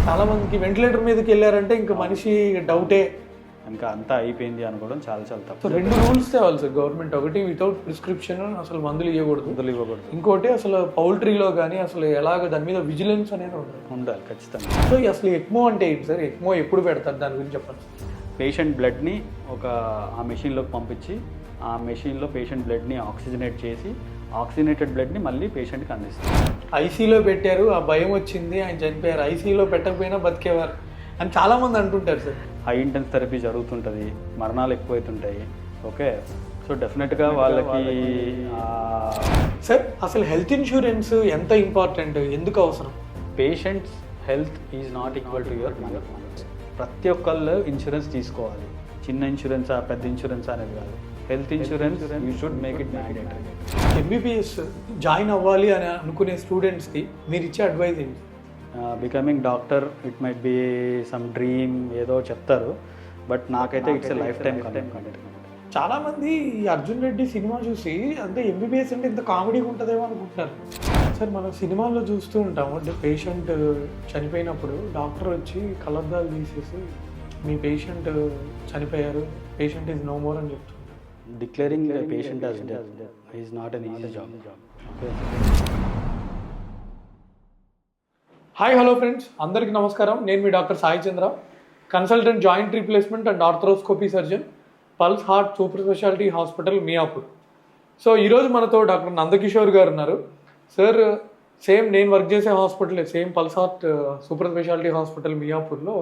చాలా మందికి వెంటిలేటర్ మీదకి వెళ్ళారంటే ఇంకా మనిషి డౌటే, ఇంకా అంతా అయిపోయింది అనుకోవడం చాలా చాలా సో తప్పు. 2 రూల్స్ తేవాలి సార్ గవర్నమెంట్. ఒకటి వితౌట్ ప్రిస్క్రిప్షన్ అసలు మందులు ఇవ్వకూడదు, మందులు ఇవ్వకూడదు, ఇంకోటి అసలు పౌల్ట్రీలో కానీ అసలు ఎలాగ దాని మీద విజిలెన్స్ అనేది ఉండదు. ఉండాలి ఖచ్చితంగా. సో అసలు ఎక్మో అంటే ఏంటి సార్? ఎక్మో ఎప్పుడు పెడతారు, దాని గురించి చెప్పండి. పేషెంట్ బ్లడ్ని ఆ మెషిన్లోకి పంపించి ఆ మెషిన్లో పేషెంట్ బ్లడ్ని ఆక్సిజనేట్ చేసి ఆక్సిజనేటెడ్ బ్లడ్ని మళ్ళీ పేషెంట్కి అందిస్తారు. ఐసీలో పెట్టారు, ఆ భయం వచ్చింది, ఆయన చనిపోయారు. ఐసీలో పెట్టకపోయినా బతికేవారు అని చాలామంది అంటుంటారు సార్. హై ఇంటెన్స్ థెరపీ జరుగుతుంటుంది, మరణాలు ఎక్కువైతుంటాయి. ఓకే, సో డెఫినెట్గా వాళ్ళకి సార్ అసలు హెల్త్ ఇన్సూరెన్స్ ఎంత ఇంపార్టెంట్, ఎందుకు అవసరం? Patients health is not equal to your money. ప్రతి ఒక్కళ్ళు ఇన్సూరెన్స్ తీసుకోవాలి. చిన్న ఇన్సూరెన్సా పెద్ద ఇన్సూరెన్స్ అనేది కాదు. Health insurance you should make it mandatory. MBBS join అవ్వాలి అని అనుకునే స్టూడెంట్స్కి మీరు ఇచ్చే అడ్వైజ్ ఏంటి? Becoming doctor it might be some dream ఏదో చెప్తారు, బట్ నాకైతే ఇట్స్ లైఫ్ టైం కమిట్మెంట్. చాలామంది ఈ అర్జున్ రెడ్డి సినిమా చూసి అంటే ఎంబీబీఎస్ అంటే ఇంత కామెడీగా ఉంటుందేమో అనుకుంటున్నారు. సార్ మనం సినిమాల్లో చూస్తూ ఉంటాము, అంటే పేషెంట్ చనిపోయినప్పుడు డాక్టర్ వచ్చి కళ్ళద్దాలు తీసేసి మీ పేషెంట్ చనిపోయారు, పేషెంట్ ఈజ్ నో మోర్ అని చెప్తుంటారు. Declaring patient as dead is not an easy job. Hi hello friends, అందరికీ నమస్కారం. నేను మీ doctor Sai Chandra, consultant joint replacement and arthroscopy surgeon, pulse heart super speciality hospital Miyapur. So ఈరోజు మనతో డాక్టర్ నందకిషోర్ గారు ఉన్నారు. సార్ సేమ్ నేను వర్క్ చేసే hospital, same pulse heart super speciality hospital మియాపూర్లో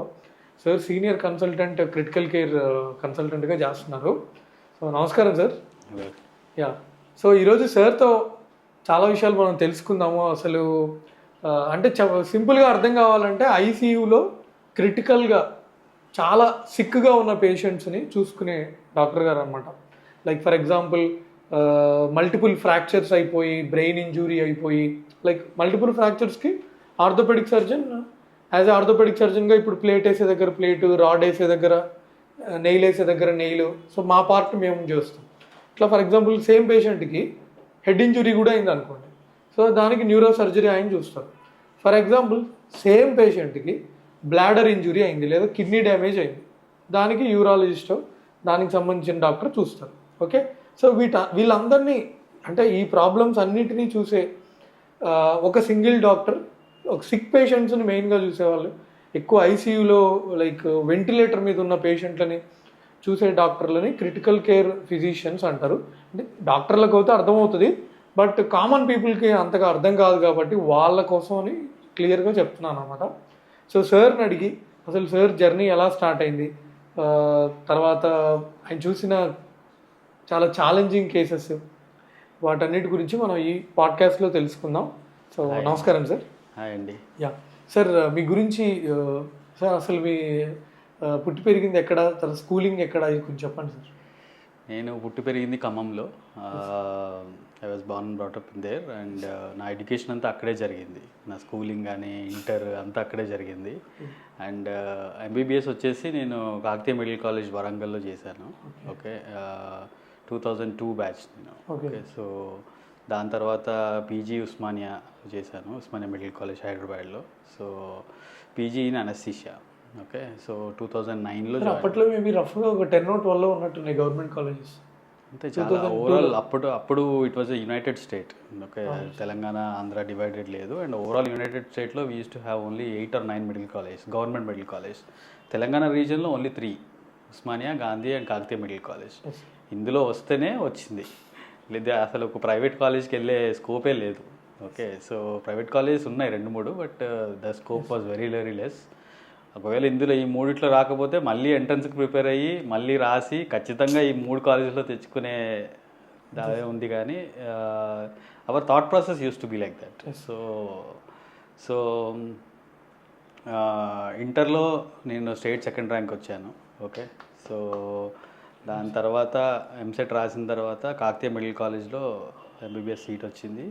sir senior consultant critical care కన్సల్టెంట్గా చేస్తున్నారు. సో నమస్కారం సార్. యా, సో ఈరోజు సార్తో చాలా విషయాలు మనం తెలుసుకుందాము. అసలు అంటే సింపుల్గా అర్థం కావాలంటే ఐసీయూలో క్రిటికల్గా చాలా సిక్గా ఉన్న పేషెంట్స్ని చూసుకునే డాక్టర్ గారు అనమాట. Like for example multiple fractures అయిపోయి, బ్రెయిన్ ఇంజూరీ అయిపోయి, లైక్ మల్టిపుల్ ఫ్రాక్చర్స్కి ఆర్థోపెడిక్ సర్జన్ యాజ్ ఆర్థోపెడిక్ సర్జన్గా ఇప్పుడు ప్లేట్ వేసే దగ్గర ప్లేటు, రాడ్ వేసే దగ్గర నెయిల్ వేసే దగ్గర నెయిల్, సో మా పార్ట్ మేము చేస్తాం. ఇట్లా ఫర్ ఎగ్జాంపుల్ సేమ్ పేషెంట్కి హెడ్ ఇంజురీ కూడా అయింది అనుకోండి, సో దానికి న్యూరో సర్జరీ ఆయన చూస్తారు. ఫర్ ఎగ్జాంపుల్ సేమ్ పేషెంట్కి బ్లాడర్ ఇంజురీ అయింది లేదా కిడ్నీ డ్యామేజ్ అయింది, దానికి యూరాలజిస్టో దానికి సంబంధించిన డాక్టర్ చూస్తారు. ఓకే, సో వీళ్ళందరినీ అంటే ఈ ప్రాబ్లమ్స్ అన్నిటినీ చూసే ఒక సింగిల్ డాక్టర్, ఒక సిక్ పేషెంట్స్ని మెయిన్గా చూసేవాళ్ళు, ఎక్కువ ఐసీయూలో లైక్ వెంటిలేటర్ మీద ఉన్న పేషెంట్లని చూసే డాక్టర్లని క్రిటికల్ కేర్ ఫిజిషియన్స్ అంటారు. అంటే డాక్టర్లకు అయితే అర్థమవుతుంది, బట్ కామన్ పీపుల్కి అంతగా అర్థం కాదు కాబట్టి వాళ్ళ కోసమని క్లియర్గా చెప్తున్నాను అనమాట. సో సార్ని అడిగి అసలు సార్ జర్నీ ఎలా స్టార్ట్ అయింది, తర్వాత ఆయన చూసిన చాలా ఛాలెంజింగ్ కేసెస్, వాటన్నిటి గురించి మనం ఈ పాడ్కాస్ట్లో తెలుసుకుందాం. సో నమస్కారం సార్. హాయ్ అండి. యా సార్, మీ గురించి సార్ అసలు మీ పుట్టి పెరిగింది ఎక్కడ, తర్వాత స్కూలింగ్ ఎక్కడ, ఇది కొంచెం చెప్పండి సార్. నేను పుట్టి పెరిగింది ఖమ్మంలో. I was born brought up in there and నా ఎడ్యుకేషన్ అంతా అక్కడే జరిగింది. నా స్కూలింగ్ కానీ ఇంటర్ అంతా అక్కడే జరిగింది. అండ్ ఎంబీబీఎస్ వచ్చేసి నేను కాకతీయ మెడికల్ కాలేజ్ వరంగల్లో చేశాను. ఓకే, 2002 బ్యాచ్ నేను. ఓకే, సో దాని తర్వాత పీజీ ఉస్మానియా చేశాను, ఉస్మానియా మెడికల్ కాలేజ్ హైదరాబాద్లో. So PG in anaesthesia. Okay, so 2009లో అప్పట్లో మేబీ రఫ్గా ఒక 10 or 12 ఉన్నట్టున్నాయి గవర్నమెంట్ కాలేజెస్. అంతే, చాలా ఓవరాల్ అప్పుడు it was a united state. Okay, Telangana Andhra divided లేదు. అండ్ ఓవరాల్ యునైటెడ్ స్టేట్లో we use to have only 8 or 9 medical college, government medical college. Telangana రీజియన్లో only 3, Osmania, Gandhi and Kakatiya medical college. ఇందులో వస్తేనే వచ్చింది, లేదా అసలు ఒక ప్రైవేట్ కాలేజ్కి వెళ్ళే స్కోపే లేదు. ఓకే, సో ప్రైవేట్ కాలేజెస్ ఉన్నాయి 2-3, but the scope was very very less. ఒకవేళ ఇందులో ఈ 3 రాకపోతే మళ్ళీ ఎంట్రన్స్కి ప్రిపేర్ అయ్యి మళ్ళీ రాసి ఖచ్చితంగా ఈ 3 కాలేజీలో తెచ్చుకునే దావే ఉంది. కానీ our thought process use to be like that. So ఇంటర్లో నేను స్టేట్ 2nd ర్యాంక్ వచ్చాను. ఓకే, సో దాని తర్వాత ఎంసెట్ రాసిన తర్వాత కాకతీయ మెడికల్ కాలేజ్లో ఎంబీబీఎస్ సీట్ వచ్చింది.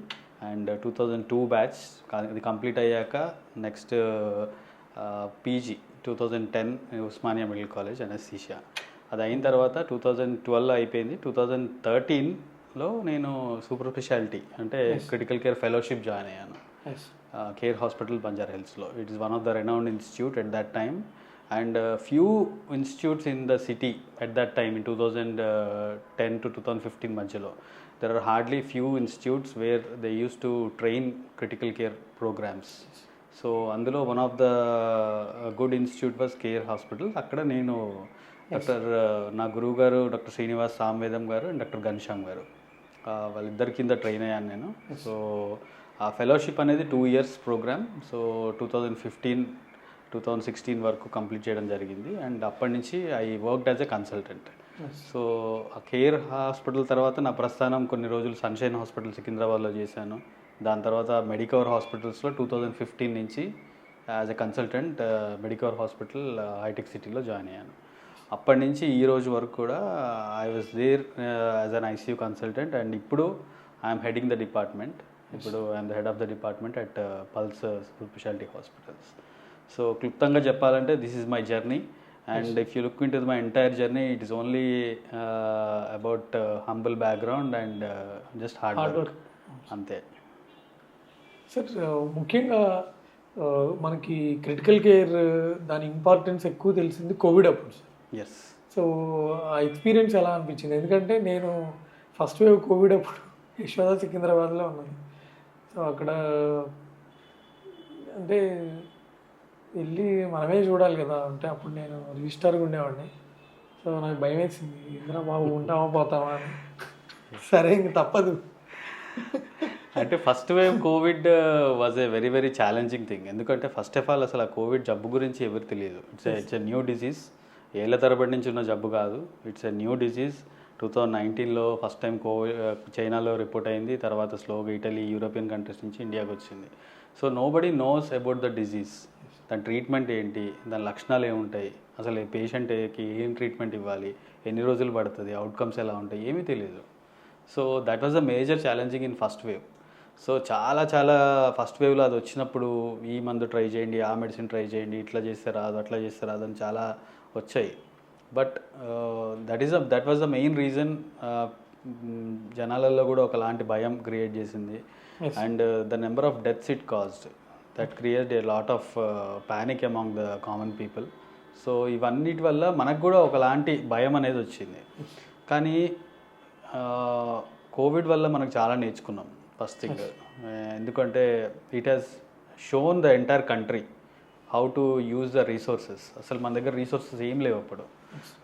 అండ్ 2002 బ్యాచ్ ఇది కంప్లీట్ అయ్యాక next PG 2010 Osmania medical college anaesthesia. అది అయిన తర్వాత 2012 అయిపోయింది. 2013లో నేను సూపర్ స్పెషాలిటీ అంటే క్రిటికల్ కేర్ ఫెలోషిప్ జాయిన్ అయ్యాను. కేర్ హాస్పిటల్ బంజారా హిల్స్లో. It is one of the renowned institute at that time, and few institutes in the city at that time in 2010 to 2015 మధ్యలో. There are hardly few institutes where they used to train critical care programs. So అందులో one of the good institute was Care hospital. అక్కడ నేను నా గురువు గారు doctor Srinivas సామవేదం గారు and doctor Ghanshyam గారు, వాళ్ళిద్దరి కింద ట్రైన్ అయ్యాను నేను. సో ఆ ఫెలోషిప్ అనేది 2 years ప్రోగ్రామ్. సో 2015-2016 వరకు కంప్లీట్ చేయడం జరిగింది. అండ్ అప్పటి నుంచి I worked as a consultant. So ఆ కేర్ హాస్పిటల్ తర్వాత నా ప్రస్థానం కొన్ని రోజులు సన్షైన్ హాస్పిటల్ సికింద్రాబాద్లో చేశాను. దాని తర్వాత మెడికవర్ హాస్పిటల్స్లో 2015 నుంచి as a consultant Medicover hospital Hitec సిటీలో జాయిన్ అయ్యాను. అప్పటి నుంచి ఈ రోజు వరకు కూడా I was there as an ICU consultant. And ఇప్పుడు ఐఎమ్ హెడింగ్ ద డిపార్ట్మెంట్. ఇప్పుడు I'm the head of the department at Pulse super speciality hospitals. So క్లుప్తంగా చెప్పాలంటే this is my journey. And if you look into my entire journey, it is only about humble background and just hard work. అంతే sir. ముఖ్యంగా మనకి critical care దాని importance ఎక్కువ తెలిసింది Covid అప్పుడు sir. Yes. So ఆ ఎక్స్పీరియన్స్ ఎలా అనిపించింది? ఎందుకంటే నేను ఫస్ట్ వేవ్ కోవిడ్ అప్పుడు యశోద సికింద్రాబాద్లో ఉన్నాను. సో అక్కడ అంటే వెళ్ళి మనమే చూడాలి కదా. అంటే అప్పుడు నేను రిజిస్టర్గా ఉండేవాడిని. సో నాకు భయం వేసింది, ఇంద్రా బాబు ఉంటామా పోతామా అని. సరే ఇంక తప్పదు. అంటే first wave COVID was a very very challenging thing. ఎందుకంటే ఫస్ట్ ఆఫ్ ఆల్ అసలు ఆ కోవిడ్ జబ్బు గురించి ఎవరు తెలియదు. It's a new disease. ఏళ్ళ తరబడి నుంచి ఉన్న జబ్బు కాదు. It's a new disease. 2019లో ఫస్ట్ టైం చైనాలో రిపోర్ట్ అయింది. తర్వాత స్లోగా ఇటలీ, యూరోపియన్ కంట్రీస్ నుంచి ఇండియాకి వచ్చింది. So nobody knows about the disease. దాని ట్రీట్మెంట్ ఏంటి, దాని లక్షణాలు ఏముంటాయి, అసలు పేషెంట్కి ఏం ట్రీట్మెంట్ ఇవ్వాలి, ఎన్ని రోజులు పడుతుంది, అవుట్కమ్స్ ఎలా ఉంటాయి, ఏమీ తెలియదు. So that was a major challenging in first wave. So చాలా ఫస్ట్ వేవ్లో అది వచ్చినప్పుడు ఈ మందు ట్రై చేయండి, ఆ మెడిసిన్ ట్రై చేయండి, ఇట్లా చేస్తే రాదు, అట్లా చేస్తే రాదు అని చాలా వచ్చాయి. But that was the main reason. జనాలలో కూడా ఒకలాంటి భయం క్రియేట్ చేసింది. And the number of deaths it caused, that created a lot of panic among the common people. So ఇవన్నిటి వల్ల మనకు కూడా ఒకలాంటి భయం అనేది వచ్చింది. కానీ కోవిడ్ వల్ల మనకు చాలా నేర్చుకున్నాం ఫస్ట్ థింగ్. ఎందుకంటే it has shown the entire country how to use the resources. అసలు మన దగ్గర రీసోర్సెస్ ఏం లేవు అప్పుడు.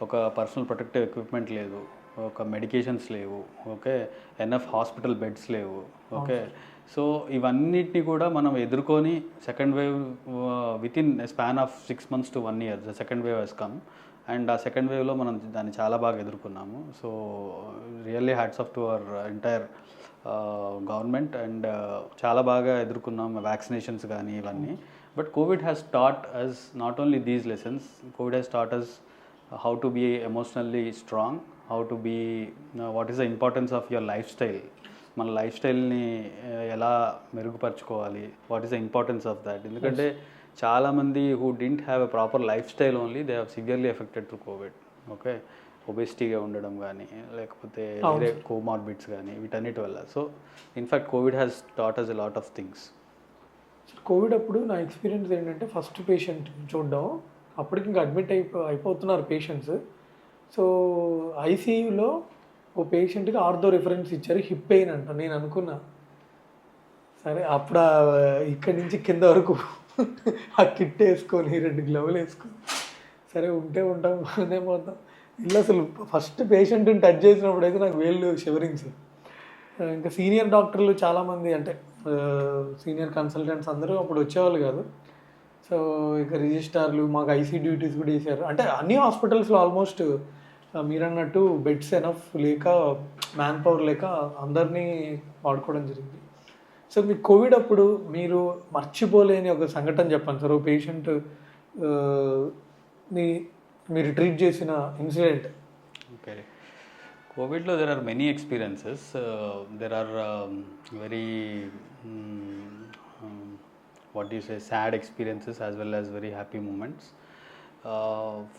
ఒక పర్సనల్ ప్రొటెక్టివ్ ఎక్విప్మెంట్ లేదు, ఒక మెడికేషన్స్ లేవు, ఓకే, ఎన్ఎఫ్ హాస్పిటల్ బెడ్స్ లేవు, ఓకే. సో ఇవన్నిటిని కూడా మనం ఎదుర్కొని second wave within span of 6 months to 1 year the second wave has come. And ఆ సెకండ్ వేవ్లో మనం దాన్ని చాలా బాగా ఎదుర్కొన్నాము. So really hats off to our entire government. అండ్ చాలా బాగా ఎదుర్కొన్నాం వ్యాక్సినేషన్స్ కానీ ఇవన్నీ. But COVID has taught us not only these lessons. COVID has taught us how to be emotionally strong, how to be, what is the importance of your lifestyle. మన life స్టైల్ని ఎలా మెరుగుపరచుకోవాలి, what is the importance of that. ఎందుకంటే చాలామంది who didn't have a proper lifestyle only, they have severely affected to COVID. Okay, ఒబెసిటీగా ఉండడం కానీ లేకపోతే వేరే కోమార్బిడ్స్ కానీ వీటన్నిటి వల్ల. సో in fact COVID has taught us a lot of things. COVID అప్పుడు నా ఎక్స్పీరియన్స్ ఏంటంటే ఫస్ట్ పేషెంట్ చూడడం, అప్పటికి ఇంకా అడ్మిట్ అయిపోతున్నారు పేషెంట్స్. సో ఐసీయూలో ఓ పేషెంట్కి ఆర్థో రిఫరెన్స్ ఇచ్చారు, హిప్ పెయిన్ అంట. నేను అనుకున్నా సరే అప్పుడు ఇక్కడి నుంచి కింద వరకు ఆ కిట్ వేసుకొని 2 గ్లౌలు వేసుకొని సరే ఉంటే ఉంటాం అనే పోతాం. ఇల్లు అసలు ఫస్ట్ పేషెంట్ని టచ్ చేసినప్పుడు అయితే నాకు వేళ్ళు షివరింగ్స్. ఇంకా సీనియర్ డాక్టర్లు చాలామంది, అంటే సీనియర్ కన్సల్టెంట్స్ అందరూ అప్పుడు వచ్చేవాళ్ళు కాదు. సో ఇక రిజిస్టార్లు మాకు ఐసీ డ్యూటీస్ కూడా వేసారు. అంటే అన్ని హాస్పిటల్స్లో ఆల్మోస్ట్ మీరు అన్నట్టు బెడ్స్ ఎనఫ్ లేక, మ్యాన్ పవర్ లేక అందరినీ వాడుకోవడం జరిగింది. సో మీ కోవిడ్ అప్పుడు మీరు మర్చిపోలేని ఒక సంఘటన చెప్పండి సార్. ఓ పేషెంట్ మీరు ట్రీట్ చేసిన ఇన్సిడెంట్. ఓకే, కోవిడ్లో there are many experiences. There are very what do you say, sad experiences as well as very happy moments.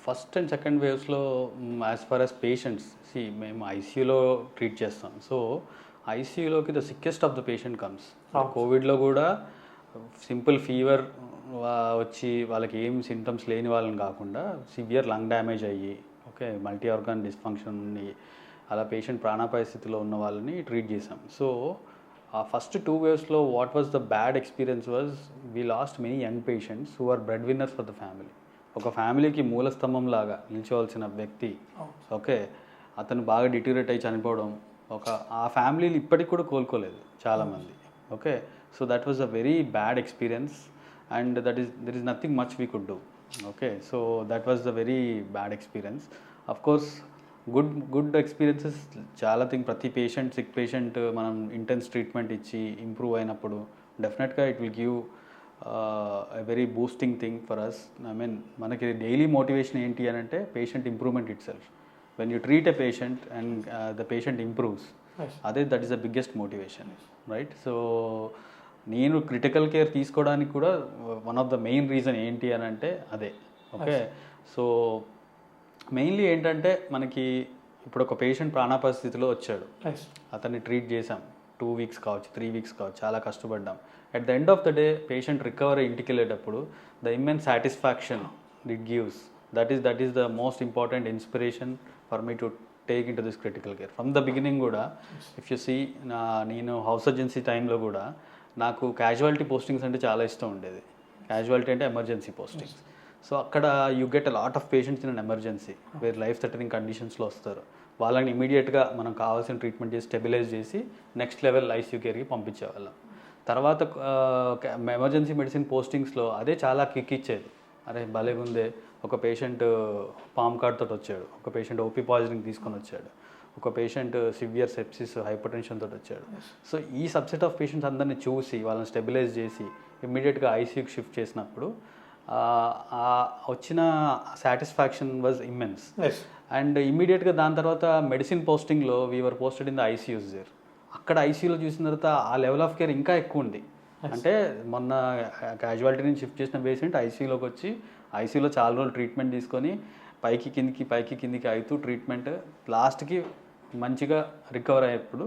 First and second వేవ్స్లో యాజ్ ఫార్ యాజ్ పేషెంట్స్, మేము ఐసీయూలో treat చేస్తాం. So ఐసీయూలోకి the sickest of the patient comes. కోవిడ్లో కూడా simple fever వచ్చి వాళ్ళకి ఏం సింటమ్స్ లేని వాళ్ళని కాకుండా సివియర్ లంగ్ డ్యామేజ్ అయ్యి ఓకే మల్టీ ఆర్గాన్ డిస్ఫంక్షన్ ఉండి అలా పేషెంట్ ప్రాణాపాయ స్థితిలో ఉన్న వాళ్ళని ట్రీట్ చేసాం. సో ఆ first 2 waves what was the bad experience was we lost many young patients who are bread winners for the family. ఒక ఫ్యామిలీకి మూల స్తంభం లాగా నిల్చోవాల్సిన వ్యక్తి ఓకే అతను బాగా డిటీరియేట్ అయ్యి చనిపోవడం, ఆ ఫ్యామిలీలు ఇప్పటికి కూడా కోలుకోలేదు చాలామంది. Okay so that was a very bad experience and there is nothing much we could do. Okay so that was the very bad experience. Of course good experiences చాలా ప్రతి పేషెంట్ సిక్ పేషెంట్ మనం intense treatment ఇచ్చి improve అయినప్పుడు డెఫినెట్గా it will give a very boosting thing for us. I mean మనకి daily motivation ఏంటి అని అంటే patient improvement itself. When you treat a patient and the patient improves that is the biggest motivation right. So నేను critical care తీసుకోవడానికి కూడా one of the main reason ఏంటి అని అంటే అదే. ఓకే సో మెయిన్లీ ఏంటంటే మనకి ఇప్పుడు ఒక పేషెంట్ ప్రాణాపాయ స్థితిలో వచ్చాడు, అతన్ని ట్రీట్ చేసాం 2 weeks కావచ్చు 3 weeks కావచ్చు, చాలా కష్టపడ్డాం. At the end of the day patient recover ఇంటికి వెళ్ళేటప్పుడు the immense satisfaction it gives that is the most important inspiration for me to take in to this critical care. From the beginning కూడా if you see నేను house surgeoncy టైంలో కూడా నాకు casualty postings అంటే చాలా ఇష్టం ఉండేది. క్యాజువాలిటీ అంటే ఎమర్జెన్సీ పోస్టింగ్స్. సో అక్కడ you get a lot of patients in an emergency wear life threatening కండిషన్స్లో వస్తారు. వాళ్ళని ఇమీడియట్గా మనం కావాల్సిన ట్రీట్మెంట్ చేసి స్టెబిలైజ్ చేసి నెక్స్ట్ లెవెల్ ఐసీయూ కేర్కి పంపించేవాళ్ళం. తర్వాత ఎమర్జెన్సీ మెడిసిన్ పోస్టింగ్స్లో అదే చాలా కిక్ ఇచ్చేది. అరే భలేగుందే, ఒక పేషెంట్ పామ్ కార్డ్ తోటి వచ్చాడు, ఒక పేషెంట్ ఓపీ పాయిజనింగ్ తీసుకొని వచ్చాడు, ఒక patient severe sepsis hyper tension తోటి వచ్చాడు. సో ఈ సబ్సెట్ ఆఫ్ పేషెంట్స్ అందరినీ చూసి వాళ్ళని స్టెబిలైజ్ చేసి ఇమ్మీడియట్గా ఐసీయూకి షిఫ్ట్ చేసినప్పుడు వచ్చిన సాటిస్ఫాక్షన్ వాజ్ ఇమ్మెన్స్. అండ్ ఇమ్మీడియట్గా దాని తర్వాత మెడిసిన్ పోస్టింగ్లో we're posted in the ICUs there. అక్కడ ఐసీయూలో చూసిన తర్వాత ఆ లెవెల్ ఆఫ్ కేర్ ఇంకా ఎక్కువ ఉంది. అంటే మొన్న క్యాజువాలిటీ నుంచి షిఫ్ట్ చేసిన పేషెంట్ ఐసీయూలోకి వచ్చి ఐసీయూలో చాలా రోజులు ట్రీట్మెంట్ తీసుకొని పైకి కిందికి అవుతూ ట్రీట్మెంట్ లాస్ట్కి మంచిగా రికవర్ అయ్యేప్పుడు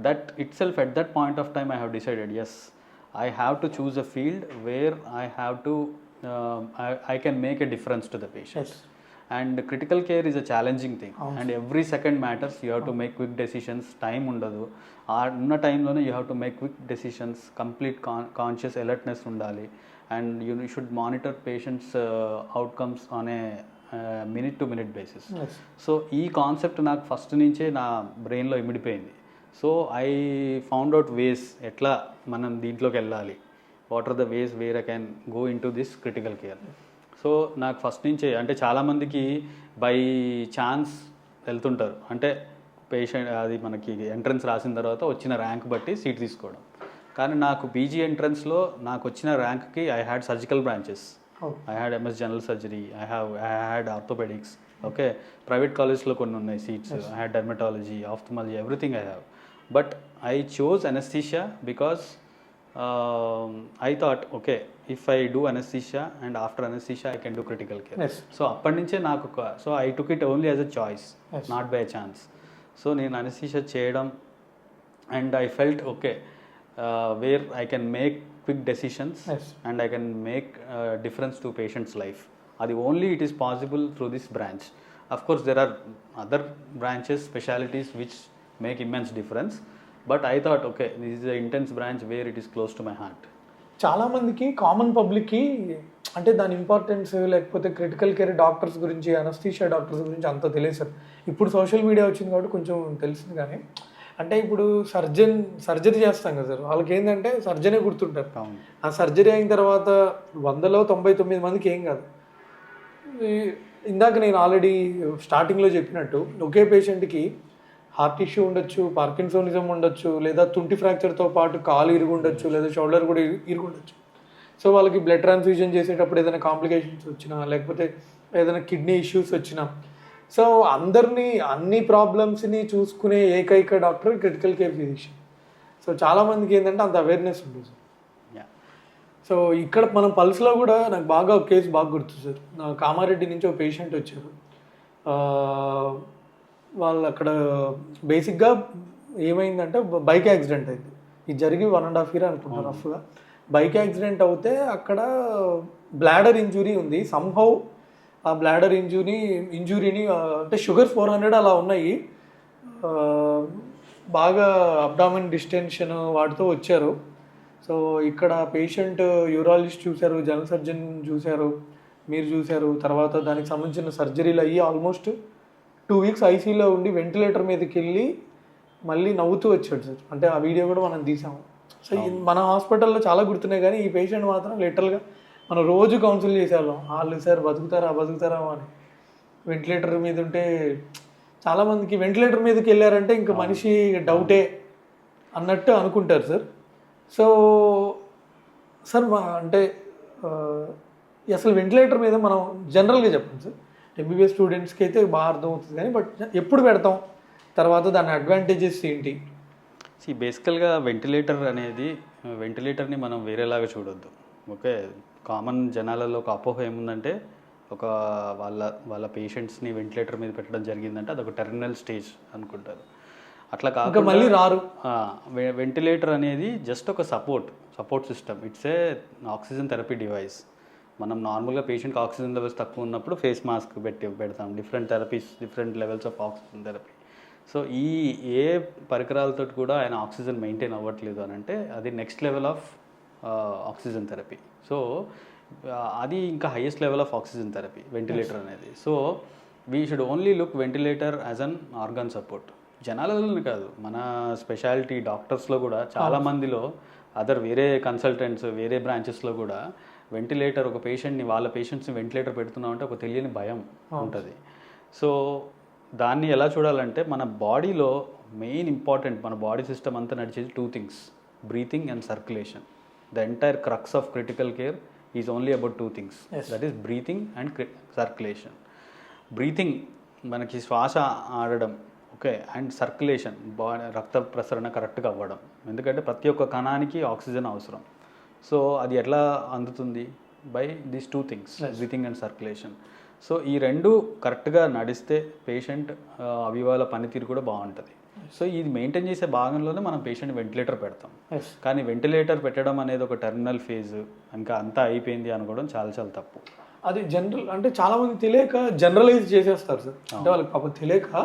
that itself at that point of time I have decided as I have to choose a field where I have to I can make a difference to the patients. And critical care is a challenging thing. And every second matters. You have to make quick decisions. Time ఉండదు. ఉన్న టైంలోనే you have to make quick decisions. Complete conscious alertness ఉండాలి. And you should monitor patients' outcomes on a minute to minute basis. So ఈ concept నాకు first నుంచే నా బ్రెయిన్లో ఇమిడిపోయింది. So I found out ways ఎట్లా మనం దీంట్లోకి వెళ్ళాలి, what are the ways where I can go into this critical care. So నాకు ఫస్ట్ నుంచే అంటే చాలామందికి బై ఛాన్స్ వెళ్తుంటారు, అంటే పేషెంట్ అది మనకి ఎంట్రన్స్ రాసిన తర్వాత వచ్చిన ర్యాంక్ బట్టి సీట్ తీసుకోవడం. కానీ నాకు పీజీ ఎంట్రన్స్లో నాకు వచ్చిన ర్యాంక్కి I had surgical branches, I had MS general surgery, I had orthopaedics. Okay private కాలేజ్లో కొన్ని ఉన్నాయి seats, I had dermatology, ophthalmology, everything I have. But I chose anaesthesia because I thought, okay, if I do anesthesia and after anesthesia I can do critical care. So అప్పటి నుంచే నాకు so I took it only as a choice, not by a chance. So నేను anesthesia చేయడం and I felt okay where I can make quick decisions and I can make difference to patient's life. అది only it is possible through this branch. Of course there are other branches, specialties which make immense difference. But I thought, okay, this is an intense branch where it is close to my heart. చాలామందికి common పబ్లిక్కి అంటే దాని importance లేకపోతే critical care doctors గురించి anaesthesia doctors గురించి అంత తెలియదు sir. ఇప్పుడు సోషల్ మీడియా వచ్చింది కాబట్టి కొంచెం తెలిసింది. కానీ అంటే ఇప్పుడు సర్జరీ చేస్తాం కదా సార్, వాళ్ళకి ఏంటంటే సర్జరీ గుర్తుంటారు. ఆ సర్జరీ అయిన తర్వాత 100లో 99 మందికి ఏం కాదు. ఇందాక నేను ఆల్రెడీ స్టార్టింగ్లో చెప్పినట్టు ఒకే పేషెంట్కి హార్ట్ ఇష్యూ ఉండొచ్చు, పార్కిన్సోనిజం ఉండొచ్చు, లేదా తుంటి ఫ్రాక్చర్తో పాటు కాలు ఇరుగుండొచ్చు, లేదా షోల్డర్ కూడా ఇరుగుండొచ్చు. సో వాళ్ళకి బ్లడ్ ట్రాన్స్ఫ్యూజన్ చేసేటప్పుడు ఏదైనా కాంప్లికేషన్స్ వచ్చినా, లేకపోతే ఏదైనా కిడ్నీ ఇష్యూస్ వచ్చినా, సో అన్ని ప్రాబ్లమ్స్ని చూసుకునే ఏకైక doctor critical care physician. So చాలామందికి ఏంటంటే అంత అవేర్నెస్ ఉంటుంది సార్. సో ఇక్కడ మనం పల్స్లో కూడా నాకు బాగా ఒక కేసు బాగా గుర్తు సార్. నా కామారెడ్డి నుంచి ఒక పేషెంట్ వచ్చారు. వాళ్ళు అక్కడ బేసిక్గా ఏమైందంటే బైక్ యాక్సిడెంట్ అయింది. ఇది జరిగి 1.5 year అనుకుంటారు రఫ్గా. బైక్ యాక్సిడెంట్ అవుతే అక్కడ బ్లాడర్ ఇంజురీ ఉంది. సంహౌ ఆ బ్లాడర్ ఇంజురీని అంటే షుగర్ 400 అలా ఉన్నాయి. ఆ, బాగా అబ్డామిన్ డిస్టెన్షన్ వాటితో వచ్చారు. సో ఇక్కడ పేషెంట్ యూరాలజిస్ట్ చూశారు, జనరల్ సర్జన్ చూశారు, మీరు చూశారు. తర్వాత దానికి సంబంధించిన సర్జరీలు అయ్యి ఆల్మోస్ట్ 2 వీక్స్ ఐసీలో ఉండి వెంటిలేటర్ మీదకి వెళ్ళి మళ్ళీ నవ్వుతూ వచ్చాడు సార్. అంటే ఆ వీడియో కూడా మనం తీసాము. సో మన హాస్పిటల్లో చాలా గుర్తున్నాయి, కానీ ఈ పేషెంట్ మాత్రం లిటరల్గా మనం రోజు కౌన్సిల్ చేసేవాళ్ళం. వాళ్ళు సార్ బతుకుతారా అని. వెంటిలేటర్ మీద ఉంటే చాలామందికి వెంటిలేటర్ మీదకి వెళ్ళారంటే ఇంకా మనిషి డౌటే అన్నట్టు అనుకుంటారు సార్. సో సార్ అంటే అసలు వెంటిలేటర్ మీద మనం జనరల్గా చెప్పండి సార్. ఎంబీబీఎస్ స్టూడెంట్స్కి అయితే బాగా అర్థమవుతుంది, కానీ బట్ ఎప్పుడు పెడతాం, తర్వాత దాని అడ్వాంటేజెస్ ఏంటి? బేసికల్గా వెంటిలేటర్ని మనం వేరేలాగా చూడొద్దు. ఓకే, కామన్ జనాలలో ఒక అపోహ ఏముందంటే ఒక వాళ్ళ పేషెంట్స్ని వెంటిలేటర్ మీద పెట్టడం జరిగిందంటే అదొక టెర్మినల్ స్టేజ్ అనుకుంటారు. అట్లా కాక మళ్ళీ రారు. వెంటిలేటర్ అనేది జస్ట్ ఒక support system. It's a oxygen therapy device. మనం నార్మల్గా పేషెంట్కి ఆక్సిజన్ లెవెల్స్ తక్కువ ఉన్నప్పుడు ఫేస్ మాస్క్ పెడతాం. Different levels of oxygen therapy. So ఏ పరికరాలతో కూడా ఆయన ఆక్సిజన్ మెయింటైన్ అవ్వట్లేదు అని అంటే అది next level of oxygen therapy. So అది ఇంకా highest level of oxygen therapy ventilator అనేది. So we should only look ventilator as an organ support. జనాలలోనే కాదు, మన స్పెషాలిటీ డాక్టర్స్లో కూడా చాలామందిలో వేరే కన్సల్టెంట్స్ వేరే బ్రాంచెస్లో కూడా వెంటిలేటర్ వాళ్ళ పేషెంట్స్ని వెంటిలేటర్ పెడుతున్నామంటే ఒక తెలియని భయం ఉంటుంది. సో దాన్ని ఎలా చూడాలంటే మన బాడీలో మెయిన్ ఇంపార్టెంట్, మన బాడీ సిస్టమ్ అంతా నడిచేది 2 things: breathing and circulation. The entire crux of critical care is only about 2 things. That is breathing and circulation. Breathing మనకి శ్వాస ఆడడం, ఓకే, అండ్ సర్క్యులేషన్ రక్త ప్రసరణ కరెక్ట్గా అవ్వడం. ఎందుకంటే ప్రతి ఒక్క కణానికి ఆక్సిజన్ అవసరం. సో అది ఎట్లా అందుతుంది? By these 2 things, breathing and circulation. So ఈ రెండు కరెక్ట్గా నడిస్తే పేషెంట్ అవయవాల పనితీరు కూడా బాగుంటుంది. సో ఇది మెయింటైన్ చేసే భాగంలోనే మనం పేషెంట్ వెంటిలేటర్ పెడతాం. కానీ వెంటిలేటర్ పెట్టడం అనేది ఒక టెర్మినల్ ఫేజ్, ఇంకా అంతా అయిపోయింది అనుకోవడం చాలా చాలా తప్పు. అది జనరల్ అంటే చాలామంది తెలియక జనరలైజ్ చేసేస్తారు సార్. అంటే వాళ్ళకి పాపం తెలియక.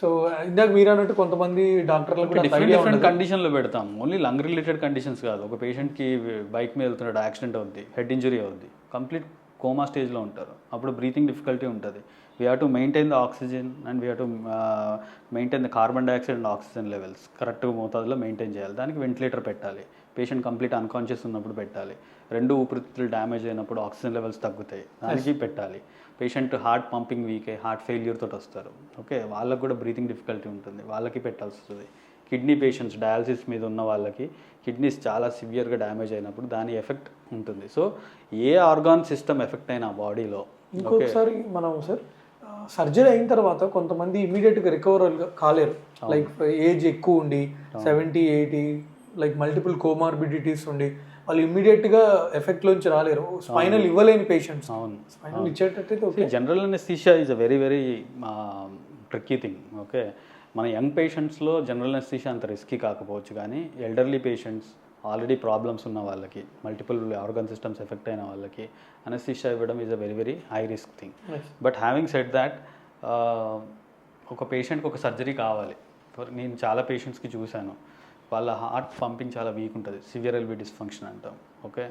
సో ఇందాక మీరు అన్నట్టు కొంతమంది డాక్టర్లు కూడా డిఫరెంట్ కండిషన్లో పెడతాం. ఓన్లీ లంగ్ రిలేటెడ్ కండిషన్స్ కాదు. ఒక పేషెంట్కి బైక్ మీద వెళ్తున్నాడు, యాక్సిడెంట్ అవుద్ది, హెడ్ ఇంజరీ అవుద్ది, కంప్లీట్ కోమా స్టేజ్లో ఉంటారు, అప్పుడు బ్రీతింగ్ డిఫికల్టీ ఉంటుంది. We have to maintain the oxygen and we have to maintain the carbon dioxide and oxygen levels కరెక్ట్గా మోతాదులో మెయింటైన్ చేయాలి. దానికి వెంటిలేటర్ పెట్టాలి. పేషెంట్ కంప్లీట్ అన్కాన్షియస్ ఉన్నప్పుడు పెట్టాలి. 2 ఊపిరితిత్తులు డ్యామేజ్ అయినప్పుడు ఆక్సిజన్ లెవెల్స్ తగ్గుతాయి, దానికి పెట్టాలి. పేషెంట్ హార్ట్ పంపింగ్ వీక్ అయ్యి హార్ట్ ఫెయిల్యూర్ తోటి వస్తారు, ఓకే, వాళ్ళకు కూడా బ్రీతింగ్ డిఫికల్టీ ఉంటుంది, వాళ్ళకి పెట్టాల్సి వస్తుంది. కిడ్నీ పేషెంట్స్ డయాలసిస్ మీద ఉన్న వాళ్ళకి కిడ్నీస్ చాలా సివియర్గా డ్యామేజ్ అయినప్పుడు దాని ఎఫెక్ట్ ఉంటుంది. సో ఏ ఆర్గాన్ సిస్టమ్ ఎఫెక్ట్ అయినా బాడీలో. ఇంకొకసారి మనం సార్ సర్జరీ అయిన తర్వాత కొంతమంది ఇమీడియట్గా రికవర్ కాలేరు. లైక్ ఏజ్ ఎక్కువ ఉండి 70, 80, లైక్ మల్టిపుల్ కోమార్బిడిటీస్ ఉండి వాళ్ళు ఇమీడియట్గా ఎఫెక్ట్లోంచి రాలేరు. స్పైనల్ ఇవ్వలేని పేషెంట్స్. అవును, స్పైనల్ ఇచ్చేటట్టయితే general anaesthesia is a very very tricky thing. Okay, మన యంగ్ పేషెంట్స్లో జనరల్ అనెస్థీషియా అంత రిస్కీ కాకపోవచ్చు, కానీ ఎల్డర్లీ పేషెంట్స్, ఆల్రెడీ ప్రాబ్లమ్స్ ఉన్న వాళ్ళకి, మల్టిపుల్ ఆర్గన్ సిస్టమ్స్ ఎఫెక్ట్ అయిన వాళ్ళకి అనెస్థీషియా ఇవ్వడం is a very very high risk thing. But having said that, ఒక పేషెంట్కి ఒక సర్జరీ కావాలి. నేను చాలా పేషెంట్స్కి చూశాను, వాళ్ళ హార్ట్ పంపింగ్ చాలా వీక్ ఉంటుంది, సివియర్ ఎల్వి డిస్ఫంక్షన్ అంటాం, okay,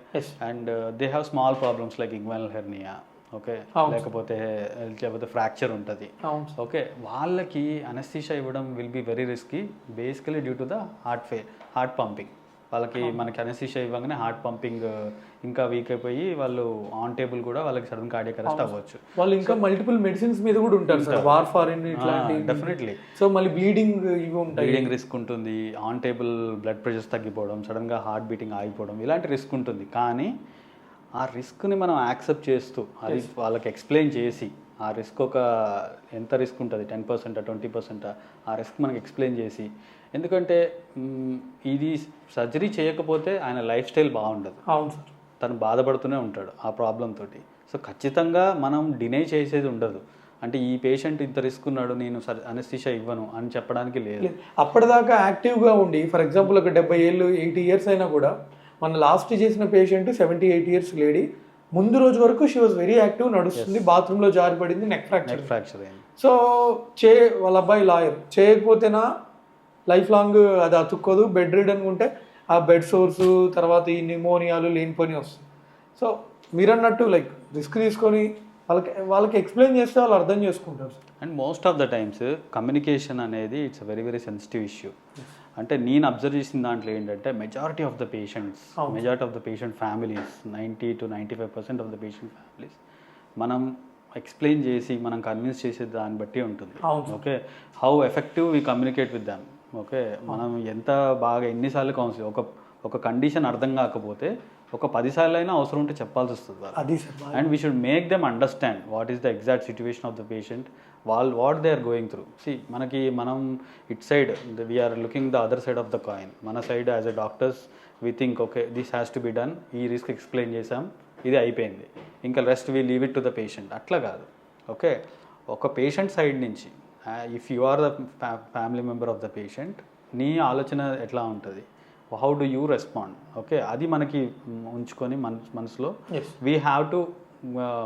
and they have small problems like inguinal hernia, okay, లేకపోతే ఫ్రాక్చర్ ఉంటుంది, ఓకే, వాళ్ళకి అనెస్థీషియా ఇవ్వడం will be very risky basically due to the heart pumping. వాళ్ళకి మనకి అనెస్థీషియా ఇవ్వగానే హార్ట్ పంపింగ్ ఇంకా వీక్ అయిపోయి వాళ్ళు ఆన్ టేబుల్ కూడా వాళ్ళకి సడన్ కార్డియాక్ అరెస్ట్ అవ్వచ్చు. వాళ్ళు ఇంకా మల్టిపుల్ మెడిసిన్స్ మీద కూడా ఉంటారు సార్, వార్ఫారిన్ ఇట్లాంటి. డెఫినెట్లీ. సో మళ్ళీ బ్లీడింగ్ రిస్క్ ఉంటుంది, ఆన్ టేబుల్ బ్లడ్ ప్రెషర్స్ తగ్గిపోవడం, సడన్గా హార్ట్ బీటింగ్ ఆగిపోవడం, ఇలాంటి రిస్క్ ఉంటుంది. కానీ ఆ రిస్క్ని మనం యాక్సెప్ట్ చేస్తూ అది వాళ్ళకి ఎక్స్ప్లెయిన్ చేసి, ఆ రిస్క్ ఎంత రిస్క్ ఉంటుంది, 10%, 20%, ఆ రిస్క్ మనకి ఎక్స్ప్లెయిన్ చేసి, ఎందుకంటే ఇది సర్జరీ చేయకపోతే ఆయన లైఫ్ స్టైల్ బాగుండదు. అవును సార్, తను బాధపడుతూనే ఉంటాడు ఆ ప్రాబ్లం తోటి. సో ఖచ్చితంగా మనం డినై చేసేది ఉండదు. అంటే ఈ పేషెంట్ ఇంత రిస్క్ ఉన్నాడు, నేను అనెస్థీషియా ఇవ్వను అని చెప్పడానికి లేదు. అప్పటిదాకా యాక్టివ్గా ఉండి, ఫర్ ఎగ్జాంపుల్ ఒక 70 ఏళ్ళు 80 ఇయర్స్ అయినా కూడా మన లాస్ట్ చేసిన పేషెంట్ 78 years లేడీ, ముందు రోజు వరకు షీ వాజ్ వెరీ యాక్టివ్, నడుస్తుంది, బాత్రూంలో జారిపడింది, నెక్ ఫ్రాక్చర్ అయింది. సో వాళ్ళ అబ్బాయి లాయర్, చేయకపోతేనా లైఫ్ లాంగ్ అది అతుక్కోదు, బెడ్ రిడన్ ఉంటే ఆ బెడ్ సోర్స్ తర్వాత ఈ నిమోనియాలు లేనిపోని వస్తుంది. సో మీరు అన్నట్టు లైక్ రిస్క్ తీసుకొని వాళ్ళకి ఎక్స్ప్లెయిన్ చేస్తే వాళ్ళు అర్థం చేసుకుంటారు. And most of the times communication అనేది it's very very sensitive issue. అంటే నేను అబ్జర్వ్ చేసిన దాంట్లో ఏంటంటే majority of the patient families 90 to 95% of the patient families మనం ఎక్స్ప్లెయిన్ చేసి మనం కన్విన్స్ చేసే దాన్ని బట్టి ఉంటుంది. Okay, how effective we communicate with them. Okay, మనం ఎంత బాగా ఎన్నిసార్లు కౌన్సిల్ ఒక కండిషన్ అర్థం కాకపోతే ఒక 10 సార్లు అయినా అవసరం ఉంటే చెప్పాల్సి వస్తుంది. And we should make them understand what is the exact situation of the patient, what they are going through. మనం it side we're looking the other side of the coin. మన side as a doctors we think okay this has to be done, ఈ risk explain చేసాం, ఇది అయిపోయింది, ఇంకా rest we leave it to the patient. అట్లా కాదు. Okay, ఒక patient side నుంచి if you are the family member of the patient, నీ ఆలోచన ఎట్లా ఉంటుంది, how do you respond. Okay, అది మనకి ఉంచుకొని మనసులో we have to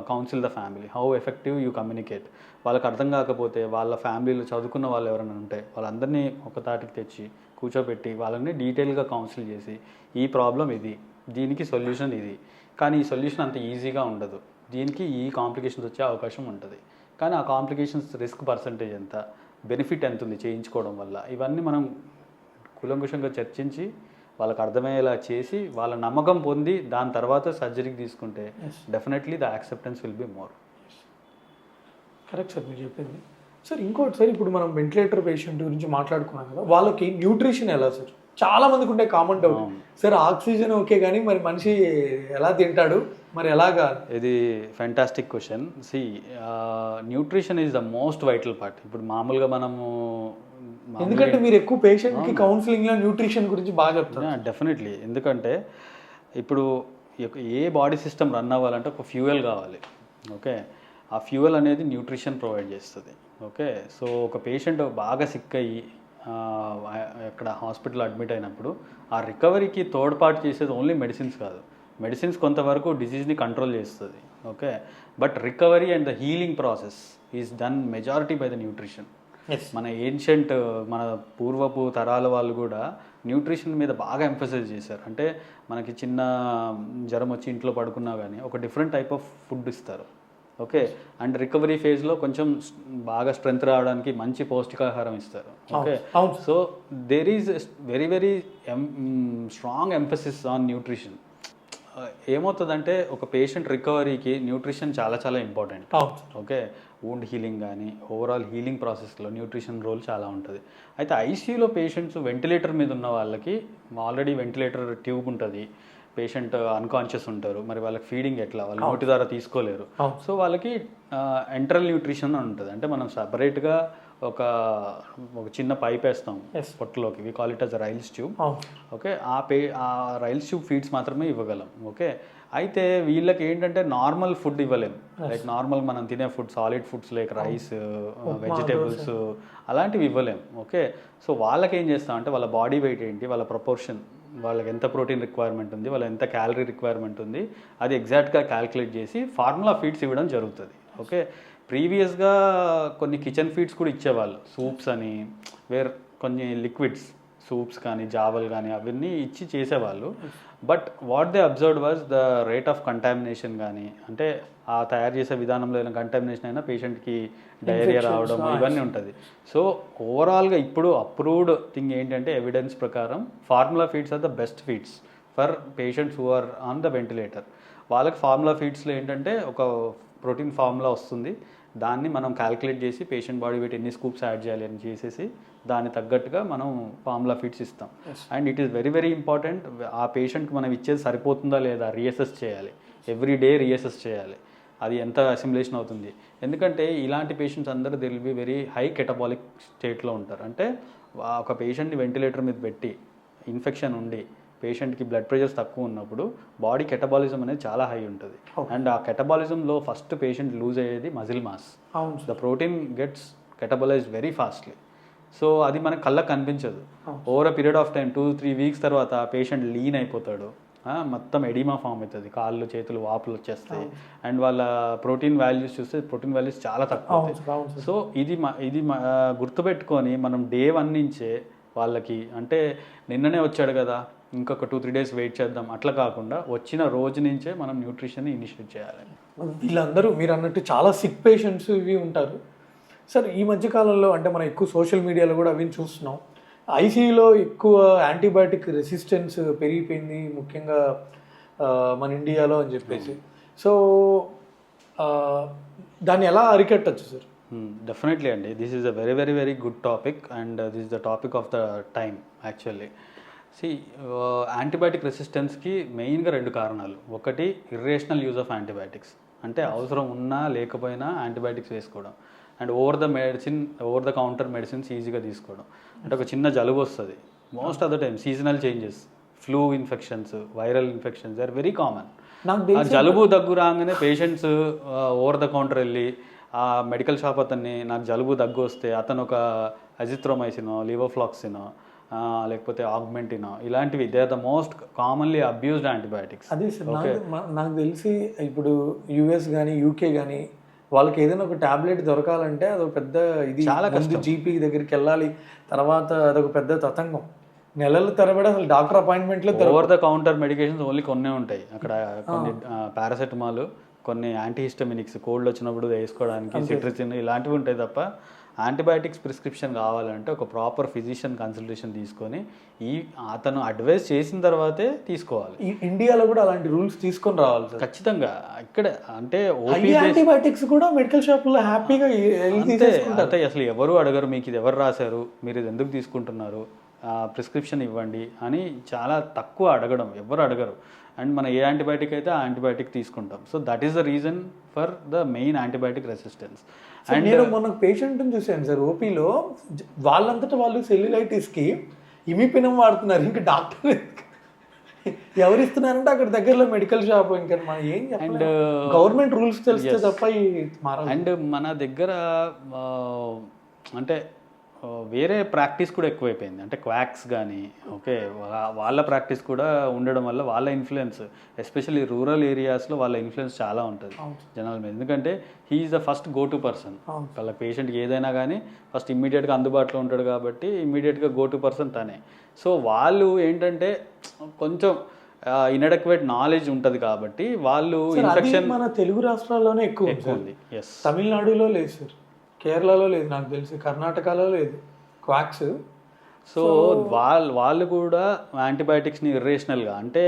counsel the family, how effective you communicate. వాళ్ళకి అర్థం కాకపోతే వాళ్ళ ఫ్యామిలీలో చదువుకున్న వాళ్ళు ఎవరైనా ఉంటే వాళ్ళందరినీ ఒక తాటికి తెచ్చి కూర్చోబెట్టి వాళ్ళని డీటెయిల్గా కౌన్సిల్ చేసి ఈ ప్రాబ్లం ఇది, దీనికి సొల్యూషన్ ఇది, కానీ ఈ సొల్యూషన్ అంత ఈజీగా ఉండదు, దీనికి ఈ కాంప్లికేషన్స్ వచ్చే అవకాశం ఉంటుంది, కానీ ఆ కాంప్లికేషన్స్ రిస్క్ పర్సంటేజ్ ఎంత, బెనిఫిట్ ఎంత ఉంది చేయించుకోవడం వల్ల, ఇవన్నీ మనం కూలంకుషంగా చర్చించి వాళ్ళకి అర్థమయ్యేలా చేసి వాళ్ళ నమ్మకం పొంది దాని తర్వాత సర్జరీకి తీసుకుంటే definitely the acceptance will be more. Correct sir మీరు చెప్పింది. సార్ ఇంకోటి సార్, ఇప్పుడు మనం వెంటిలేటర్ పేషెంట్ గురించి మాట్లాడుకున్నాం కదా, వాళ్ళకి న్యూట్రిషన్ ఎలా సార్? చాలా మందికి ఉండే common doubt, sir oxygen okay కానీ మరి మనిషి ఎలా తింటాడు, మరి ఎలాగా? ఇది fantastic question. Nutrition is the most vital part. ఇప్పుడు మామూలుగా మనము, ఎందుకంటే మీరు ఎక్కువ పేషెంట్కి కౌన్సిలింగ్లో న్యూట్రిషన్ గురించి బాగా చెప్తారు. డెఫినెట్లీ, ఎందుకంటే ఇప్పుడు ఏ బాడీ సిస్టమ్ రన్ అవ్వాలంటే ఒక ఫ్యూయల్ కావాలి. ఓకే, ఆ ఫ్యూయల్ అనేది న్యూట్రిషన్ ప్రొవైడ్ చేస్తుంది. ఓకే, సో ఒక పేషెంట్ బాగా సిక్ అయ్యి ఎక్కడ హాస్పిటల్ అడ్మిట్ అయినప్పుడు ఆ రికవరీకి తోడ్పాటు చేసేది ఓన్లీ మెడిసిన్స్ కాదు. మెడిసిన్స్ కొంతవరకు డిసీజ్ని కంట్రోల్ చేస్తుంది. Okay, but recovery and the healing process is done majority by the nutrition. మన ఏన్షియంట్ మన పూర్వపు తరాల వాళ్ళు కూడా న్యూట్రిషన్ మీద బాగా ఎంఫసైజ్ చేశారు. అంటే మనకి చిన్న జ్వరం వచ్చి ఇంట్లో పడుకున్నా కానీ ఒక డిఫరెంట్ టైప్ ఆఫ్ ఫుడ్ ఇస్తారు. ఓకే, అండ్ రికవరీ ఫేజ్లో కొంచెం బాగా స్ట్రెంత్ రావడానికి మంచి పౌష్టికాహారం ఇస్తారు. Okay, so there is very very strong emphasis on nutrition. ఏమవుతుందంటే ఒక పేషెంట్ రికవరీకి న్యూట్రిషన్ చాలా చాలా ఇంపార్టెంట్. ఓకే, వూండ్ హీలింగ్ కానీ ఓవరాల్ హీలింగ్ ప్రాసెస్లో న్యూట్రిషన్ రోల్ చాలా ఉంటుంది. అయితే ఐసీయూలో పేషెంట్స్ వెంటిలేటర్ మీద ఉన్న వాళ్ళకి ఆల్రెడీ వెంటిలేటర్ ట్యూబ్ ఉంటుంది, పేషెంట్ అన్కాన్షియస్ ఉంటారు, మరి వాళ్ళకి ఫీడింగ్ ఎట్లా, వాళ్ళు నోటి ద్వారా తీసుకోలేరు. సో వాళ్ళకి ఎంటరల్ న్యూట్రిషన్ అని ఉంటుంది. అంటే మనం సపరేట్గా ఒక చిన్న పైప్ వేస్తాం పొట్టలోకి, we call it as Ryle's tube. Okay, ఆ రైల్స్ ట్యూబ్ ఫీడ్స్ మాత్రమే ఇవ్వగలం. ఓకే, అయితే వీళ్ళకి ఏంటంటే నార్మల్ ఫుడ్ ఇవ్వలేము. లైక్ నార్మల్ మనం తినే food, solid foods like rice, vegetables అలాంటివి ఇవ్వలేము. ఓకే, సో వాళ్ళకి ఏం చేస్తాం అంటే వాళ్ళ బాడీ వెయిట్ ఏంటి, వాళ్ళ ప్రపోర్షన్, వాళ్ళకి ఎంత ప్రోటీన్ రిక్వైర్మెంట్ ఉంది, వాళ్ళ ఎంత క్యాలరీ రిక్వైర్మెంట్ ఉంది, అది ఎగ్జాక్ట్గా క్యాల్కులేట్ చేసి ఫార్ములా ఫీడ్స్ ఇవ్వడం జరుగుతుంది. ఓకే, ప్రీవియస్గా కొన్ని కిచెన్ ఫీడ్స్ కూడా ఇచ్చేవాళ్ళు, సూప్స్ అని, కొన్ని లిక్విడ్స్, సూప్స్ కానీ జావల్ కానీ అవన్నీ ఇచ్చి చేసేవాళ్ళు. But what they observed was the rate of contamination కానీ, అంటే ఆ తయారు చేసే విధానంలో ఏదైనా కంటామినేషన్ అయినా పేషెంట్కి డయేరియా రావడం ఇవన్నీ ఉంటుంది. సో ఓవరాల్గా ఇప్పుడు అప్రూవ్డ్ థింగ్ ఏంటంటే ఎవిడెన్స్ ప్రకారం formula feeds are the best feeds for patients who are on the ventilator. వాళ్ళకి ఫార్ములా ఫీడ్స్లో ఏంటంటే ఒక ప్రోటీన్ ఫార్ములా వస్తుంది, దాన్ని మనం క్యాల్కులేట్ చేసి పేషెంట్ బాడీ వెయిట్ ఎన్ని స్కూప్స్ యాడ్ చేయాలి అని చేసేసి దాన్ని తగ్గట్టుగా మనం ఫార్ములా ఫీడ్స్ ఇస్తాం. And it is very very important, ఆ పేషెంట్కి మనం ఇచ్చేది సరిపోతుందా లేదా రీఅసెస్ చేయాలి, ఎవ్రీ డే రీఅసెస్ చేయాలి, అది ఎంత అసిమిలేషన్ అవుతుంది. ఎందుకంటే ఇలాంటి పేషెంట్స్ అందరూ they will be very high catabolic స్టేట్లో ఉంటారు. అంటే ఒక పేషెంట్ని వెంటిలేటర్ మీద పెట్టి ఇన్ఫెక్షన్ ఉండి పేషెంట్కి బ్లడ్ ప్రెషర్స్ తక్కువ ఉన్నప్పుడు బాడీ కెటబాలిజం అనేది చాలా హై ఉంటుంది. అండ్ ఆ కెటబాలిజంలో ఫస్ట్ పేషెంట్ లూజ్ అయ్యేది muscle mass. The protein gets catabolised very fastly. So అది మనకు కళ్ళకు కనిపించదు. Over a period of time 2-3 weeks తర్వాత పేషెంట్ లీన్ అయిపోతాడు, మొత్తం ఎడిమా ఫామ్ అవుతుంది, కాళ్ళు చేతులు వాపులు వచ్చేస్తాయి. అండ్ వాళ్ళ ప్రోటీన్ వాల్యూస్ చూస్తే ప్రోటీన్ వాల్యూస్ చాలా తక్కువ అవుతాయి. సో ఇది గుర్తుపెట్టుకొని మనం డే 1 నుంచే వాళ్ళకి, అంటే నిన్ననే వచ్చాడు కదా ఇంకొక 2-3 డేస్ వెయిట్ చేద్దాం అట్లా కాకుండా వచ్చిన రోజు నుంచే మనం న్యూట్రిషన్ని ఇనిషియేట్ చేయాలి. వీళ్ళందరూ మీరు అన్నట్టు చాలా సిక్ పేషెంట్స్ ఇవి ఉంటారు సార్. ఈ మధ్యకాలంలో అంటే మనం ఎక్కువ సోషల్ మీడియాలో కూడా అవి చూస్తున్నాం, ఐసీయూలో ఎక్కువ యాంటీబయాటిక్ రెసిస్టెన్స్ పెరిగిపోయింది ముఖ్యంగా మన ఇండియాలో అని చెప్పేసి. సో దాన్ని ఎలా అరికట్టచ్చు సార్? డెఫినెట్లీ అండి, this is a very very very good topic and this is the topic of the time actually. Antibiotic రెసిస్టెన్స్కి మెయిన్గా 2 కారణాలు. ఒకటి ఇర్రేషనల్ యూజ్ ఆఫ్ యాంటీబయాటిక్స్, అంటే అవసరం ఉన్నా లేకపోయినా యాంటీబయాటిక్స్ వేసుకోవడం. And over the counter medicines ఈజీగా తీసుకోవడం. అంటే ఒక చిన్న జలుబు వస్తుంది, most of the time seasonal changes, flu infections, viral infections are very common. జలుబు దగ్గు రాగానే పేషెంట్స్ ఓవర్ ద కౌంటర్ వెళ్ళి ఆ మెడికల్ షాప్ అతన్ని నాకు జలుబు దగ్గు వస్తే అతను ఒక అజిత్రోమైసినో లివోఫ్లాక్సినో లేకపోతే ఆగ్మెంటినో ఇలాంటివి they are the most commonly abused antibiotics. అదే సార్, నాకు తెలిసి ఇప్పుడు యుఎస్ కానీ యూకే కానీ వాళ్ళకి ఏదైనా ఒక టాబ్లెట్ దొరకాలంటే అదొక పెద్ద ఇది, చాలా ముందు జీపీ దగ్గరికి వెళ్ళాలి, తర్వాత అదొక పెద్ద తతంగం, నెలల తరబడి అసలు డాక్టర్ అపాయింట్మెంట్లో. Over the counter medications only కొన్నే ఉంటాయి అక్కడ, కొన్ని పారాసెటమాల్, కొన్ని యాంటీహిస్టమినిక్స్ కోల్డ్ వచ్చినప్పుడు వేసుకోవడానికి, సిట్రిజిన్ ఇలాంటివి ఉంటాయి తప్ప యాంటీబయాటిక్స్ ప్రిస్క్రిప్షన్ కావాలంటే ఒక ప్రాపర్ ఫిజిషియన్ కన్సల్టేషన్ తీసుకొని అతను అడ్వైస్ చేసిన తర్వాతే తీసుకోవాలి. ఇండియాలో కూడా అలాంటి రూల్స్ తీసుకొని రావాలి సార్ ఖచ్చితంగా. ఇక్కడ అంటే యాంటీబయాటిక్స్ కూడా మెడికల్ షాప్లో హ్యాపీగా అంటే అసలు ఎవరు అడగరు మీకు ఇది ఎవరు రాశారు, మీరు ఇది ఎందుకు తీసుకుంటున్నారు, ప్రిస్క్రిప్షన్ ఇవ్వండి అని చాలా తక్కువ అడగడం, ఎవరు అడగరు. అండ్ మన ఏ యాంటీబయాటిక్ అయితే ఆ యాంటీబయాటిక్ తీసుకుంటాం. So that is the reason for the main antibiotic resistance. And నేను మొన్న పేషెంట్ని చూశాను సార్ ఓపీలో, వాళ్ళంతటా వాళ్ళు సెల్యులైటిస్కి ఇమిపినం వాడుతున్నారు, ఇంకా డాక్టర్ ఎవరు ఇస్తున్నారంటే అక్కడ దగ్గరలో మెడికల్ షాప్. ఇంకా మనం ఏం అండ్ గవర్నమెంట్ రూల్స్ తెలిస్తే తప్ప అండ్ మన దగ్గర అంటే వేరే ప్రాక్టీస్ కూడా ఎక్కువైపోయింది. అంటే క్వాక్స్ కానీ ఓకే వాళ్ళ ప్రాక్టీస్ కూడా ఉండడం వల్ల వాళ్ళ ఇన్ఫ్లుయెన్స్, ఎస్పెషల్లీ రూరల్ ఏరియాస్లో వాళ్ళ ఇన్ఫ్లుయెన్స్ చాలా ఉంటుంది జనాల మీద. ఎందుకంటే he is the first go to person, వాళ్ళ పేషెంట్కి ఏదైనా కానీ ఫస్ట్ ఇమ్మీడియట్గా అందుబాటులో ఉంటాడు కాబట్టి ఇమ్మీడియట్గా గో టు పర్సన్ తనే. సో వాళ్ళు ఏంటంటే కొంచెం ఇన్అడక్వేట్ నాలెడ్జ్ ఉంటుంది కాబట్టి వాళ్ళు ఇన్ఫెక్షన్ మన తెలుగు రాష్ట్రాల్లోనే ఎక్కువ ఉంది. తమిళనాడులో లేదు సార్, కేరళలో లేదు, నాకు తెలిసి కర్ణాటకలో లేదు క్వాక్స్. సో వాళ్ళు కూడా యాంటీబయాటిక్స్ని ఇర్రేషనల్గా, అంటే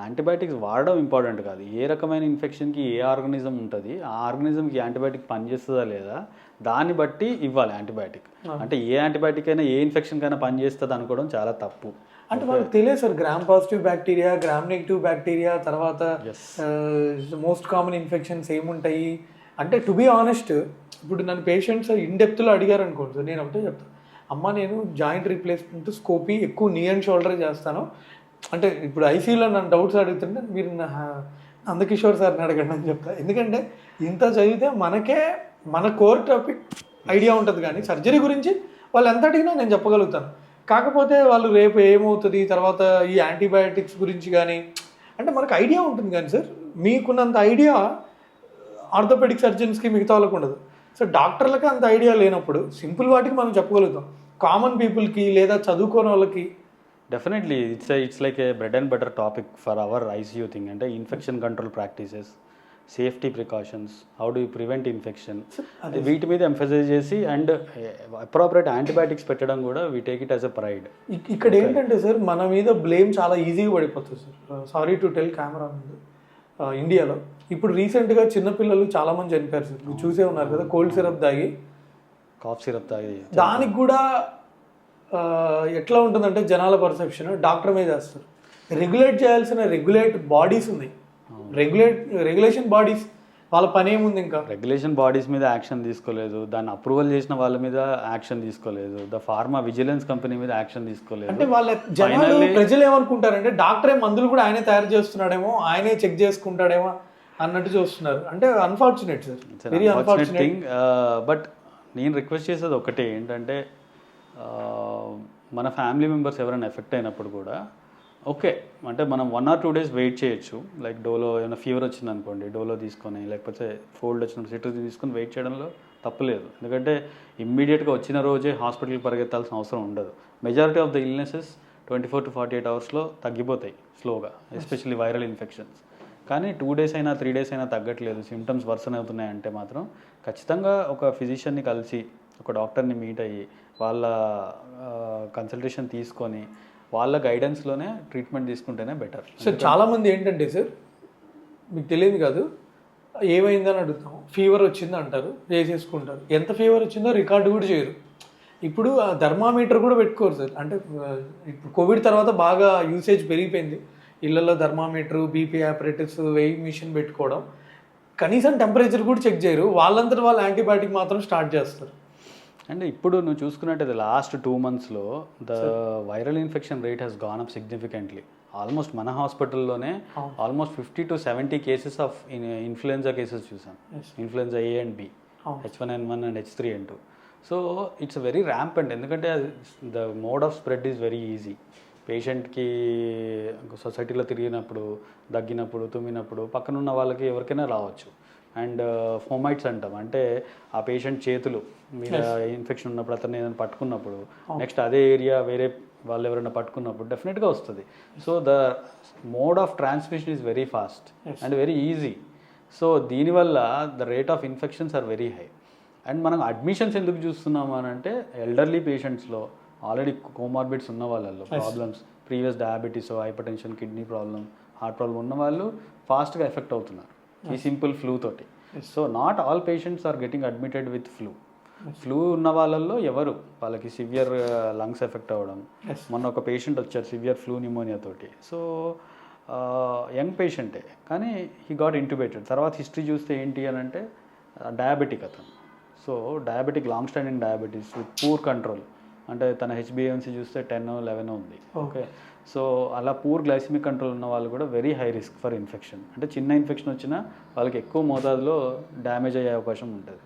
యాంటీబయాటిక్స్ వాడడం ఇంపార్టెంట్ కాదు, ఏ రకమైన ఇన్ఫెక్షన్కి ఏ ఆర్గనిజం ఉంటుంది ఆ ఆర్గనిజంకి యాంటీబయాటిక్ పనిచేస్తుందా లేదా దాన్ని బట్టి ఇవ్వాలి యాంటీబయాటిక్. అంటే ఏ యాంటీబయాటిక్ అయినా ఏ ఇన్ఫెక్షన్కైనా పనిచేస్తుంది అనుకోవడం చాలా తప్పు. అంటే మనకు తెలియదు sir, gram positive bacteria, gram negative bacteria, తర్వాత మోస్ట్ కామన్ ఇన్ఫెక్షన్స్ ఏముంటాయి అంటే. టు బీ ఆనెస్ట్, ఇప్పుడు నన్ను పేషెంట్స్ ఇన్డెప్త్లో అడిగారు అనుకోండి సార్, నేను ఒకటే చెప్తాను, అమ్మ నేను జాయింట్ రీప్లేస్మెంట్ స్కోపీ ఎక్కువ నీ అండ్ షోల్డర్ చేస్తాను అంటే. ఇప్పుడు ఐసీయూలో నన్ను డౌట్స్ అడుగుతుంటే మీరు నందకిషోర్ సార్ని అడగండి అని చెప్తాను. ఎందుకంటే ఇంత చదివితే మనకే మన కోర్ టాపిక్ ఐడియా ఉంటుంది, కానీ సర్జరీ గురించి వాళ్ళు ఎంత అడిగినా నేను చెప్పగలుగుతాను. కాకపోతే వాళ్ళు రేపు ఏమవుతుంది తర్వాత ఈ యాంటీబయాటిక్స్ గురించి కానీ అంటే మనకు ఐడియా ఉంటుంది, కానీ సార్ మీకున్నంత ఐడియా ఆర్థోపెడిక్ సర్జన్స్కి మిగతా వాళ్ళకు ఉండదు. సో డాక్టర్లకి అంత ఐడియా లేనప్పుడు సింపుల్ వాటికి మనం చెప్పగలుగుతాం, కామన్ పీపుల్కి లేదా చదువుకోని వాళ్ళకి definitely it's like a bread and butter topic for our ICU thing. అంటే infection control practices, safety precautions, how do you prevent infection, వీటి మీద ఎంఫసైజ్ చేసి అండ్ అప్రోప్రియేట్ యాంటీబయాటిక్స్ పెట్టడం కూడా we take it as a pride. ఇక్కడ ఏంటంటే sir మన మీద బ్లేమ్ చాలా ఈజీగా పడిపోతుంది sir. Sorry to tell camera ముందు, ఇండియాలో ఇప్పుడు రీసెంట్గా చిన్నపిల్లలు చాలామంది చనిపోయారు సార్, మీరు చూసే ఉన్నారు కదా, కోల్డ్ సిరప్ తాగి, కాఫ్ సిరప్ తాగి. దానికి కూడా ఎట్లా ఉంటుందంటే జనాల పర్సెప్షన్ డాక్టర్ మీద వేస్తారు. రెగ్యులేట్ చేయాల్సిన బాడీస్ ఉన్నాయి, రెగ్యులేషన్ బాడీస్, వాళ్ళ పని ఏముంది? ఇంకా రెగ్యులేషన్ బాడీస్ మీద యాక్షన్ తీసుకోలేదు, దాన్ని అప్రూవల్ చేసిన వాళ్ళ మీద యాక్షన్ తీసుకోలేదు, ద ఫార్మా విజిలెన్స్ కంపెనీ మీద యాక్షన్ తీసుకోలేదు. అంటే వాళ్ళ జనాలు ప్రజలు ఏమనుకుంటారంటే డాక్టరే మందులు కూడా ఆయనే తయారు చేస్తున్నాడేమో, ఆయనే చెక్ చేసుకుంటాడేమో అన్నట్టు చూస్తున్నారు. అంటే unfortunate sir, very unfortunate thing. But నేను రిక్వెస్ట్ చేసేది ఒకటే ఏంటంటే, మన ఫ్యామిలీ మెంబర్స్ ఎవరైనా ఎఫెక్ట్ అయినప్పుడు కూడా ఓకే, అంటే మనం 1 or 2 days వెయిట్ చేయొచ్చు. లైక్ డోలో ఏమైనా ఫీవర్ వచ్చింది అనుకోండి, డోలో తీసుకొని, లేకపోతే ఫోల్డ్ వచ్చినప్పుడు సిట్రజిన్ తీసుకొని వెయిట్ చేయడంలో తప్పులేదు. ఎందుకంటే ఇమ్మీడియట్గా వచ్చిన రోజే హాస్పిటల్కి పరిగెత్తాల్సిన అవసరం ఉండదు. Majority of the illnesses 24 to 48 అవర్స్లో తగ్గిపోతాయి స్లోగా, ఎస్పెషల్లీ వైరల్ ఇన్ఫెక్షన్స్. కానీ 2 days అయినా 3 days అయినా తగ్గట్లేదు, సిమ్టమ్స్ వర్సన్ అవుతున్నాయంటే మాత్రం ఖచ్చితంగా ఒక ఫిజిషియన్ని కలిసి, ఒక డాక్టర్ని మీట్ అయ్యి, వాళ్ళ కన్సల్టేషన్ తీసుకొని, వాళ్ళ గైడెన్స్లోనే ట్రీట్మెంట్ తీసుకుంటేనే బెటర్. సార్ చాలామంది ఏంటంటే సార్, మీకు తెలియదు కాదు, ఏమైందని అడుగుతాం, ఫీవర్ వచ్చింది అంటారు, వేసేసుకుంటారు. ఎంత ఫీవర్ వచ్చిందో రికార్డు కూడా చేయరు. ఇప్పుడు ఆ థర్మామీటర్ కూడా పెట్టుకోరు సార్. అంటే ఇప్పుడు కోవిడ్ తర్వాత బాగా యూసేజ్ పెరిగిపోయింది. ఇళ్లలో thermometer, BP operators, weighing machine పెట్టుకోవడం, కనీసం టెంపరేచర్ కూడా చెక్ చేయరు. వాళ్ళంతటా వాళ్ళు యాంటీబయాటిక్ మాత్రం స్టార్ట్ చేస్తారు. అండ్ ఇప్పుడు నువ్వు చూసుకున్నట్టయితే లాస్ట్ 2 monthsలో the viral infection rate has gone up significantly. Almost మన హాస్పిటల్లోనే almost 50 to 70 cases of influenza cases చూసాం. Influenza A and B, H1N1 and H3N2. So it's very rampant, ఎందుకంటే the mode of spread is very easy. పేషెంట్కి సొసైటీలో తిరిగినప్పుడు, దగ్గినప్పుడు, తుమ్మినప్పుడు పక్కన ఉన్న వాళ్ళకి ఎవరికైనా రావచ్చు. అండ్ ఫోమైట్స్ అంటాం, అంటే ఆ పేషెంట్ చేతులు మీద ఇన్ఫెక్షన్ ఉన్నప్పుడు, అతన్ని ఏదైనా పట్టుకున్నప్పుడు, నెక్స్ట్ అదే ఏరియా వేరే వాళ్ళు ఎవరైనా పట్టుకున్నప్పుడు డెఫినెట్గా వస్తుంది. So the mode of transmission is very fast and very easy. So దీనివల్ల the rate of infections are very high. And మనం అడ్మిషన్స్ ఎందుకు చూస్తున్నాము అని అంటే, ఎల్డర్లీ పేషెంట్స్లో, ఆల్రెడీ కోమార్బిడ్స్ ఉన్న వాళ్ళల్లో, problems, previous diabetes, hypertension, kidney problem, heart problem ఉన్న వాళ్ళు ఫాస్ట్గా ఎఫెక్ట్ అవుతున్నారు ఈ సింపుల్ ఫ్లూ తోటి. So not all patients are getting admitted with flu. Flu ఉన్న వాళ్ళల్లో ఎవరు, వాళ్ళకి సివియర్ లంగ్స్ ఎఫెక్ట్ అవ్వడం. మొన్న ఒక పేషెంట్ వచ్చారు సివియర్ ఫ్లూ న్యూమోనియా తోటి. సో యంగ్ పేషెంటే, కానీ హీ గాట్ ఇంట్యుబేటెడ్. తర్వాత హిస్టరీ చూస్తే ఏంటి అని అంటే, డయాబెటిక్ అతను. So diabetic, long standing diabetes with poor control, అంటే తన HbA1c చూస్తే 10, 11 ఉంది. ఓకే, సో అలా పూర్ గ్లైసిమిక్ కంట్రోల్ ఉన్న వాళ్ళు కూడా very high risk for infection. అంటే చిన్న ఇన్ఫెక్షన్ వచ్చినా వాళ్ళకి ఎక్కువ మోతాదులో డ్యామేజ్ అయ్యే అవకాశం ఉంటుంది.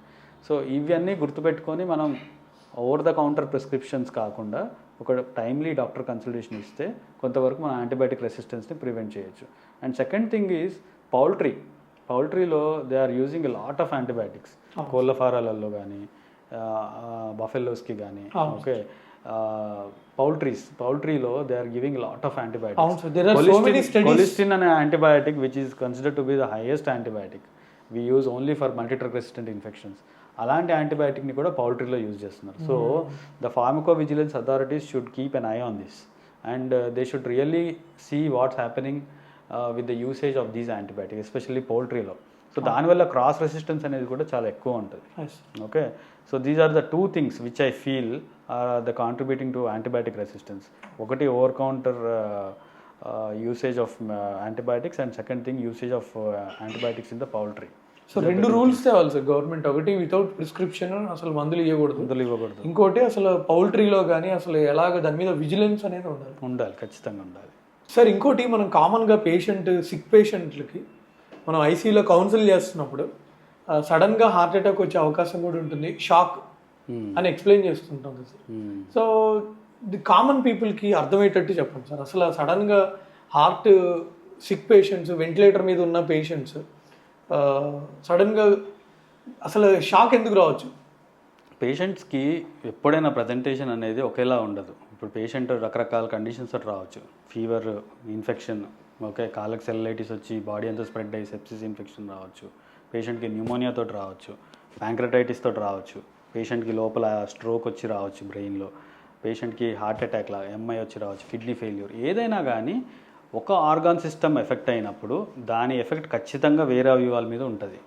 సో ఇవన్నీ గుర్తుపెట్టుకొని మనం ఓవర్ ద కౌంటర్ ప్రిస్క్రిప్షన్స్ కాకుండా ఒక టైమ్లీ డాక్టర్ కన్సల్టేషన్ ఇస్తే కొంతవరకు మన యాంటీబయాటిక్ రెసిస్టెన్స్ని ప్రివెంట్ చేయొచ్చు. అండ్ సెకండ్ థింగ్ ఈజ్ పౌల్ట్రీలో they are using a lot of antibiotics. కోళ్ళ ఫారాలలో కానీ, బఫెలోస్కి కానీ, ఓకే, పౌల్ట్రీలో they are giving lot of antibiotics. Colistin అనే antibiotic which is considered to be the highest antibiotic we use only for multidrug resistant infections. అలాంటి యాంటీబయాటిక్ని కూడా పౌల్ట్రీలో యూజ్ చేస్తున్నారు. So the pharmacovigilance authorities should keep an eye on this and they should really see what's happening with the usage of these antibiotics, especially పౌల్ట్రీలో. So దానివల్ల cross resistance అనేది కూడా చాలా ఎక్కువ ఉంటుంది. Okay, so these are the 2 things which I feel are the contributing to antibiotic resistance. ఒకటి over counter usage of antibiotics, and second thing usage of antibiotics in the poultry. So 2 rules తేవాలి sir government. ఒకటి, without prescription అసలు మందులు ఇవ్వకూడదు. ఇంకోటి, అసలు పౌల్ట్రీలో కానీ అసలు ఎలాగ దాని మీద విజిలెన్స్ అనేది ఉండాలి, ఖచ్చితంగా ఉండాలి. సార్ ఇంకోటి, మనం కామన్గా సిక్ పేషెంట్లకి మనం ఐసీయూలో కౌన్సిల్ చేస్తున్నప్పుడు సడన్గా హార్ట్ అటాక్ వచ్చే అవకాశం కూడా ఉంటుంది, షాక్ అని ఎక్స్ప్లెయిన్ చేస్తుంటాం సార్. సో ది కామన్ పీపుల్కి అర్థమయ్యేటట్టు చెప్పండి సార్. అసలు సడన్గా హార్ట్ సిక్ పేషెంట్స్, వెంటిలేటర్ మీద ఉన్న పేషెంట్స్ సడన్గా అసలు షాక్ ఎందుకు రావచ్చు? పేషెంట్స్కి ఎప్పుడైనా ప్రజెంటేషన్ అనేది ఒకేలా ఉండదు. ఇప్పుడు పేషెంట్ రకరకాల కండిషన్స్ తోటి రావచ్చు. ఫీవర్, ఇన్ఫెక్షన్, ఓకే, కాళ్ళకి సెల్లైటిస్ వచ్చి బాడీ అంతా స్ప్రెడ్ అయ్యి సెప్సిస్ ఇన్ఫెక్షన్ రావచ్చు. పేషెంట్కి న్యూమోనియా తోటి రావచ్చు, ప్యాంక్రటైటిస్ తోటి రావచ్చు, పేషెంట్కి లోపల స్ట్రోక్ వచ్చి రావచ్చు బ్రెయిన్లో, పేషెంట్కి హార్ట్ అటాక్ లాగా ఎంఐ వచ్చి రావచ్చు, కిడ్నీ ఫెయిల్యూర్. ఏదైనా కానీ ఒక ఆర్గాన్ సిస్టమ్ ఎఫెక్ట్ అయినప్పుడు దాని ఎఫెక్ట్ ఖచ్చితంగా వేరే అవయవాల మీద ఉంటుంది.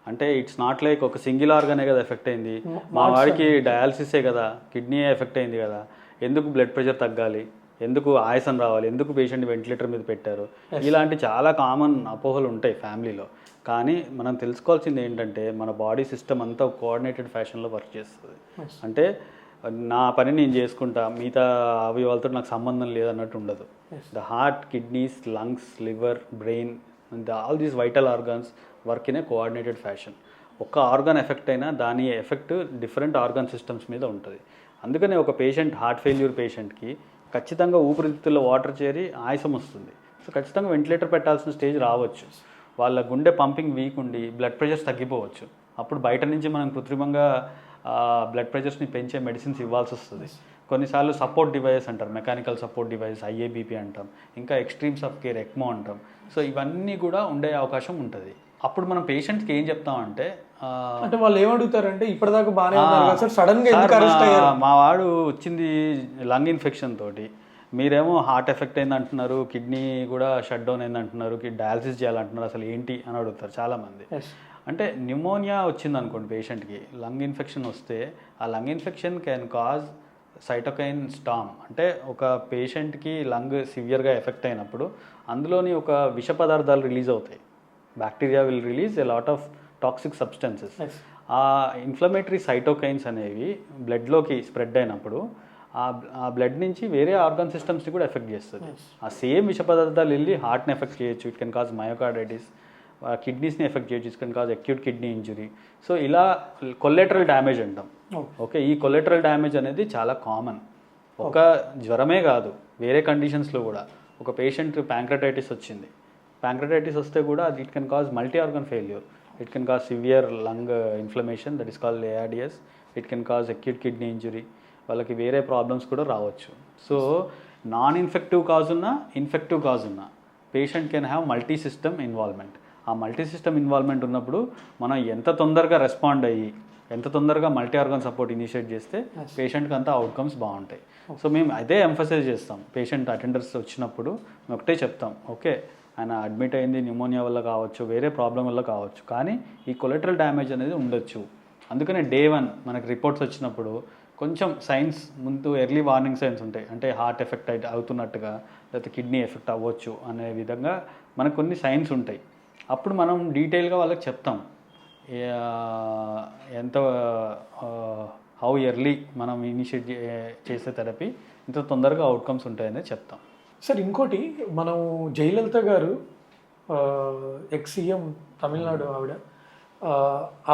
అంటే ఇట్స్ నాట్ లైక్ ఒక సింగిల్ ఆర్గానే కదా ఎఫెక్ట్ అయింది, మా వాడికి డయాలసిసే కదా, కిడ్నీ ఎఫెక్ట్ అయింది కదా, ఎందుకు బ్లడ్ ప్రెషర్ తగ్గాలి, ఎందుకు ఆయాసం రావాలి, ఎందుకు పేషెంట్ వెంటిలేటర్ మీద పెట్టారు, ఇలాంటి చాలా కామన్ అపోహలు ఉంటాయి ఫ్యామిలీలో. కానీ మనం తెలుసుకోవాల్సింది ఏంటంటే, మన బాడీ సిస్టమ్ అంతా కోఆర్డినేటెడ్ ఫ్యాషన్లో వర్క్ చేస్తుంది. అంటే నా పని నేను చేసుకుంటా, మిగతా అవయవాలతో నాకు సంబంధం లేదన్నట్టు ఉండదు. The heart, kidneys, lungs, liver, brain, all these vital organs work in a coordinated fashion. ఒక్క ఆర్గాన్ ఎఫెక్ట్ అయినా దాని ఎఫెక్ట్ డిఫరెంట్ ఆర్గాన్ సిస్టమ్స్ మీద ఉంటుంది. అందుకనే ఒక పేషెంట్, హార్ట్ ఫెయిల్యూర్ పేషెంట్కి ఖచ్చితంగా ఊపిరితిత్తుల్లో వాటర్ చేరి ఆయాసం వస్తుంది. సో ఖచ్చితంగా వెంటిలేటర్ పెట్టాల్సిన స్టేజ్ రావచ్చు. వాళ్ళ గుండె పంపింగ్ వీక్ ఉండి బ్లడ్ ప్రెషర్స్ తగ్గిపోవచ్చు. అప్పుడు బయట నుంచి మనం కృత్రిమంగా బ్లడ్ ప్రెషర్స్ని పెంచే మెడిసిన్స్ ఇవ్వాల్సి వస్తుంది. కొన్నిసార్లు సపోర్ట్ డివైస్ అంటారు, మెకానికల్ సపోర్ట్ డివైస్, ఐఏబీపీ అంటాం, ఇంకా ఎక్స్ట్రీమ్స్ ఆఫ్ కేర్ ఎక్మో అంటాం. సో ఇవన్నీ కూడా ఉండే అవకాశం ఉంటుంది. అప్పుడు మనం పేషెంట్స్కి ఏం చెప్తామంటే అంటే వాళ్ళు ఏమడుగుతారంటే ఇప్పటిదాకా బాగానే ఉన్నారు కదా సార్, సడన్ గా ఎందుకు అరెస్ట్ అయ్యారు? మా వాడు వచ్చింది లంగ్ ఇన్ఫెక్షన్ తోటి, మీరేమో హార్ట్ ఎఫెక్ట్ అయింది అంటున్నారు, కిడ్నీ కూడా షట్ డౌన్ అయింది అంటున్నారు, డయాలసిస్ చేయాలంటున్నారు, అసలు ఏంటి అని అడుగుతారు చాలామంది. అంటే న్యూమోనియా వచ్చింది అనుకోండి పేషెంట్కి, లంగ్ ఇన్ఫెక్షన్ వస్తే ఆ lung infection can cause cytokine storm. అంటే ఒక పేషెంట్కి లంగ్ సివియర్గా ఎఫెక్ట్ అయినప్పుడు అందులోని ఒక విష పదార్థాలు రిలీజ్ అవుతాయి. Bacteria will release a lot of toxic substances. ఆ ఇన్ఫ్లమేటరీ సైటోకైన్స్ అనేవి బ్లడ్లోకి స్ప్రెడ్ అయినప్పుడు ఆ బ్లడ్ నుంచి వేరే ఆర్గాన్ సిస్టమ్స్ని కూడా ఎఫెక్ట్ చేస్తుంది. ఆ సేమ్ విష పదార్థాలు వెళ్ళి హార్ట్ని ఎఫెక్ట్ చేయొచ్చు, ఇట్ కెన్ కాజ్ మయోకార్డైటిస్, కిడ్నీస్ని ఎఫెక్ట్ చేయొచ్చు, it can cause acute kidney injury. So ఇలా కొలెటరల్ డ్యామేజ్ అంటాం. ఓకే, ఈ కొలెటరల్ డ్యామేజ్ అనేది చాలా కామన్. ఒక జ్వరమే కాదు, వేరే కండిషన్స్లో కూడా. ఒక పేషెంట్ ప్యాంక్రటైటిస్ వచ్చింది, ప్యాంక్రటైటిస్ వస్తే కూడా అది it can cause multi organ failure, it can cause severe lung inflammation, that is called ARDS, it can cause acute kidney injury. వాళ్ళకి వేరే ప్రాబ్లమ్స్ కూడా రావచ్చు. సో నాన్ ఇన్ఫెక్టివ్ కాజ్ ఉన్నా, ఇన్ఫెక్టివ్ కాజ్ ఉన్నా, patient can have multi system involvement. ఆ multi system involvement ఉన్నప్పుడు మనం ఎంత తొందరగా రెస్పాండ్ అయ్యి, ఎంత తొందరగా మల్టీ ఆర్గన్ సపోర్ట్ ఇనిషియేట్ చేస్తే పేషెంట్కి అంతా అవుట్కమ్స్ బాగుంటాయి. సో మేము అదే ఎంఫసైజ్ చేస్తాం. పేషెంట్ అటెండర్స్ వచ్చినప్పుడు మేము ఒకటే చెప్తాం, ఓకే ఆయన అడ్మిట్ అయింది న్యూమోనియా వల్ల కావచ్చు, వేరే ప్రాబ్లం వల్ల కావచ్చు, కానీ ఈ కొలెటరల్ డ్యామేజ్ అనేది ఉండొచ్చు. అందుకనే Day 1 మనకి రిపోర్ట్స్ వచ్చినప్పుడు కొంచెం సైన్స్ ముందు ఎర్లీ వార్నింగ్ సైన్స్ ఉంటాయి. అంటే హార్ట్ ఎఫెక్ట్ అవుతున్నట్టుగా, లేకపోతే కిడ్నీ ఎఫెక్ట్ అవ్వచ్చు అనే విధంగా మనకు కొన్ని సైన్స్ ఉంటాయి. అప్పుడు మనం డీటెయిల్గా వాళ్ళకి చెప్తాం ఎంత హౌ ఎర్లీ మనం ఇనిషియేట్ చేసే థెరపీ ఇంత తొందరగా అవుట్కమ్స్ ఉంటాయని చెప్తాం. సార్ ఇంకోటి, మనం జయలలిత గారు ఎక్స్-CM తమిళనాడు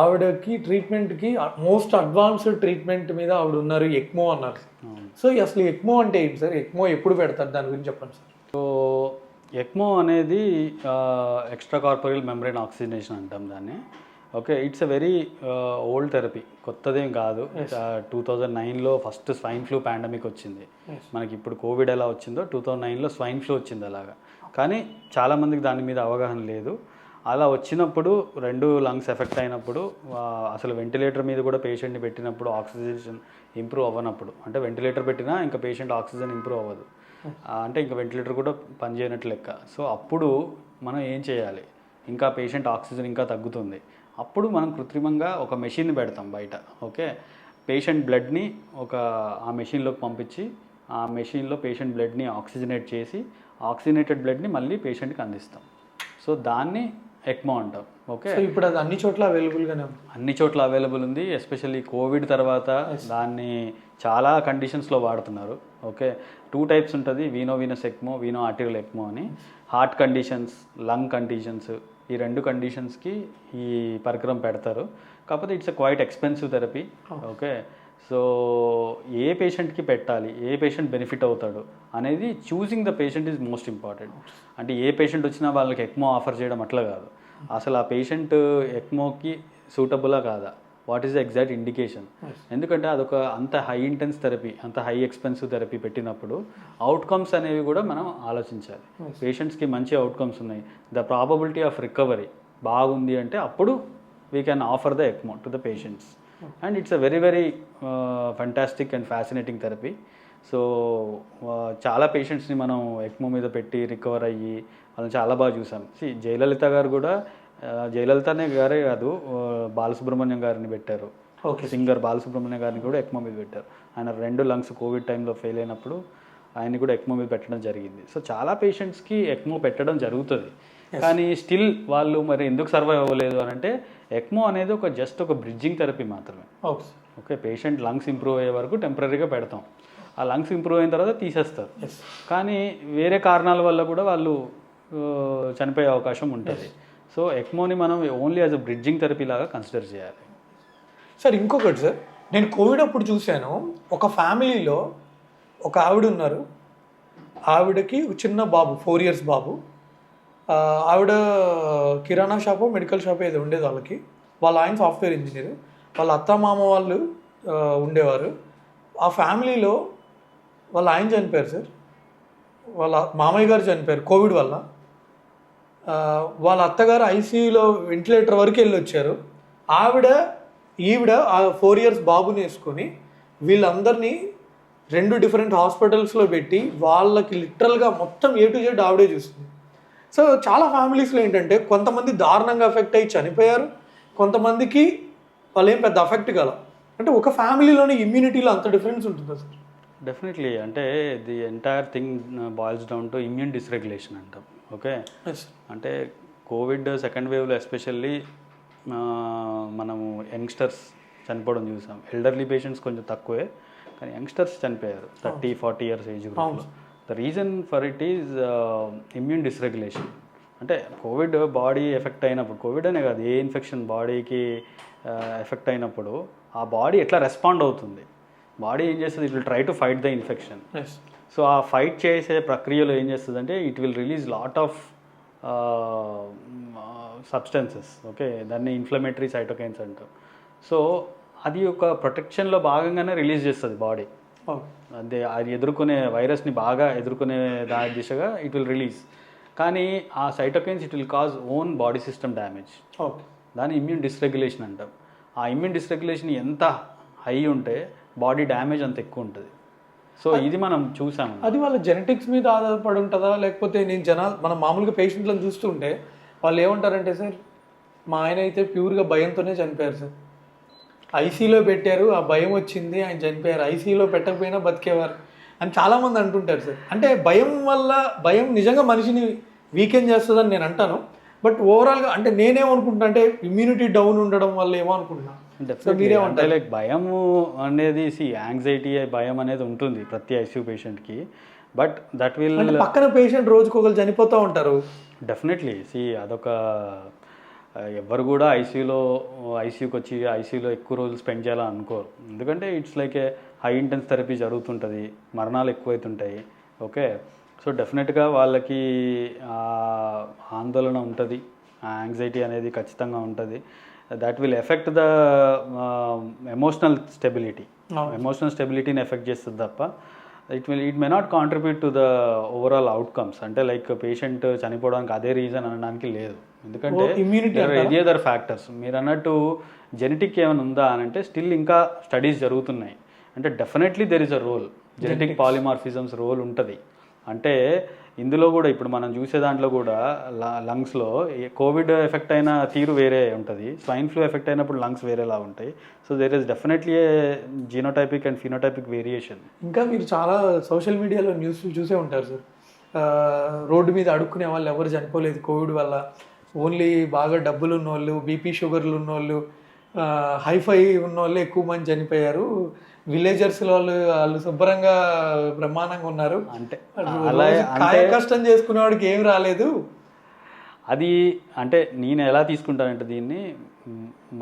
ఆవిడకి ట్రీట్మెంట్కి మోస్ట్ అడ్వాన్స్డ్ ట్రీట్మెంట్ మీద ఆవిడ ఉన్నారు, ఎక్మో అన్నారు. సో అసలు ఎక్మో అంటే ఏంటి సార్? ఎక్మో ఎప్పుడు పెడతారు, దాని గురించి చెప్పండి సార్. సో ఎక్మో అనేది ఎక్స్ట్రా కార్పోరియల్ మెంబ్రేన్ ఆక్సిజనేషన్ అంటాం దాన్ని. Okay, it's a very old therapy, కొత్తదేం కాదు. 2009లో ఫస్ట్ స్వైన్ ఫ్లూ పాండమిక్ వచ్చింది మనకి. ఇప్పుడు కోవిడ్ ఎలా వచ్చిందో 2009లో స్వైన్ ఫ్లూ వచ్చింది అలాగా. కానీ చాలామందికి దాని మీద అవగాహన లేదు. అలా వచ్చినప్పుడు 2 లంగ్స్ ఎఫెక్ట్ అయినప్పుడు, అసలు వెంటిలేటర్ మీద కూడా పేషెంట్ని పెట్టినప్పుడు ఆక్సిజనేషన్ ఇంప్రూవ్ అవ్వనప్పుడు, అంటే వెంటిలేటర్ పెట్టినా ఇంకా పేషెంట్ ఆక్సిజన్ ఇంప్రూవ్ అవ్వదు, అంటే ఇంకా వెంటిలేటర్ కూడా పనిచేయనట్లు లెక్క. సో అప్పుడు మనం ఏం చేయాలి, ఇంకా పేషెంట్ ఆక్సిజన్ ఇంకా తగ్గుతుంది, అప్పుడు మనం కృత్రిమంగా ఒక మెషిన్ని పెడతాం బయట. ఓకే, పేషెంట్ బ్లడ్ని ఆ మెషిన్లోకి పంపించి, ఆ మెషిన్లో పేషెంట్ బ్లడ్ని ఆక్సిజనేట్ చేసి, ఆక్సిజనేటెడ్ బ్లడ్ని మళ్ళీ పేషెంట్కి అందిస్తాం. సో దాన్ని ఎక్మో అంటాం. ఓకే, ఇప్పుడు అది అన్ని చోట్ల అవైలబుల్గానే ఉంది? అన్ని చోట్ల అవైలబుల్ ఉంది. ఎస్పెషల్లీ కోవిడ్ తర్వాత దాన్ని చాలా కండిషన్స్లో వాడుతున్నారు. ఓకే, 2 టైప్స్ ఉంటుంది, venovenous ECMO, veno arterial ECMO అని. హార్ట్ కండిషన్స్, లంగ్ కండిషన్స్, ఈ 2 కండిషన్స్కి ఈ పరికరం పెడతారు. కాకపోతే it's a quite expensive therapy. Okay, so ఏ పేషెంట్కి పెట్టాలి, ఏ పేషెంట్ బెనిఫిట్ అవుతాడు అనేది choosing the patient is most important. అంటే ఏ పేషెంట్ వచ్చినా వాళ్ళకి ఎక్మో ఆఫర్ చేయడం అట్లా కాదు, అసలు ఆ పేషెంట్ ఎక్మోకి సూటబులా కాదా, what is the exact indication. ఎందుకంటే అదొక అంత హై ఇంటెన్స్ థెరపీ, అంత హై ఎక్స్పెన్సివ్ థెరపీ పెట్టినప్పుడు అవుట్కమ్స్ అనేవి కూడా మనం ఆలోచించాలి. పేషెంట్స్కి మంచి అవుట్కమ్స్ ఉన్నాయి, ద ప్రాబబిలిటీ ఆఫ్ రికవరీ బాగుంది అంటే అప్పుడు we can offer the ECMO to the patients. And it's a very very fantastic and fascinating therapy. So చాలా పేషెంట్స్ని మనం ఎక్మో మీద పెట్టి రికవర్ అయ్యి వాళ్ళని చాలా బాగా చూసాం. జయలలిత గారు కూడా, జయలలితనే గారే కాదు, బాలసుబ్రహ్మణ్యం గారిని పెట్టారు. సింగర్ బాలసుబ్రహ్మణ్యం గారిని కూడా ఎక్మో మీద పెట్టారు. ఆయన 2 లంగ్స్ కోవిడ్ టైంలో ఫెయిల్ అయినప్పుడు ఆయన్ని కూడా ఎక్మో మీద పెట్టడం జరిగింది. సో చాలా పేషెంట్స్కి ఎక్మో పెట్టడం జరుగుతుంది, కానీ స్టిల్ వాళ్ళు మరి ఎందుకు సర్వైవ్ అవ్వలేదు అని అంటే, ఎక్మో అనేది జస్ట్ ఒక బ్రిడ్జింగ్ థెరపీ మాత్రమే. ఓకే, పేషెంట్ లంగ్స్ ఇంప్రూవ్ అయ్యే వరకు టెంపరీగా పెడతాం, ఆ లంగ్స్ ఇంప్రూవ్ అయిన తర్వాత తీసేస్తారు. కానీ వేరే కారణాల వల్ల కూడా వాళ్ళు చనిపోయే అవకాశం ఉంటుంది. సో ఎక్మోని మనం only as a bridging therapy లాగా కన్సిడర్ చేయాలి. సార్ ఇంకొకటి సార్, నేను కోవిడ్ అప్పుడు చూశాను, ఒక ఫ్యామిలీలో ఒక ఆవిడ ఉన్నారు, ఆవిడకి ఒక చిన్న బాబు 4 years బాబు. ఆవిడ కిరాణా షాపు మెడికల్ షాప్ ఏదో ఉండేది వాళ్ళకి. వాళ్ళ ఆయన సాఫ్ట్వేర్ ఇంజనీర్. వాళ్ళ అత్త మామ వాళ్ళు ఉండేవారు. ఆ ఫ్యామిలీలో వాళ్ళ ఆయన చనిపోయారు సార్. వాళ్ళ మామయ్య గారు చనిపోయారు కోవిడ్ వల్ల. వాళ్ళ అత్తగారు ఐసీయూలో వెంటిలేటర్ వరకు వెళ్ళి వచ్చారు. ఈవిడ ఆ 4 years బాబుని వేసుకొని వీళ్ళందరినీ 2 different హాస్పిటల్స్లో పెట్టి వాళ్ళకి లిటరల్గా మొత్తం A to Z ఆవిడే చూస్తుంది. సో చాలా ఫ్యామిలీస్లో ఏంటంటే కొంతమంది దారుణంగా ఎఫెక్ట్ అయ్యి చనిపోయారు, కొంతమందికి వాళ్ళు ఏం పెద్ద ఎఫెక్ట్ కాల. అంటే ఒక ఫ్యామిలీలోనే ఇమ్యూనిటీలో అంత డిఫరెన్స్ ఉంటుందా సార్? డెఫినెట్లీ. అంటే the entire thing boils down to immune dysregulation అంటాం. ఓకే, అంటే కోవిడ్ సెకండ్ వేవ్లో ఎస్పెషల్లీ మనము యంగ్స్టర్స్ చనిపోవడం చూసాం. ఎల్డర్లీ పేషెంట్స్ కొంచెం తక్కువే, కానీ యంగ్స్టర్స్ చనిపోయారు 30-40 years ఏజ్ గ్రూప్లో. The reason for it is immune dysregulation. అంటే కోవిడ్ బాడీ ఎఫెక్ట్ అయినప్పుడు, కోవిడ్ అనే కాదు ఏ ఇన్ఫెక్షన్ బాడీకి ఎఫెక్ట్ అయినప్పుడు ఆ బాడీ ఎట్లా రెస్పాండ్ అవుతుంది, బాడీ ఏం చేస్తుంది, it will try to fight the infection. So ఆ ఫైట్ చేసే ప్రక్రియలో ఏం చేస్తుంది అంటే it will release lot of substances. Okay, దాన్ని ఇన్ఫ్లమేటరీ సైటోకైన్స్ అంటారు. సో అది ఒక ప్రొటెక్షన్లో భాగంగానే రిలీజ్ చేస్తుంది బాడీ. అదే అది ఎదుర్కొనే వైరస్ని బాగా ఎదుర్కొనే దాని దిశగా ఇట్ విల్ రిలీజ్. కానీ ఆ cytokines it will cause own body system damage. దాన్ని ఇమ్యూన్ డిస్రెగ్యులేషన్ అంటాం. ఆ ఇమ్యూన్ డిస్రెగ్యులేషన్ ఎంత హై ఉంటే బాడీ డ్యామేజ్ అంత ఎక్కువ ఉంటుంది. సో ఇది మనం చూసాము. అది వాళ్ళ జెనెటిక్స్ మీద ఆధారపడి ఉంటుందా, లేకపోతే మనం మామూలుగా పేషెంట్లను చూస్తుంటే వాళ్ళు ఏమంటారంటే సార్, మా ఆయన అయితే ప్యూర్గా భయంతోనే చనిపోయారు సార్, ఐసీలో పెట్టారు, ఆ భయం వచ్చింది ఆయన చనిపోయారు, ఐసీలో పెట్టకపోయినా బతికేవారు అని చాలామంది అంటుంటారు సార్. అంటే భయం నిజంగా మనిషిని వీకెండ్ చేస్తుందని నేను అంటాను. బట్ ఓవరాల్గా అంటే నేనేమనుకుంటున్నా అంటే ఇమ్యూనిటీ డౌన్ ఉండడం వల్ల ఏమో అనుకుంటున్నా. అంటే లైక్ భయము అనేది యాంగ్జైటీ భయం అనేది ఉంటుంది ప్రతి ఐసీయూ పేషెంట్కి. బట్ దట్ విల్ పక్కన పేషెంట్ రోజుకి ఒకరు చనిపోతూ ఉంటారు. డెఫినెట్లీ అదొక ఎవరు కూడా ఐసీయూకి వచ్చి ఐసీయూలో ఎక్కువ రోజులు స్పెండ్ చేయాలని అనుకోరు. ఎందుకంటే it's like A high intense therapy జరుగుతుంటుంది, మరణాలు ఎక్కువైతుంటాయి. ఓకే, సో డెఫినెట్గా వాళ్ళకి ఆందోళన ఉంటుంది, ఆ యాంగ్జైటీ అనేది ఖచ్చితంగా ఉంటుంది. That will affect the emotional స్టెబిలిటీని ఎఫెక్ట్ చేస్తుంది తప్ప it may not contribute to the overall outcomes. అంటే లైక్ పేషెంట్ చనిపోవడానికి అదే రీజన్ అనడానికి లేదు. ఎందుకంటే ఎనీ అదర్ ఫ్యాక్టర్స్ మీరు అన్నట్టు జెనెటిక్ ఏమైనా ఉందా అని అంటే స్టిల్ ఇంకా స్టడీస్ జరుగుతున్నాయి. అంటే definitely there is a role, genetic polymorphisms role ఉంటుంది. అంటే ఇందులో కూడా ఇప్పుడు మనం చూసే దాంట్లో కూడా లంగ్స్లో కోవిడ్ ఎఫెక్ట్ అయిన తీరు వేరే ఉంటుంది, స్వైన్ ఫ్లూ ఎఫెక్ట్ అయినప్పుడు లంగ్స్ వేరేలా ఉంటాయి. So there is definitely a genotypic and phenotypic variation. ఇంకా మీరు చాలా సోషల్ మీడియాలో న్యూస్లు చూసే ఉంటారు సార్, రోడ్డు మీద అడుక్కునే వాళ్ళు ఎవరు చనిపోలేదు కోవిడ్ వల్ల, ఓన్లీ బాగా డబ్బులు ఉన్నోళ్ళు, బీపీ షుగర్లు ఉన్నోళ్ళు, హైఫై ఉన్నోళ్ళు ఎక్కువ మంది చనిపోయారు, విలేజర్స్ వాళ్ళు శుభ్రంగా బ్రహ్మాండంగా ఉన్నారు, అంటే కాయ కష్టం చేసుకునే వాడికి ఏం రాలేదు. అది అంటే నేను ఎలా తీసుకుంటానంటే దీన్ని,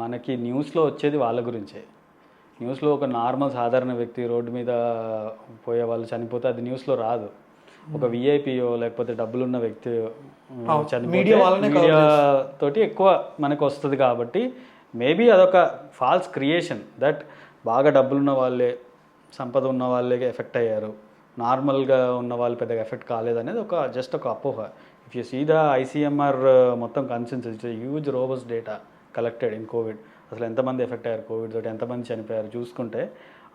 మనకి న్యూస్లో వచ్చేది వాళ్ళ గురించే. న్యూస్లో ఒక నార్మల్ సాధారణ వ్యక్తి రోడ్డు మీద పోయే వాళ్ళు చనిపోతే అది న్యూస్లో రాదు. ఒక విఐపియో లేకపోతే డబ్బులున్న వ్యక్తి చనిపోతే మీడియా తోటి ఎక్కువ మనకు వస్తుంది. కాబట్టి మేబీ అదొక ఫాల్స్ క్రియేషన్ దట్ బాగా డబ్బులున్న వాళ్ళే, సంపద ఉన్న వాళ్ళే ఎఫెక్ట్ అయ్యారు, నార్మల్గా ఉన్న వాళ్ళు పెద్దగా ఎఫెక్ట్ కాలేదు అనేది జస్ట్ ఒక అపోహ. If you see the ICMR మొత్తం consensus, it's huge robust data collected in COVID. అసలు ఎంతమంది ఎఫెక్ట్ అయ్యారు కోవిడ్ తోటి, ఎంతమంది చనిపోయారు చూసుకుంటే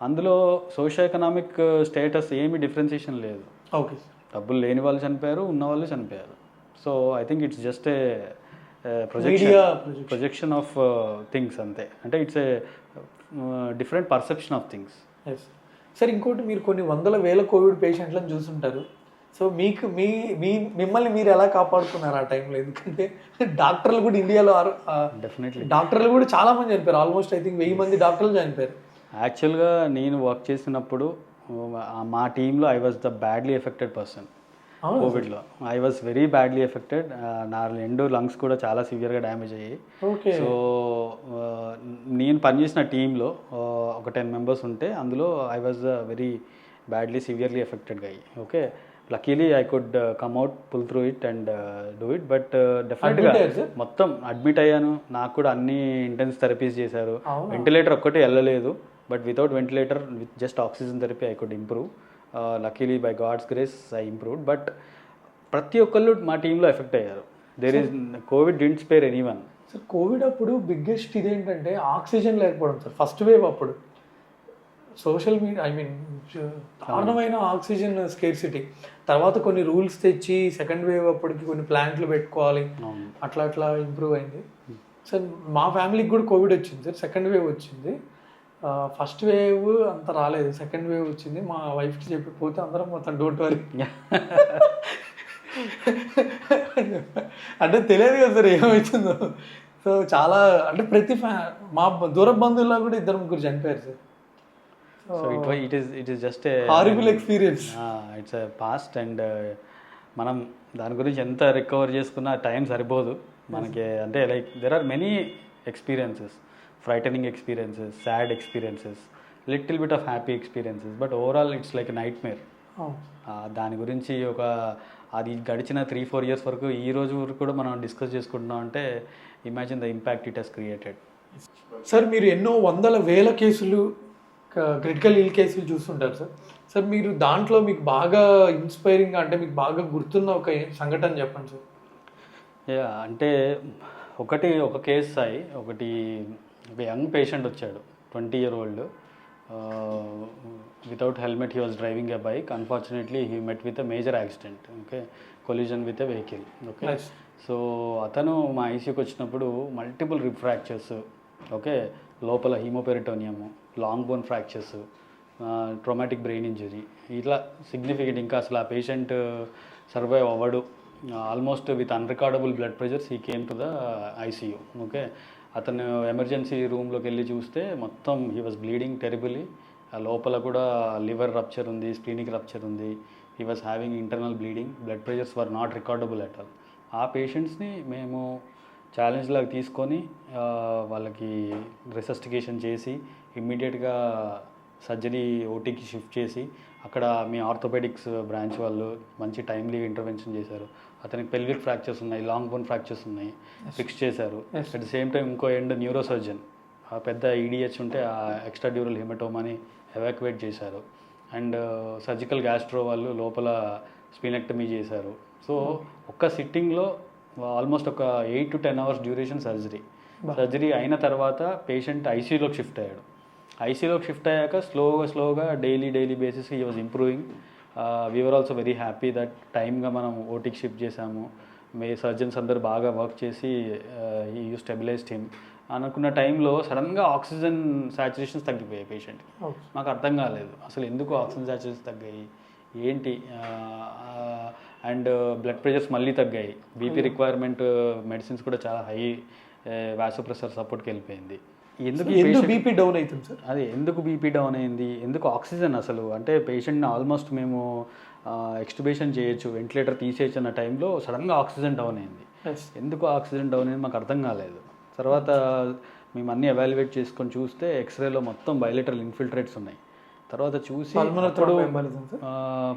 అందులో సోషో ఎకనామిక్ స్టేటస్ ఏమీ డిఫరెన్సియేషన్ లేదు. ఓకే, డబ్బులు లేని వాళ్ళు చనిపోయారు, ఉన్న వాళ్ళు చనిపోయారు. So I think it's just a projection of things అంతే. అంటే it's a different perception of things. Yes sir, ఇంకోటి మీరు కొన్ని వందల వేల కోవిడ్ పేషెంట్లను చూసుంటారు. సో మిమ్మల్ని మీరు ఎలా కాపాడుకున్నారు ఆ టైంలో? ఎందుకంటే డాక్టర్లు కూడా ఇండియాలో డెఫినెట్లీ డాక్టర్లు కూడా చాలా మంది చనిపోయారు. ఆల్మోస్ట్ ఐ థింక్ 1000 మంది డాక్టర్లు చనిపోయారు. యాక్చువల్గా నేను వర్క్ చేసినప్పుడు మా టీంలో I was the badly affected person కోవిడ్లో. I was very badly affected. నా 2 లంగ్స్ కూడా చాలా సివియర్గా డ్యామేజ్ అయ్యాయి. సో నేను పనిచేసిన టీంలో ఒక 10 members ఉంటే అందులో I was very badly severely ఎఫెక్టెడ్గా అయ్యి. Okay, luckily I could come out pull through it and do it. But డెఫినెట్గా మొత్తం అడ్మిట్ అయ్యాను. నాకు కూడా అన్ని ఇంటెన్స్ థెరపీస్ చేశారు. వెంటిలేటర్ ఒక్కటే వెళ్ళలేదు, but without ventilator with just oxygen therapy I could improve. Luckily by God's grace I improved. But ప్రతి ఒక్కళ్ళు మా టీంలో ఎఫెక్ట్ అయ్యారు. There is covid didn't spare any one. Sir covid అప్పుడు బిగ్గెస్ట్ ఇదేంటంటే ఆక్సిజన్ లేకపోవడం సార్. ఫస్ట్ వేవ్ అప్పుడు social media దారుణమైన ఆక్సిజన్ స్కేర్సిటీ. తర్వాత కొన్ని రూల్స్ తెచ్చి సెకండ్ వేవ్ అప్పటికి కొన్ని ప్లాంట్లు పెట్టుకోవాలి, అట్లా అట్లా ఇంప్రూవ్ అయింది సార్. మా ఫ్యామిలీకి కూడా కోవిడ్ వచ్చింది సార్. సెకండ్ వేవ్ వచ్చింది. ఫస్ట్ వేవ్ అంత రాలేదు, సెకండ్ వేవ్ వచ్చింది. మా వైఫ్కి చెప్పిపోతే అందరం మొత్తం డోంట్ వరీ అంటే తెలియదు కదా సార్ ఏమవుతుందో. సో చాలా అంటే ప్రతి మా దూర బంధువుల్లో కూడా 2-3 చనిపోయారు sir. So it is just a horrible experience. It's a past and మనం దాని గురించి ఎంత రికవర్ చేసుకున్నా టైం సరిపోదు మనకి. అంటే like there are many experiences, frightening experiences, sad experiences, little bit of happy experiences, but overall it's like a nightmare. దాని గురించి అది గడిచిన 3-4 years వరకు ఈ రోజు వరకు కూడా మనం డిస్కస్ చేసుకుంటున్నాం అంటే imagine the impact it has created. Sir మీరు ఎన్నో వందల వేల కేసులు, క్రిటికల్ ఇల్ కేసులు చూస్తుంటారు సార్. సార్ మీరు దాంట్లో మీకు బాగా ఇన్స్పైరింగ్ అంటే మీకు బాగా గుర్తున్న ఒక సంఘటన చెప్పండి సార్. అంటే ఒక కేసు సాయి, ఒక యంగ్ పేషెంట్ వచ్చాడు, 20-year-old. Without helmet he was driving a bike. Unfortunately he met with a major accident. Okay, collision with a vehicle. Okay, so అతను మా ఐసీయూకి వచ్చినప్పుడు మల్టిపుల్ రిబ్ ఫ్రాక్చర్స్, ఓకే, లోపల haemoperitoneum, long bone fractures, traumatic brain injury, ఇట్లా significant. ఇంకా అసలు ఆ patient survive అవ్వడు. Almost with unrecordable blood pressures he came to the ICU. Okay, అతను ఎమర్జెన్సీ రూమ్లోకి వెళ్ళి చూస్తే మొత్తం హీ వాజ్ బ్లీడింగ్ టెరిబుల్లీ. ఆ లోపల కూడా లివర్ రప్చర్ ఉంది, స్ప్లీనిక్ రప్చర్ ఉంది. He was having internal bleeding. Blood pressures were not recordable at all. ఆ పేషెంట్స్ని మేము ఛాలెంజ్ లాగా తీసుకొని వాళ్ళకి రిసస్టికేషన్ చేసి ఇమ్మీడియట్గా సర్జరీ ఓటీకి షిఫ్ట్ చేసి అక్కడ మీ ఆర్థోపెడిక్స్ బ్రాంచ్ వాళ్ళు మంచి టైమ్లీ ఇంటర్వెన్షన్ చేశారు. అతనికి పెల్విక్ ఫ్రాక్చర్స్ ఉన్నాయి, లాంగ్ బోన్ ఫ్రాక్చర్స్ ఉన్నాయి, ఫిక్స్ చేశారు. అట్ ద సేమ్ టైం ఇంకో ఎండ్ న్యూరో సర్జన్, ఆ పెద్ద ఈడిహెచ్ ఉంటే ఆ ఎక్స్ట్రా డ్యూరల్ హెమటోమాని ఎవాక్యువేట్ చేశారు. అండ్ సర్జికల్ గ్యాస్ట్రో వాళ్ళు లోపల స్పినెక్టమీ చేశారు. సో ఒక్క సిట్టింగ్లో ఆల్మోస్ట్ ఒక 8 to 10 hours డ్యూరేషన్ సర్జరీ అయిన తర్వాత పేషెంట్ ఐసీయూలోకి షిఫ్ట్ అయ్యాడు. ఐసీయూలోకి షిఫ్ట్ అయ్యాక స్లోగా daily basis he was improving. We're also very happy that టైమ్గా మనం ఓటీకి షిఫ్ట్ చేసాము. సర్జన్స్ అందరూ బాగా వర్క్ చేసి యూ స్టెబిలైజ్డ్ హిమ్. అనుకున్న టైంలో సడన్గా ఆక్సిజన్ సాచురేషన్స్ తగ్గిపోయాయి పేషెంట్కి. మాకు అర్థం కాలేదు అసలు ఎందుకు ఆక్సిజన్ సాచురేషన్స్ తగ్గాయి ఏంటి. అండ్ బ్లడ్ ప్రెషర్స్ మళ్ళీ తగ్గాయి. బీపీ రిక్వైర్మెంట్ మెడిసిన్స్ కూడా చాలా హై వాసోప్రెసర్ సపోర్ట్కి వెళ్ళిపోయింది. ఎందుకు బీపీ డౌన్ అవుతుంది సార్? అదే ఎందుకు బీపీ డౌన్ అయింది, ఎందుకు ఆక్సిజన్ అసలు అంటే పేషెంట్ని ఆల్మోస్ట్ మేము ఎక్స్ట్యూబేషన్ చేయొచ్చు, వెంటిలేటర్ తీసేయచ్చు అన్న టైంలో సడన్గా ఆక్సిజన్ డౌన్ అయింది. ఎందుకు ఆక్సిజన్ డౌన్ అయింది మాకు అర్థం కాలేదు. తర్వాత మేము అన్నీ ఎవాల్యుయేట్ చేసుకొని చూస్తే ఎక్స్రేలో మొత్తం బైలేటరల్ ఇన్ఫిల్ట్రేట్స్ ఉన్నాయి. తర్వాత చూసి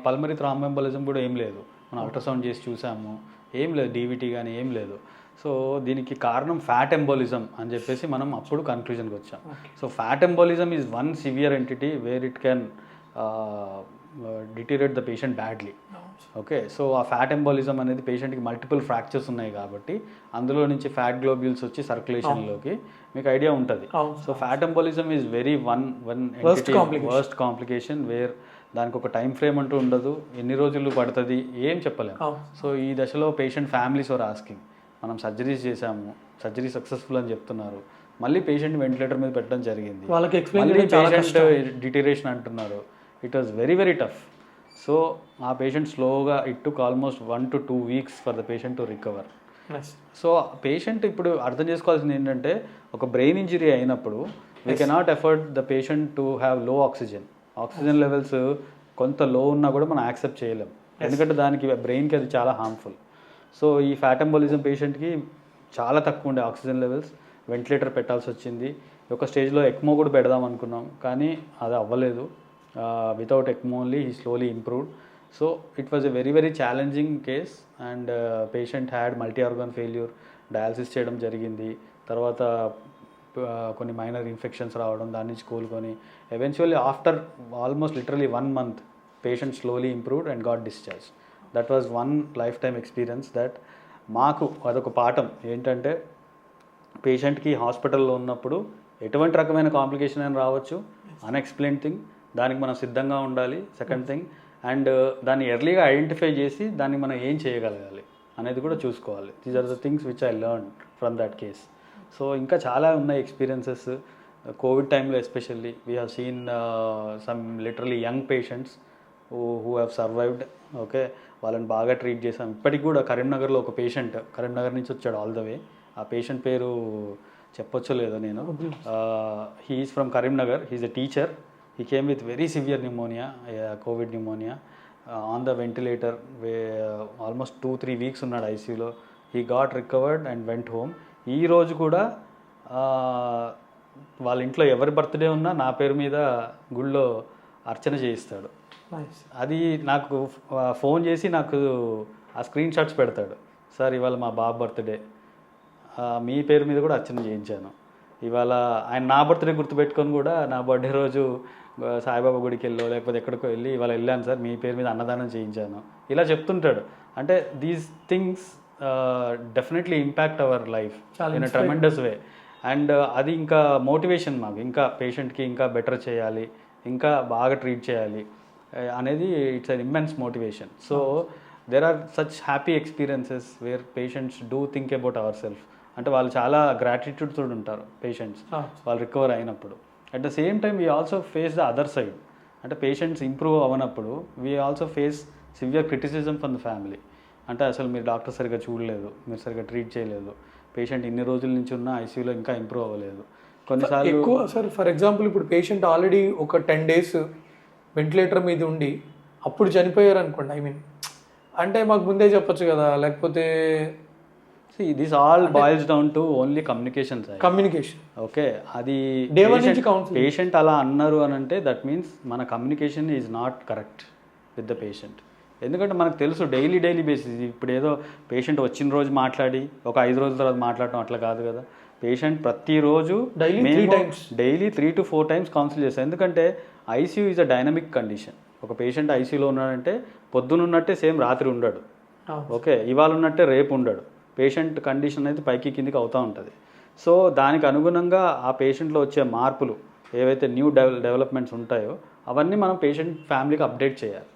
పల్మరీ థ్రాంబోఎంబోలిజం కూడా ఏం లేదు. మనం అల్ట్రాసౌండ్ చేసి చూసాము, ఏం లేదు, డీవీటీ కానీ ఏం లేదు. సో దీనికి కారణం ఫ్యాట్ ఎంబోలిజం అని చెప్పేసి మనం అప్పుడు కన్క్లూజన్కి వచ్చాం. So fat embolism is one severe entity where it can deteriorate the patient badly. Okay, so ఆ ఫ్యాట్ ఎంబోలిజం అనేది పేషెంట్కి మల్టిపుల్ ఫ్రాక్చర్స్ ఉన్నాయి కాబట్టి అందులో నుంచి ఫ్యాట్ గ్లోబ్యూల్స్ వచ్చి సర్క్యులేషన్లోకి మీకు ఐడియా ఉంటుంది. So fat embolism is very one worst complication where దానికి ఒక టైం ఫ్రేమ్ అంటూ ఉండదు, ఎన్ని రోజులు పడుతుంది ఏం చెప్పలేము. సో ఈ దశలో పేషెంట్ ఫ్యామిలీస్ ఆర్ ఆస్కింగ్, మనం సర్జరీస్ చేసాము, సర్జరీ సక్సెస్ఫుల్ అని చెప్తున్నారు, మళ్ళీ పేషెంట్ వెంటిలేటర్ మీద పెట్టడం జరిగింది, పేషెంట్ డిటీరియేషన్ అంటున్నారు. It was very tough. So ఆ పేషెంట్ స్లోగా it took almost 1 to 2 weeks for the patient to recover. So patient ఇప్పుడు అర్థం చేసుకోవాల్సింది ఏంటంటే ఒక బ్రెయిన్ ఇంజరీ అయినప్పుడు we cannot afford the patient to have low oxygen levels కొంత లో ఉన్నా కూడా మనం యాక్సెప్ట్ చేయలేం, ఎందుకంటే దానికి బ్రెయిన్కి అది చాలా హార్మ్ఫుల్. సో ఈ ఫ్యాట్ ఎంబోలిజం పేషెంట్కి చాలా తక్కువ ఉండే ఆక్సిజన్ లెవెల్స్, వెంటిలేటర్ పెట్టాల్సి వచ్చింది. ఒక స్టేజ్లో ఎక్మో కూడా పెడదాం అనుకున్నాం కానీ అది అవ్వలేదు. Without ECMO only he slowly improved. So it was a very very challenging case and patient had multi organ failure, dialysis చేయడం జరిగింది. తర్వాత కొన్ని మైనర్ ఇన్ఫెక్షన్స్ రావడం, దాని నుంచి కోలుకొని eventually after almost literally 1 month patient slowly improved and got discharge. That was one life time experience that మాకు అదొక పాఠం ఏంటంటే పేషెంట్కి హాస్పిటల్లో ఉన్నప్పుడు ఎటువంటి రకమైన కాంప్లికేషన్ అయినా రావచ్చు, అన్ఎక్స్ప్లెయిన్ థింగ్, దానికి మనం సిద్ధంగా ఉండాలి. సెకండ్ థింగ్, అండ్ దాన్ని ఎర్లీగా ఐడెంటిఫై చేసి దాన్ని మనం ఏం చేయగలగాలి అనేది కూడా చూసుకోవాలి. These are the things which I learn from that case. So ఇంకా చాలా ఉన్నాయి ఎక్స్పీరియన్సెస్. కోవిడ్ టైంలో especially we have seen some literally young patients who have survived. Okay, వాళ్ళని బాగా ట్రీట్ చేసాం. ఇప్పటికి కూడా కరీంనగర్లో ఒక పేషెంట్ కరీంనగర్ నుంచి వచ్చాడు ఆల్ ద వే. ఆ పేషెంట్ పేరు చెప్పొచ్చో లేదో నేను. He is from Karimnagar, he's a teacher. He came with very severe pneumonia, covid pneumonia, on the ventilator. Almost 2-3 weeks ఉన్నాడు ఐసీయూలో. He got recovered and went home. ఈరోజు కూడా వాళ్ళ ఇంట్లో ఎవరి బర్త్డే ఉన్నా నా పేరు మీద గుళ్ళో అర్చన చేయిస్తాడు. అది నాకు ఫోన్ చేసి నాకు ఆ స్క్రీన్ షాట్స్ పెడతాడు. సార్ ఇవాళ మా బాబు బర్త్డే, మీ పేరు మీద కూడా అర్చన చేయించాను. ఇవాళ ఆయన నా బర్త్డే గుర్తుపెట్టుకొని కూడా నా బర్త్డే రోజు సాయిబాబా గుడికి వెళ్ళో లేకపోతే ఎక్కడికో వెళ్ళి ఇవాళ వెళ్ళాను సార్, మీ పేరు మీద అన్నదానం చేయించాను, ఇలా చెప్తుంటాడు. అంటే these things definitely impact our life in a tremendous way. And అది ఇంకా మోటివేషన్ మాకు, ఇంకా పేషెంట్కి ఇంకా బెటర్ చేయాలి, ఇంకా బాగా ట్రీట్ చేయాలి అనేది it's an immense motivation. So there are such happy experiences where patients do think about our self. అంటే వాళ్ళు చాలా గ్రాటిట్యూడ్తో ఉంటారు పేషెంట్స్ వాళ్ళు రికవర్ అయినప్పుడు. At the same time we also face the other side. అంటే పేషెంట్స్ ఇంప్రూవ్ అవ్వనప్పుడు we also face severe criticism from the family. అంటే అసలు మీరు డాక్టర్ సరిగ్గా చూడలేదు, మీరు సరిగ్గా ట్రీట్ చేయలేదు, పేషెంట్ ఇన్ని రోజుల నుంచి ఉన్న ఐసీయూలో ఇంకా ఇంప్రూవ్ అవ్వలేదు. కొన్నిసార్లు ఎక్కువ సార్, ఫర్ ఎగ్జాంపుల్ ఇప్పుడు పేషెంట్ ఆల్రెడీ ఒక 10 days వెంటిలేటర్ మీద ఉండి అప్పుడు చనిపోయారు అనుకోండి, ఐ మీన్ అంటే మాకు ముందే చెప్పొచ్చు కదా, లేకపోతే this all boils down to only communication. Okay, అది పేషెంట్ అలా అన్నారు అని అంటే దట్ మీన్స్ మన communication is not correct with the patient. ఎందుకంటే మనకు తెలుసు డైలీ బేసిస్. ఇప్పుడు ఏదో పేషెంట్ వచ్చిన రోజు మాట్లాడి ఒక 5 రోజుల తర్వాత మాట్లాడటం అట్లా కాదు కదా. పేషెంట్ ప్రతిరోజు డైలీ 3 to 4 times కౌన్సిల్ చేస్తాం. ఎందుకంటే ICU is a dynamic condition. ఒక పేషెంట్ ఐసీయూలో ఉన్నాడంటే పొద్దున ఉన్నట్టే సేమ్ రాత్రి ఉండడు. ఓకే, ఇవాళ ఉన్నట్టే రేపు ఉండడు. పేషెంట్ కండిషన్ అనేది పైకి కిందికి అవుతూ ఉంటుంది. సో దానికి అనుగుణంగా ఆ పేషెంట్లో వచ్చే మార్పులు ఏవైతే న్యూ డెవలప్మెంట్స్ ఉంటాయో అవన్నీ మనం పేషెంట్ ఫ్యామిలీకి అప్డేట్ చేయాలి.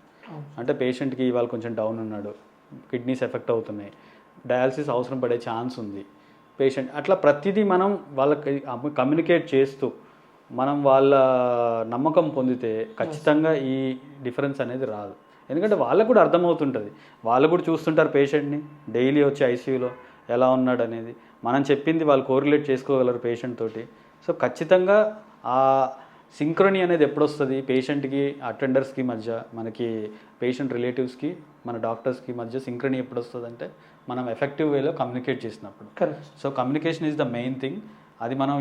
అంటే పేషెంట్కి ఇవాళ కొంచెం డౌన్ ఉన్నాడు, కిడ్నీస్ ఎఫెక్ట్ అవుతున్నాయి, డయాలసిస్ అవసరం పడే ఛాన్స్ ఉంది పేషెంట్, అట్లా ప్రతిదీ మనం వాళ్ళకి కమ్యూనికేట్ చేస్తూ మనం వాళ్ళ నమ్మకం పొందితే ఖచ్చితంగా ఈ డిఫరెన్స్ అనేది రాదు. ఎందుకంటే వాళ్ళకు కూడా అర్థమవుతుంటుంది, వాళ్ళు కూడా చూస్తుంటారు పేషెంట్ని డైలీ వచ్చి ఐసీయూలో ఎలా ఉన్నాడు అనేది. మనం చెప్పింది వాళ్ళు కోరిలేట్ చేసుకోగలరు పేషెంట్ తోటి. సో ఖచ్చితంగా ఆ సింక్రనీ అనేది ఎప్పుడు వస్తుంది పేషెంట్కి అటెండర్స్కి మధ్య, మనకి పేషెంట్ రిలేటివ్స్కి మన డాక్టర్స్కి మధ్య సింక్రనీ ఎప్పుడు వస్తుంది అంటే మనం ఎఫెక్టివ్ వేలో కమ్యూనికేట్ చేసినప్పుడు. So communication is the main thing. అది మనం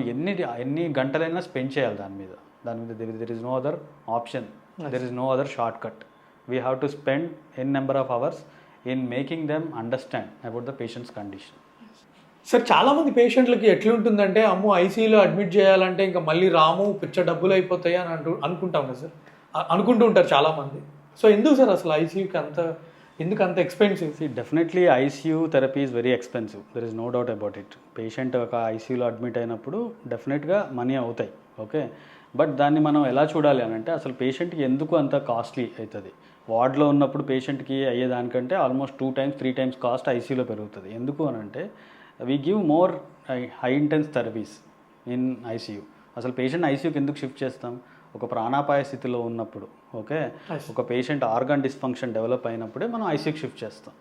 ఎన్ని గంటలైనా స్పెండ్ చేయాలి దాని మీద. There is no other option, there is no other short cut. We have to spend an number of hours in making them understand about the patients condition. Sir చాలామంది పేషెంట్లకి ఎట్లుంటుందంటే అమ్మో ఐసీయూలో అడ్మిట్ చేయాలంటే ఇంకా మళ్ళీ రాము, పిచ్చ డబ్బులు అయిపోతాయి అని అనుకుంటాం కదా సార్, అనుకుంటూ ఉంటారు చాలామంది. సో ఎందుకు సార్ అసలు ఐసీయూకి ఎందుకు అంత expensive? Definitely ICU therapy is very expensive, there is no doubt about it. Patient ఒక ఐసీయూలో అడ్మిట్ అయినప్పుడు డెఫినెట్గా మనీ అవుతాయి. ఓకే, బట్ దాన్ని మనం ఎలా చూడాలి అని అంటే అసలు పేషెంట్కి ఎందుకు అంత కాస్ట్లీ అవుతుంది. వార్డ్లో ఉన్నప్పుడు పేషెంట్కి అయ్యేదానికంటే ఆల్మోస్ట్ 2 times 3 times కాస్ట్ ఐసీయూలో పెరుగుతుంది. ఎందుకు అని అంటే we give more high intense therapies in ICU. అసలు పేషెంట్ ఐసీయూకి ఎందుకు షిఫ్ట్ చేస్తాం? ఒక ప్రాణాపాయ స్థితిలో ఉన్నప్పుడు, ఓకే, ఒక పేషెంట్ ఆర్గాన్ డిస్ఫంక్షన్ డెవలప్ అయినప్పుడే మనం ఐసీయూకి షిఫ్ట్ చేస్తాం.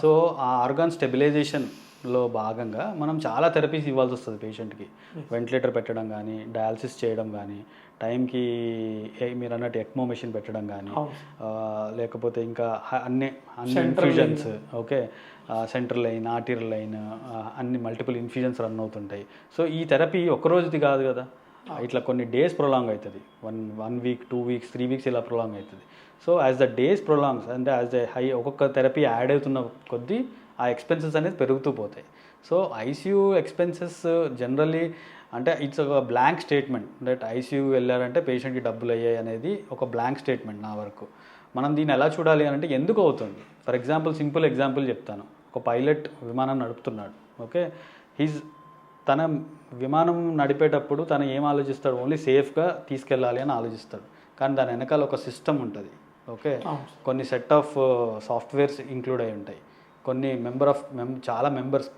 సో ఆ ఆర్గాన్ స్టెబిలైజేషన్లో భాగంగా మనం చాలా థెరపీస్ ఇవ్వాల్సి వస్తుంది పేషెంట్కి. వెంటిలేటర్ పెట్టడం కానీ, డయాలసిస్ చేయడం కానీ, టైంకి మీరు అన్నట్టు ఎక్మో మెషిన్ పెట్టడం కానీ, లేకపోతే ఇంకా అన్ని infusions, okay, central line, arterial line, అన్ని మల్టిపుల్ ఇన్ఫ్యూజన్స్ రన్ అవుతుంటాయి. సో ఈ థెరపీ ఒక్క రోజుది కాదు కదా, ఇట్లా కొన్ని డేస్ ప్రొలాంగ్ అవుతుంది, వన్ వీక్ 2 వీక్స్ 3 వీక్స్ ఇలా ప్రొలాంగ్ అవుతుంది. సో యాజ్ ద డేస్ ప్రొలాంగ్స్ అంటే యాజ్ ద ఒక్కొక్క థెరపీ యాడ్ అవుతున్న కొద్దీ ఆ ఎక్స్పెన్సెస్ అనేది పెరుగుతూ పోతాయి. సో ఐసీయూ ఎక్స్పెన్సెస్ జనరల్లీ అంటే ఇట్స్ ఒక బ్లాంక్ స్టేట్మెంట్ దట్ ఐసీయూ వెళ్ళారంటే పేషెంట్కి డబ్బులు అయ్యాయి అనేది ఒక బ్లాంక్ స్టేట్మెంట్ నా వరకు. మనం దీన్ని ఎలా చూడాలి అని అంటే ఎందుకు అవుతుంది. ఫర్ ఎగ్జాంపుల్ సింపుల్ ఎగ్జాంపుల్ చెప్తాను. ఒక పైలట్ విమానం నడుపుతున్నాడు, ఓకే, తన విమానం నడిపేటప్పుడు తను ఏం ఆలోచిస్తాడు, ఓన్లీ సేఫ్గా తీసుకెళ్ళాలి అని ఆలోచిస్తాడు. కానీ దాని వెనకాల ఒక సిస్టమ్ ఉంటుంది, ఓకే, కొన్ని సెట్ ఆఫ్ సాఫ్ట్వేర్స్ ఇంక్లూడ్ అయి ఉంటాయి, కొన్ని చాలా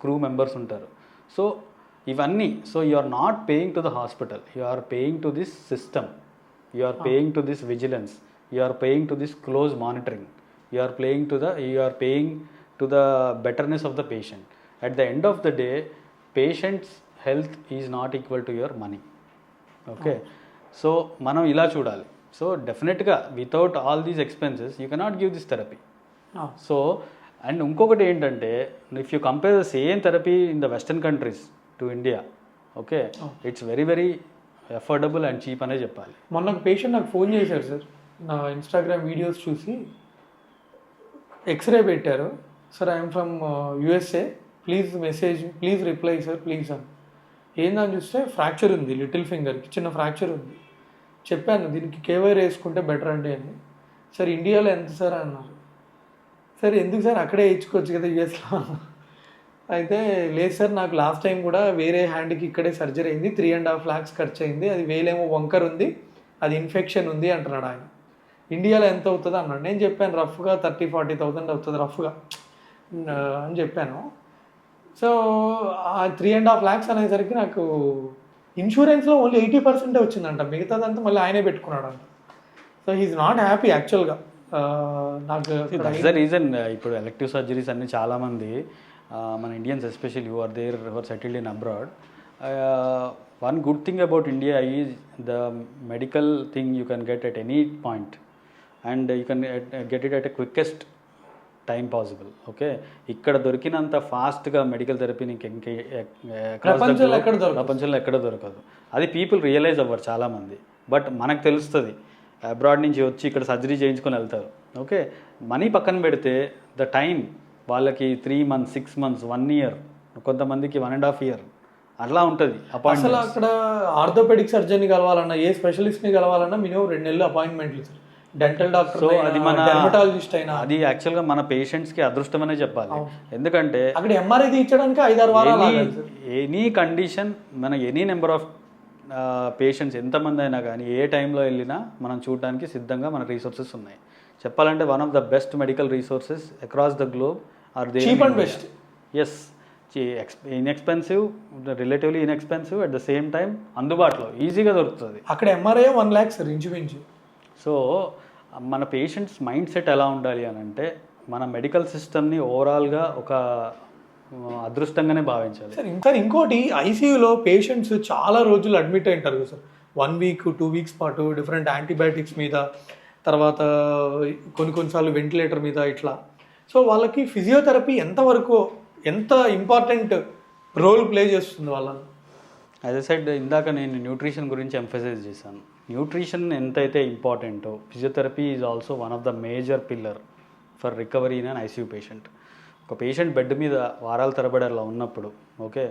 క్రూ మెంబర్స్ ఉంటారు. సో ఇవన్నీ, so you are not paying to the hospital, you are paying to this system, you are paying to this vigilance, you are paying to this close monitoring, you are paying to the betterness of the patient. At the end of the day patients health is not equal to your money, okay. So మనం ఇలా చూడాలి. So డెఫినెట్గా without all these expenses you cannot give this therapy. So and ఇంకొకటి ఏంటంటే, if you compare the same therapy in the western countries to India, okay, it's very very affordable and cheap అనే చెప్పాలి. మొన్న ఒక patient నాకు phone చేశారు sir, నా Instagram videos చూసి ఎక్స్రే పెట్టారు. Sir I'm from USA, please reply sir please అని. ఏందని చూస్తే ఫ్రాక్చర్ ఉంది, లిటిల్ ఫింగర్కి చిన్న ఫ్రాక్చర్ ఉంది. చెప్పాను దీనికి కేవైర్ వేసుకుంటే బెటర్ అండి అని. సార్ ఇండియాలో ఎంత సార్ అన్నారు. సార్ ఎందుకు సార్ అక్కడే వేయించుకోవచ్చు కదా యూఎస్లో. అయితే లేదు సార్, నాకు లాస్ట్ టైం కూడా వేరే హ్యాండ్కి ఇక్కడే సర్జరీ అయింది, 3.5 lakhs ఖర్చు అయింది, అది వేలేమో వంకర్ ఉంది, అది ఇన్ఫెక్షన్ ఉంది అంటున్నాడు ఆయన. ఇండియాలో ఎంత అవుతుంది అన్నాడు. నేను చెప్పాను రఫ్గా 30,000-40,000 అవుతుంది రఫ్గా అని చెప్పాను. సో ఆ 3.5 lakhs అనేసరికి నాకు ఇన్సూరెన్స్లో ఓన్లీ 80% వచ్చిందంట, మిగతాదంతా మళ్ళీ ఆయనే పెట్టుకున్నాడంట. సో హీఈస్ నాట్ హ్యాపీ యాక్చువల్గా. నాకు దట్స్ ద రీజన్ ఇప్పుడు ఎలెక్టివ్ సర్జరీస్ అన్ని చాలామంది మన Indians especially who are settled in abroad, one good thing about India is the medical thing you can get at any point and you can get it at a quickest time possible, okay. ఇక్కడ దొరికినంత ఫాస్ట్గా medical therapy నీకు ప్రపంచంలో ఎక్కడ దొరకదు. అది people realise అవ్వరు చాలామంది. బట్ మనకు తెలుస్తుంది, అబ్రాడ్ నుంచి వచ్చి ఇక్కడ సర్జరీ చేయించుకొని వెళ్తారు, ఓకే. మనీ పక్కన పెడితే ద టైం వాళ్ళకి 3 months 6 months 1 year, కొంతమందికి 1.5 year అట్లా ఉంటుంది అపాయింట్మెంట్. అసలు అక్కడ ఆర్థోపెడిక్ సర్జన్ కలవాలన్నా, ఏ స్పెషలిస్ట్ని కలవాలన్నా మినిమం 2 నెలలు అపాయింట్మెంట్లు సార్. డెంటల్ డాక్టర్, సో అది మన డెర్మటాలజిస్ట్ అయినా అది యాక్చువల్గా మన పేషెంట్స్కి అదృష్టమనే చెప్పాలి. ఎందుకంటే అక్కడ ఎంఆర్ఐ తీయించడానికి 5-6 వారాలు ఎనీ కండిషన్, మన ఎనీ నెంబర్ ఆఫ్ పేషెంట్స్ ఎంతమంది అయినా కానీ ఏ టైంలో వెళ్ళినా మనం చూడడానికి సిద్ధంగా మన రీసోర్సెస్ ఉన్నాయి. చెప్పాలంటే one of the best medical resources across the globe are they. Cheap and best. Yes, inexpensive, relatively inexpensive, at the same time అందుబాటులో ఈజీగా దొరుకుతుంది. అక్కడ ఎంఆర్ఐ 1 lakh సార్ ఇంచుమించు. సో మన పేషెంట్స్ మైండ్ సెట్ ఎలా ఉండాలి అని అంటే, మన మెడికల్ సిస్టమ్ని ఓవరాల్గా ఒక అదృష్టంగానే భావించాలి సార్. ఇంకా ఇంకోటి, ఐసీయూలో పేషెంట్స్ చాలా రోజులు అడ్మిట్ అయి ఉంటారు సార్, 1 week 2 weeks పాటు డిఫరెంట్ యాంటీబయాటిక్స్ మీద, తర్వాత కొన్నిసార్లు వెంటిలేటర్ మీద ఇట్లా. సో వాళ్ళకి ఫిజియోథెరపీ ఎంత ఇంపార్టెంట్ రోల్ ప్లే చేస్తుంది వాళ్ళని. యాజ్ ఎ సైడ్ ఇందాక నేను న్యూట్రిషన్ గురించి ఎంఫసైజ్ చేశాను. న్యూట్రిషన్ ఎంతైతే ఇంపార్టెంటో, physiotherapy is also one of the major pillar for recovery in an ICU patient. ఒక పేషెంట్ బెడ్ మీద వారాల తరబడి అలా ఉన్నప్పుడు, okay,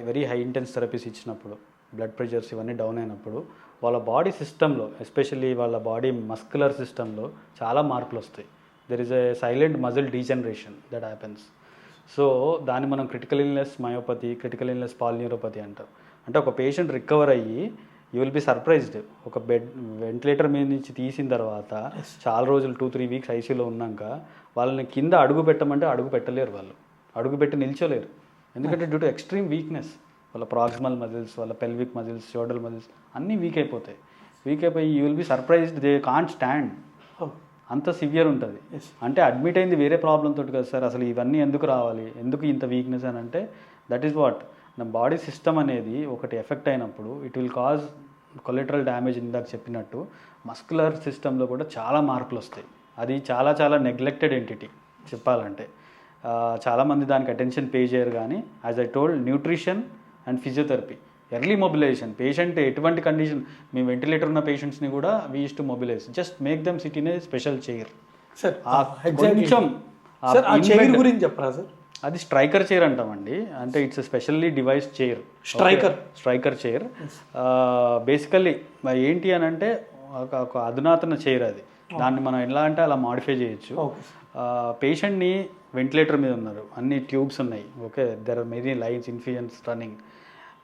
very high intense therapies ఇచ్చినప్పుడు, బ్లడ్ ప్రెషర్స్ ఇవన్నీ డౌన్ అయినప్పుడు వాళ్ళ బాడీ సిస్టంలో, ఎస్పెషల్లీ వాళ్ళ బాడీ మస్కులర్ సిస్టంలో చాలా మార్పులు వస్తాయి. There is a silent muscle degeneration that happens. So దాన్ని మనం critical illness myopathy, critical illness polyneuropathy అంటాం. అంటే ఒక పేషెంట్ రికవర్ అయ్యి యూ విల్ బి సర్ప్రైజ్డ్, ఒక వెంటిలేటర్ మీద నుంచి తీసిన తర్వాత చాలా రోజులు 2-3 weeks ఐసీయూలో ఉన్నాక వాళ్ళని కింద అడుగు పెట్టమంటే అడుగు పెట్టలేరు, వాళ్ళు అడుగు పెట్టి నిల్చోలేరు. ఎందుకంటే డ్యూ టు ఎక్స్ట్రీమ్ వీక్నెస్, వాళ్ళ ప్రాక్సిమల్ మజిల్స్, వాళ్ళ పెల్విక్ మజిల్స్, షోల్డర్ మజిల్స్ అన్నీ వీక్ అయిపోతాయి. వీక్ అయిపోయి you will be surprised they can't stand, అంత సివియర్ ఉంటుంది. అంటే అడ్మిట్ అయింది వేరే ప్రాబ్లం తోటి కదా సార్, అసలు ఇవన్నీ ఎందుకు రావాలి, ఎందుకు ఇంత వీక్నెస్ అని అంటే, దట్ ఈస్ వాట్ నా బాడీ సిస్టమ్ అనేది ఒకటి ఎఫెక్ట్ అయినప్పుడు it will cause collateral damage. ఇందాక చెప్పినట్టు మస్కులర్ సిస్టంలో కూడా చాలా మార్పులు వస్తాయి. అది చాలా చాలా నెగ్లెక్టెడ్ ఎంటిటీ చెప్పాలంటే. చాలామంది దానికి అటెన్షన్ పే చేయరు. కానీ as I told, nutrition and physiotherapy early mobilization. Patient ఎటువంటి కండిషన్, మేము వెంటిలేటర్ ఉన్న పేషెంట్స్ని కూడా we use to mobilize, just make them sit in a special chair. Sir కొంచెం సార్ ఆ చైర్ గురించి చెప్పరా సార్? అది స్ట్రైకర్ చైర్ అంటామండి. అంటే it's specially device chair, Stryker chair. Basically ఏంటి అని అంటే ఒక అధునాతన చైర్ అది. దాన్ని మనం ఎలా అంటే అలా మాడిఫై చేయొచ్చు. పేషెంట్ని వెంటిలేటర్ మీద ఉన్నారు, అన్ని ట్యూబ్స్ ఉన్నాయి, okay, there are many lines, infusions running.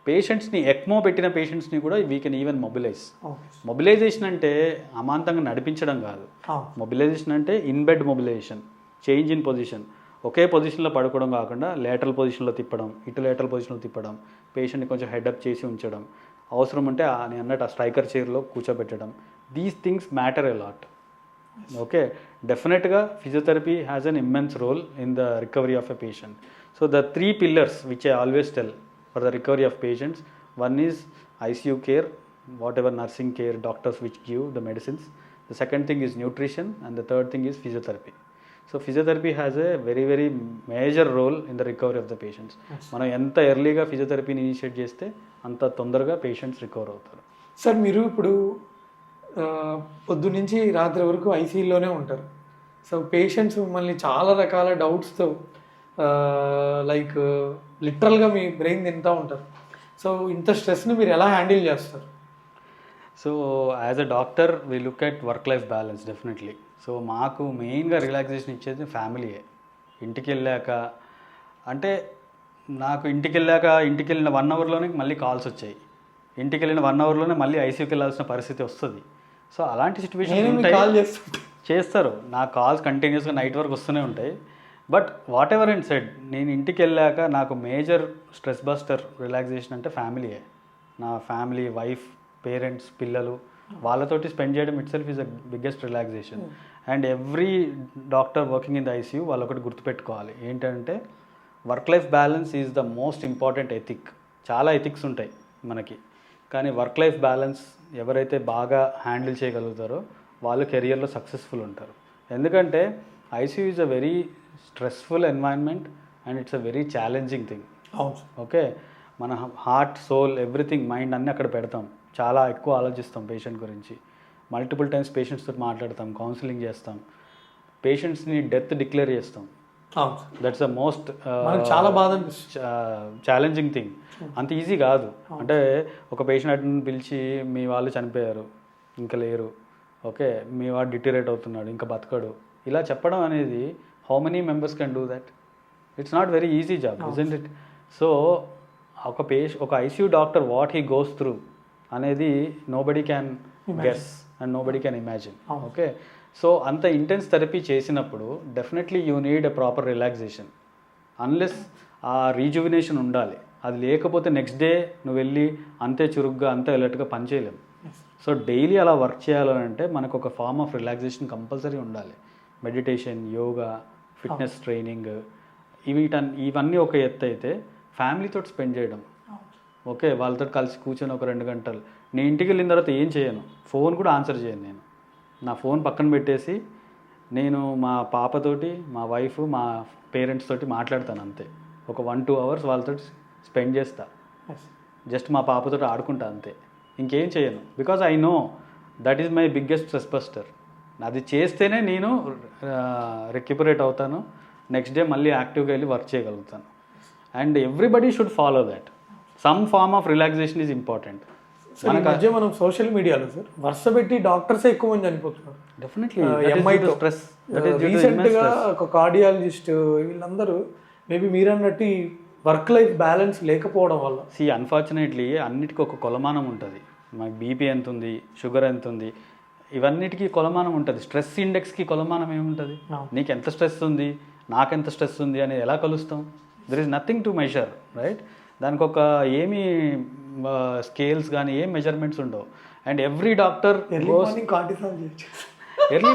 పేషెంట్స్ని ఎక్మో పెట్టిన పేషెంట్స్ని కూడా we can even mobilise. Mobilisation అంటే అమాంతంగా నడిపించడం కాదు. మొబిలైజేషన్ అంటే in bed mobilisation, change in position. ఒకే పొజిషన్లో పడుకోవడం కాకుండా లేటరల్ పొజిషన్లో తిప్పడం, ఇటు లేటరల్ పొజిషన్లో తిప్పడం, పేషెంట్ని కొంచెం హెడప్ చేసి ఉంచడం, అవసరం ఉంటే నేను అన్నట్టు ఆ స్ట్రైకర్ చైర్లో కూర్చోబెట్టడం. These things matter a lot. Okay, డెఫినెట్గా physiotherapy has an immense role in the recovery of a patient. So the 3 pillars which I always tell for the recovery of patients, one is ICU care, whatever nursing care, doctors which give the medicines. The second thing is nutrition, and the third thing is physiotherapy. So physiotherapy has a very very major role in the recovery of the patients. మనం ఎంత ఎర్లీగా ఫిజియోథెరపీని initiate చేస్తే అంత తొందరగా patients recover అవుతారు. Sir మీరు ఇప్పుడు పొద్దు నుంచి రాత్రి వరకు ఐసీయూలోనే ఉంటారు. సో పేషెంట్స్ మిమ్మల్ని చాలా రకాల డౌట్స్తో లైక్ లిటరల్గా మీ బ్రెయిన్ తింటూ ఉంటారు. సో ఇంత స్ట్రెస్ని మీరు ఎలా హ్యాండిల్ చేస్తారు? So as a doctor we look at work life balance definitely. So మాకు మెయిన్గా రిలాక్సేషన్ ఇచ్చేది ఫ్యామిలీయే. ఇంటికి వెళ్ళాక అంటే నాకు ఇంటికి వెళ్ళిన 1 అవర్లోనే మళ్ళీ కాల్స్ వచ్చాయి, ఇంటికి వెళ్ళిన 1 అవర్లోనే మళ్ళీ ఐసీయూకి వెళ్ళాల్సిన పరిస్థితి వస్తుంది. సో అలాంటి సిచ్యువేషన్ చేస్తారు. నా కాల్స్ కంటిన్యూస్గా నైట్ వరకు వస్తూనే ఉంటాయి. But what ever and said, నేను ఇంటికి వెళ్ళాక నాకు మేజర్ స్ట్రెస్ బస్టర్ రిలాక్సేషన్ అంటే ఫ్యామిలీయే. నా ఫ్యామిలీ, వైఫ్, పేరెంట్స్, పిల్లలు, వాళ్ళతోటి స్పెండ్ చేయడం it self is the biggest relaxation. And every doctor working in the ICU వాళ్ళు ఒకటి గుర్తుపెట్టుకోవాలి ఏంటంటే work life balance is the most important ethic. చాలా ఎథిక్స్ ఉంటాయి మనకి, కానీ వర్క్ లైఫ్ బ్యాలెన్స్ ఎవరైతే బాగా హ్యాండిల్ చేయగలుగుతారో వాళ్ళు కెరియర్లో సక్సెస్ఫుల్ ఉంటారు. ఎందుకంటే ICU is a very stressful environment and it's a very challenging thing. Okay, మన హార్ట్, సోల్, ఎవ్రీథింగ్, మైండ్ అన్నీ అక్కడ పెడతాం. చాలా ఎక్కువ ఆలోచిస్తాం పేషెంట్ గురించి. మల్టిపుల్ టైమ్స్ పేషెంట్స్తో మాట్లాడతాం, కౌన్సిలింగ్ చేస్తాం, పేషెంట్స్ని డెత్ డిక్లేర్ చేస్తాం. దట్స్ ద మోస్ట్ చాలా బాధ ఛాలెంజింగ్ థింగ్. అంత ఈజీ కాదు. అంటే ఒక పేషెంట్ పిలిచి మీ వాళ్ళు చనిపోయారు, ఇంకా లేరు, ఓకే, మీ వాడు డిటీరేట్ అవుతున్నాడు, ఇంకా బతకడు, ఇలా చెప్పడం అనేది how many members can do that? It's not very easy job, isn't it? So ఒక ICU doctor what he goes through అనేది nobody can guess and nobody can imagine. Okay, so అంత intense therapy చేసినప్పుడు definitely you need a proper relaxation. Unless ఆ rejuvenation ఉండాలి. అది లేకపోతే next day నువ్వు వెళ్ళి అంతే చురుగ్గా, అంతే అలర్ట్గా పనిచేయలేము. సో డైలీ అలా వర్క్ చేయాలంటే మనకు ఒక ఫార్మ్ ఆఫ్ రిలాక్సేషన్ కంపల్సరీ ఉండాలి. మెడిటేషన్, యోగా, ఫిట్నెస్ ట్రైనింగ్, ఇవన్నీ ఒక ఎత్తు అయితే ఫ్యామిలీతో స్పెండ్ చేయడం, ఓకే, వాళ్ళతో కలిసి కూర్చొని ఒక 2 గంటలు. నేను ఇంటికి వెళ్ళిన తర్వాత ఏం చేయను, ఫోన్ కూడా ఆన్సర్ చేయను. నేను నా ఫోన్ పక్కన పెట్టేసి నేను మా పాపతోటి, మా వైఫ్, మా పేరెంట్స్ తోటి మాట్లాడతాను అంతే. ఒక 1-2 అవర్స్ వాళ్ళతో స్పెండ్ చేస్తా. జస్ట్ మా పాపతో ఆడుకుంటా అంతే, ఇంకేం చేయను. Because I know that is my biggest stress buster. అది చేస్తేనే నేను రికవరేట్ అవుతాను, నెక్స్ట్ డే మళ్ళీ యాక్టివ్గా వెళ్ళి వర్క్ చేయగలుగుతాను. And everybody should follow that. Some form of relaxation is important. మనం సోషల్ మీడియాలో సార్ వరుస పెట్టి డాక్టర్స్ ఎక్కువ మంది చనిపోతున్నారు. Definitely stress. రీసెంట్గా ఒక కార్డియాలజిస్ట్, వీళ్ళందరూ మేబీ మీరు అన్నట్టు వర్క్ లైఫ్ బ్యాలెన్స్ లేకపోవడం వల్ల. అన్ఫార్చునేట్లీ అన్నిటికీ ఒక కొలమానం ఉంటుంది. మాకు బీపీ ఎంత ఉంది, షుగర్ ఎంత ఉంది, ఇవన్నిటికీ కొలమానం ఉంటుంది. స్ట్రెస్ ఇండెక్స్కి కొలమానం ఏముంటుంది? నీకు ఎంత స్ట్రెస్ ఉంది, నాకెంత స్ట్రెస్ ఉంది అనేది ఎలా కలుస్తాం? There is nothing to measure, right? దానికి ఒక ఏమీ స్కేల్స్ కానీ ఏం మెజర్మెంట్స్ ఉండవు. And every doctor early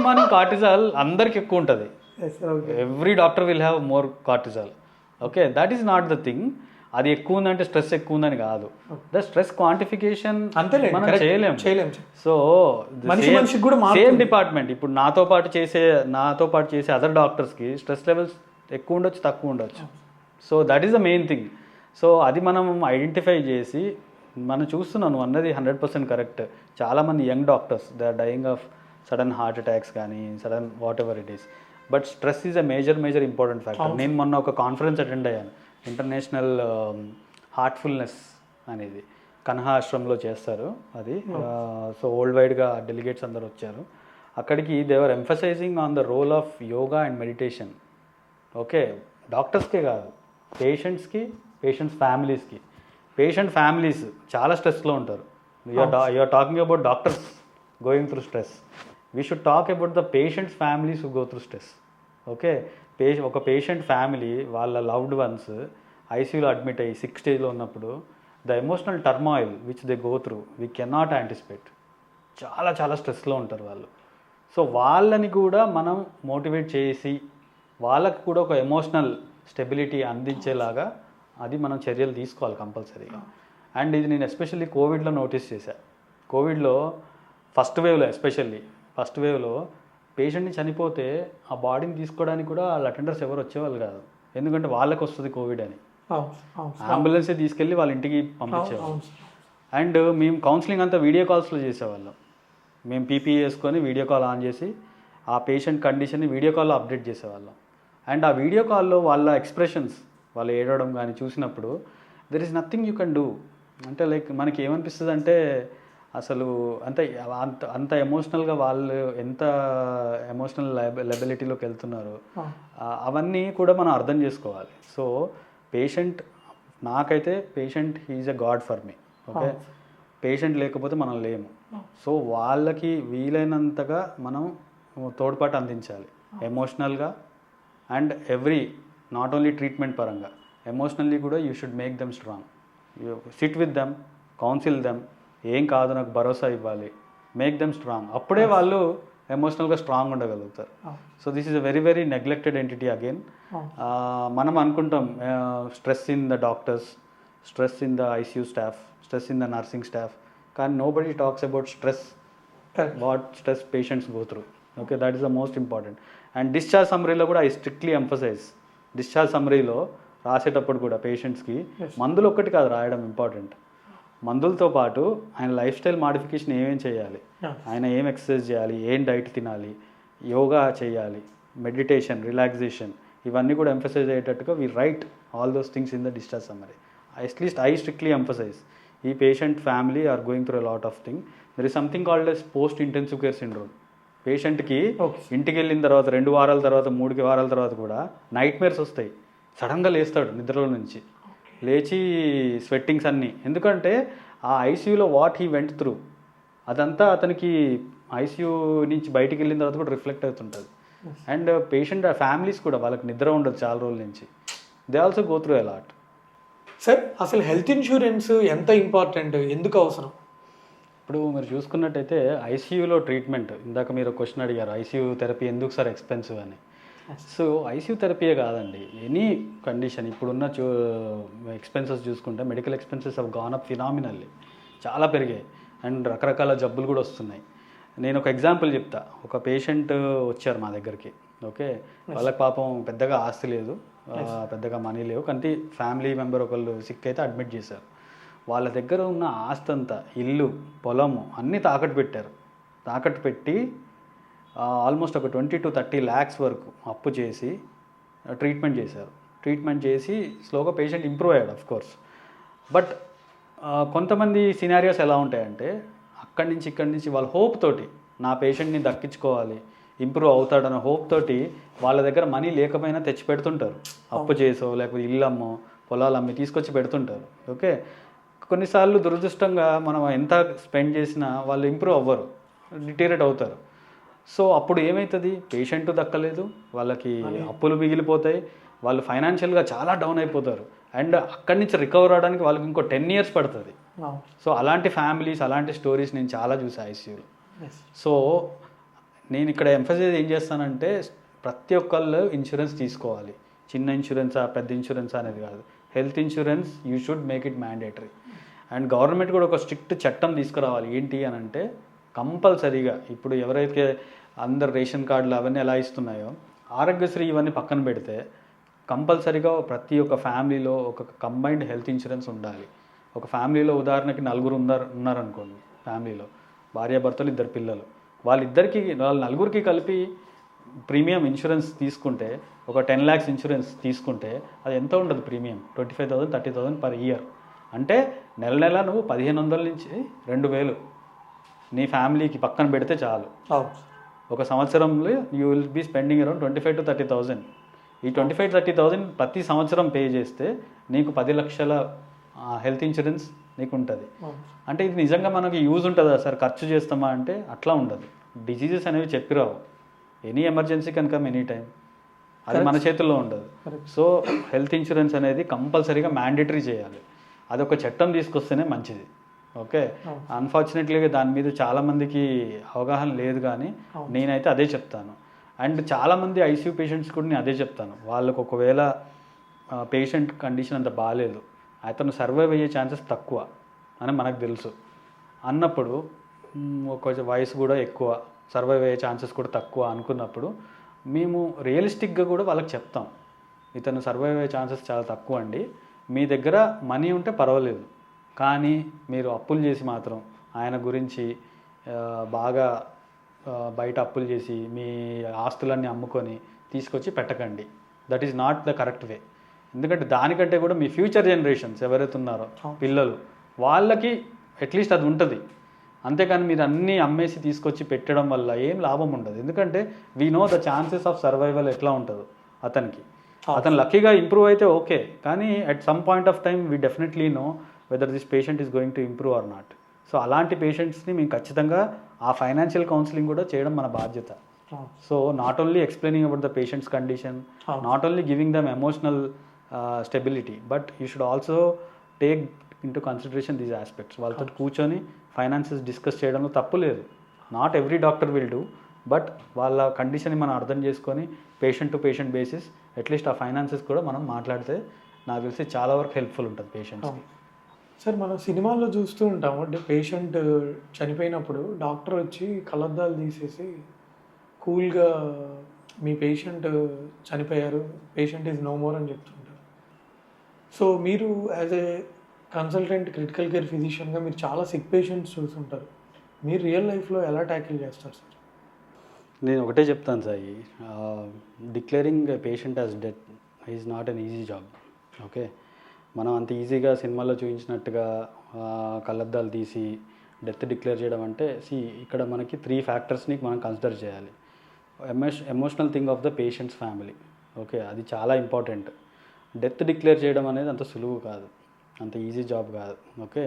morning cortisol అందరికి ఎక్కువ ఉంటుంది. Every doctor will have more cortisol. Okay, that is not the thing. అది ఎక్కువ ఉందంటే స్ట్రెస్ ఎక్కువ ఉందని కాదు. ద స్ట్రెస్ క్వాంటిఫికేషన్ మనం చేయలేము. సో సేమ్ డిపార్ట్మెంట్ ఇప్పుడు నాతో పాటు చేసే అదర్ డాక్టర్స్కి స్ట్రెస్ లెవెల్స్ ఎక్కువ ఉండొచ్చు, తక్కువ ఉండొచ్చు. So that is the main thing. So అది మనం ఐడెంటిఫై చేసి మనం చూస్తున్నాం నువ్వు అన్నది 100% కరెక్ట్. చాలామంది young doctors they are dying of sudden heart attacks కానీ sudden whatever it is. But stress is a major important factor. నేను మొన్న ఒక కాన్ఫరెన్స్ అటెండ్ అయ్యాను, ఇంటర్నేషనల్ హార్ట్ఫుల్నెస్ అనేది కన్హా ఆశ్రమంలో చేస్తారు అది. సో వరల్డ్ వైడ్గా డెలిగేట్స్ అందరు వచ్చారు అక్కడికి. They were emphasising on the role of yoga and meditation. Okay, డాక్టర్స్కే కాదు, పేషెంట్స్కి, పేషెంట్స్ ఫ్యామిలీస్కి. పేషెంట్ ఫ్యామిలీస్ చాలా స్ట్రెస్లో ఉంటారు. You're talking about doctors going through stress. We should talk about the patients families who go through stress. Okay, ఒక patient family వాళ్ళ loved ones ఐసీయూలో అడ్మిట్ అయ్యి 6th స్టేజ్లో ఉన్నప్పుడు the emotional turmoil which they go through we cannot anticipate. చాలా స్ట్రెస్లో ఉంటారు వాళ్ళు. సో వాళ్ళని కూడా మనం మోటివేట్ చేసి వాళ్ళకు కూడా ఒక ఎమోషనల్ స్టెబిలిటీ అందించేలాగా అది మనం చర్యలు తీసుకోవాలి కంపల్సరీగా. అండ్ ఇది నేను ఎస్పెషల్లీ కోవిడ్లో నోటీస్ చేశాను. కోవిడ్లో ఫస్ట్ వేవ్లో పేషెంట్ని చనిపోతే ఆ బాడీని తీసుకోవడానికి కూడా వాళ్ళ అటెండర్స్ ఎవరు వచ్చేవాళ్ళు కాదు. ఎందుకంటే వాళ్ళకి వస్తుంది కోవిడ్ అని. అంబులెన్సే తీసుకెళ్ళి వాళ్ళ ఇంటికి పంపించేవాళ్ళు. అండ్ మేము కౌన్సిలింగ్ అంతా వీడియో కాల్స్లో చేసేవాళ్ళం. మేము పీపీఈ వేసుకొని వీడియో కాల్ ఆన్ చేసి ఆ పేషెంట్ కండిషన్ని వీడియో కాల్లో అప్డేట్ చేసేవాళ్ళం. అండ్ ఆ వీడియో కాల్లో వాళ్ళ ఎక్స్ప్రెషన్స్, వాళ్ళు ఏడవడం కానీ చూసినప్పుడు there is nothing you can do. అంటే లైక్ మనకి ఏమనిపిస్తుంది అంటే అసలు అంత ఎమోషనల్గా వాళ్ళు ఎంత ఎమోషనల్ లెబిలిటీలోకి వెళ్తున్నారు అవన్నీ కూడా మనం అర్థం చేసుకోవాలి. సో నాకైతే patient he's a god for me. Okay, patient లేకపోతే మనం లేము. సో వాళ్ళకి వీలైనంతగా మనం తోడ్పాటు అందించాలి ఎమోషనల్గా. అండ్ నాట్ ఓన్లీ ట్రీట్మెంట్ పరంగా, ఎమోషనల్లీ కూడా you should make them strong. You SIT with them, counsel them, ఏం కాదు నాకు భరోసా ఇవ్వాలి, మేక్ దెమ్ స్ట్రాంగ్. అప్పుడే వాళ్ళు ఎమోషనల్గా స్ట్రాంగ్ ఉండగలుగుతారు. So this is a very neglected entity again. మనం అనుకుంటాం stress in the doctors, stress in the ICU staff, stress in the nursing staff, కానీ nobody talks about stress, what stress patients go through. Okay, that is the most important. And discharge సమ్మరీలో కూడా I strictly emphasise, discharge సమ్మరీలో రాసేటప్పుడు కూడా పేషెంట్స్కి మందులు ఒక్కటి కాదు రాయడం ఇంపార్టెంట్. మందులతో పాటు ఆయన లైఫ్ స్టైల్ మాడిఫికేషన్ ఏమేం చేయాలి, ఆయన ఏం ఎక్సర్సైజ్ చేయాలి, ఏం డైట్ తినాలి, యోగా చేయాలి, మెడిటేషన్, రిలాక్సేషన్, ఇవన్నీ కూడా ఎంఫసైజ్ అయ్యేటట్టుగా we write all those things in the discharge summary. At least I strictly emphasise ఈ patient family are going through a lot of thing. There is something called as post intensive care syndrome. పేషెంట్కి ఇంటికి వెళ్ళిన తర్వాత 2 వారాల తర్వాత 3 వారాల తర్వాత కూడా నైట్ మేర్స్ వస్తాయి. సడన్గా లేస్తాడు నిద్రలో నుంచి, లేచి స్వెట్టింగ్స్ అన్నీ. ఎందుకంటే ఆ ఐసీయూలో వాట్ హీ వెంట్ త్రూ అదంతా అతనికి ఐసీయూ నుంచి బయటికి వెళ్ళిన తర్వాత కూడా రిఫ్లెక్ట్ అవుతుంటుంది. అండ్ పేషెంట్ ఫ్యామిలీస్ కూడా వాళ్ళకి నిద్ర ఉండదు చాలా రోజుల నుంచి, they also go through a lot. Sir, అసలు హెల్త్ ఇన్సూరెన్స్ ఎంత ఇంపార్టెంట్, ఎందుకు అవసరం? ఇప్పుడు మీరు చూసుకున్నట్టయితే ఐసీయూలో ట్రీట్మెంట్, ఇందాక మీరు క్వశ్చన్ అడిగారు ఐసీయూ థెరపీ ఎందుకు సార్ ఎక్స్పెన్సివ్ అని. సో ఐసీయూ థెరపీయే కాదండి, ఎనీ కండిషన్ ఇప్పుడున్న ఎక్స్పెన్సెస్ చూసుకుంటే medical expenses have gone up phenomenally, చాలా పెరిగాయి. అండ్ రకరకాల జబ్బులు కూడా వస్తున్నాయి. నేను ఒక ఎగ్జాంపుల్ చెప్తా. ఒక పేషెంట్ వచ్చారు మా దగ్గరికి. ఓకే, వాళ్ళకి పాపం పెద్దగా ఆస్తి లేదు, పెద్దగా మనీ లేవు, కానీ ఫ్యామిలీ మెంబర్ ఒకళ్ళు సిక్ అయితే అడ్మిట్ చేశారు. వాళ్ళ దగ్గర ఉన్న ఆస్తి అంతా, ఇల్లు, పొలము అన్నీ తాకట్టు పెట్టి ఆల్మోస్ట్ ఒక 20 to 30 lakhs వరకు అప్పు చేసి ట్రీట్మెంట్ చేసి స్లోగా పేషెంట్ ఇంప్రూవ్ అయ్యాడు ఆఫ్ కోర్స్. బట్ కొంతమంది సినారియోస్ ఎలా ఉంటాయంటే ఇక్కడి నుంచి వాళ్ళ హోప్ తోటి నా పేషెంట్ని దక్కించుకోవాలి, ఇంప్రూవ్ అవుతాడన్న హోప్ తోటి వాళ్ళ దగ్గర మనీ లేకపోయినా తెచ్చి పెడుతుంటారు. అప్పు చేసో లేకపోతే ఇల్లు అమ్మో పొలాలు అమ్మి తీసుకొచ్చి పెడుతుంటారు. ఓకే, కొన్నిసార్లు దురదృష్టంగా మనం ఎంత స్పెండ్ చేసినా వాళ్ళు ఇంప్రూవ్ అవ్వరు, డిటీరేట్ అవుతారు. సో అప్పుడు ఏమవుతుంది, పేషెంట్ దక్కలేదు, వాళ్ళకి అప్పులు మిగిలిపోతాయి, వాళ్ళు ఫైనాన్షియల్గా చాలా డౌన్ అయిపోతారు. అండ్ అక్కడి నుంచి రికవర్ అవడానికి వాళ్ళకి ఇంకో 10 years పడుతుంది. సో అలాంటి ఫ్యామిలీస్, అలాంటి స్టోరీస్ నేను చాలా చూసాను ఐసీయూలో. సో నేను ఇక్కడ ఎంఫసైజ్ ఏం చేస్తానంటే ప్రతి ఒక్కళ్ళు ఇన్సూరెన్స్ తీసుకోవాలి. చిన్న ఇన్సూరెన్సా పెద్ద ఇన్సూరెన్సా అనేది కాదు, health insurance you should make it mandatory. And government కూడా ఒక స్ట్రిక్ట్ చట్టం తీసుకురావాలి. ఏంటి అని అంటే కంపల్సరీగా ఇప్పుడు ఎవరైతే అందరు రేషన్ కార్డులు అవన్నీ ఎలా ఇస్తున్నాయో ఆరోగ్యశ్రీ ఇవన్నీ పక్కన పెడితే కంపల్సరీగా ప్రతి ఒక్క ఫ్యామిలీలో ఒక కంబైన్డ్ హెల్త్ ఇన్సూరెన్స్ ఉండాలి. ఒక ఫ్యామిలీలో ఉదాహరణకి నలుగురు ఉన్నారనుకోండి, ఫ్యామిలీలో భార్యాభర్తలు, 2 పిల్లలు, వాళ్ళ నలుగురికి కలిపి ప్రీమియం ఇన్సూరెన్స్ తీసుకుంటే, ఒక 10 lakhs ఇన్సూరెన్స్ తీసుకుంటే అది ఎంత ఉండదు ప్రీమియం? 25,000 30,000 per year. అంటే నెల నువ్వు 1,500 నుంచి 2,000 నీ ఫ్యామిలీకి పక్కన పెడితే చాలు. ఒక సంవత్సరంలో you will be spending around 25,000 to 30,000. ఈ 25,000 30,000 ప్రతి సంవత్సరం పే చేస్తే నీకు 10 లక్షల హెల్త్ ఇన్సూరెన్స్ నీకు ఉంటుంది. అంటే ఇది నిజంగా మనకి యూజ్ ఉంటుందా సార్? ఖర్చు చేస్తామా అంటే అట్లా ఉండదు. డిసీజెస్ అనేవి చెప్పిరావు. Any emergency can come any time. అది మన చేతుల్లో ఉండదు. సో హెల్త్ ఇన్సూరెన్స్ అనేది కంపల్సరీగా మ్యాండేటరీ చేయాలి. అదొక చట్టం తీసుకొస్తేనే మంచిది. ఓకే, అన్ఫార్చునేట్లీ దాని మీద చాలామందికి అవగాహన లేదు, కానీ నేనైతే అదే చెప్తాను. అండ్ చాలామంది ఐసీయూ పేషెంట్స్ కూడా నేను అదే చెప్తాను. వాళ్ళకు ఒకవేళ పేషెంట్ కండిషన్ అంత బాగాలేదు, అతను సర్వైవ్ అయ్యే ఛాన్సెస్ తక్కువ అని మనకు తెలుసు అన్నప్పుడు, ఒక వయసు కూడా ఎక్కువ, సర్వైవ్ అయ్యే ఛాన్సెస్ కూడా తక్కువ అనుకున్నప్పుడు, మేము రియలిస్టిక్గా కూడా వాళ్ళకి చెప్తాం, ఇతను సర్వైవ్ అయ్యే ఛాన్సెస్ చాలా తక్కువ అండి, మీ దగ్గర మనీ ఉంటే పర్వాలేదు, కానీ మీరు అప్పులు చేసి మాత్రం ఆయన గురించి బాగా బయట అప్పులు చేసి మీ ఆస్తులన్నీ అమ్ముకొని తీసుకొచ్చి పెట్టకండి. That is not the correct way. ఎందుకంటే దానికంటే కూడా మీ ఫ్యూచర్ జనరేషన్స్ ఎవరైతే ఉన్నారో పిల్లలు, వాళ్ళకి అట్లీస్ట్ అది ఉంటుంది. అంతేకాని మీరు అన్నీ అమ్మేసి తీసుకొచ్చి పెట్టడం వల్ల ఏం లాభం ఉండదు. ఎందుకంటే we know the chances of survival ఎట్లా ఉంటుందో అతనికి. అతను లక్కీగా ఇంప్రూవ్ అయితే ఓకే, కానీ at some point of time we definitely know whether this patient is going to improve or not. So అలాంటి పేషెంట్స్ని మేము ఖచ్చితంగా ఆ ఫైనాన్షియల్ కౌన్సిలింగ్ కూడా చేయడం మన బాధ్యత. So not only explaining about the patients condition, not only giving them emotional stability, but you should also take into consideration these aspects. వాళ్ళతో కూర్చొని ఫైనాన్సెస్ డిస్కస్ చేయడంలో తప్పు లేదు. Not every doctor will do, but వాళ్ళ కండిషన్ని మనం అర్థం చేసుకొని patient to patient basis at least ఆ ఫైనాన్సెస్ కూడా మనం మాట్లాడితే నాకు తెలిసి చాలా వరకు హెల్ప్ఫుల్ ఉంటుంది పేషెంట్స్కి. సార్, మనం సినిమాల్లో చూస్తూ ఉంటాము, అంటే పేషెంట్ చనిపోయినప్పుడు డాక్టర్ వచ్చి కళ్ళద్దాలు తీసేసి కూల్గా మీ పేషెంట్ చనిపోయారు, పేషెంట్ ఈజ్ నో మోర్ అని చెప్తుంటారు. సో మీరు as a consultant critical care ఫిజిషియన్గా మీరు చాలా సిక్ పేషెంట్స్ చూస్తుంటారు. మీరు రియల్ లైఫ్లో ఎలా ట్యాకిల్ చేస్తారు సార్? నేను ఒకటే చెప్తాను Sai, declaring patient as death is not an easy job. Okay, మనం అంత ఈజీగా సినిమాల్లో చూపించినట్టుగా కళ్ళద్దాలు తీసి డెత్ డిక్లేర్ చేయడం అంటే, ఇక్కడ మనకి 3 ఫ్యాక్టర్స్ని మనం కన్సిడర్ చేయాలి. Emotional thing of the patients family. Okay, అది చాలా ఇంపార్టెంట్. డెత్ డిక్లేర్ చేయడం అనేది అంత సులువు కాదు, అంత ఈజీ జాబ్ కాదు. ఓకే,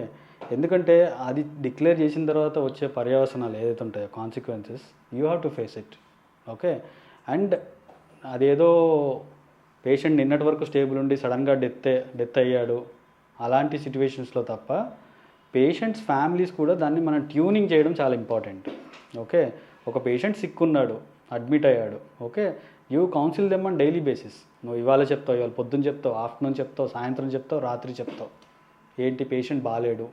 ఎందుకంటే అది డిక్లేర్ చేసిన తర్వాత వచ్చే పర్యవసనాలు ఏదైతే ఉంటాయో consequences, you have to face it. Okay, and అదేదో పేషెంట్ నిన్నటి వరకు స్టేబుల్ ఉండి సడన్గా డెత్ అయ్యాడు అలాంటి సిచ్యువేషన్స్లో తప్ప, పేషెంట్స్ ఫ్యామిలీస్ కూడా దాన్ని మనం ట్యూనింగ్ చేయడం చాలా ఇంపార్టెంట్. ఓకే, ఒక పేషెంట్ సిక్ ఉన్నాడు, అడ్మిట్ అయ్యాడు. Okay, you counsel them on daily basis. నువ్వు ఇవాళ చెప్తావు, ఇవాళ పొద్దున్న చెప్తావు, ఆఫ్టర్నూన్ చెప్తావు, సాయంత్రం చెప్తావు, రాత్రి చెప్తావు, ఏంటి పేషెంట్ బాగాలేడు,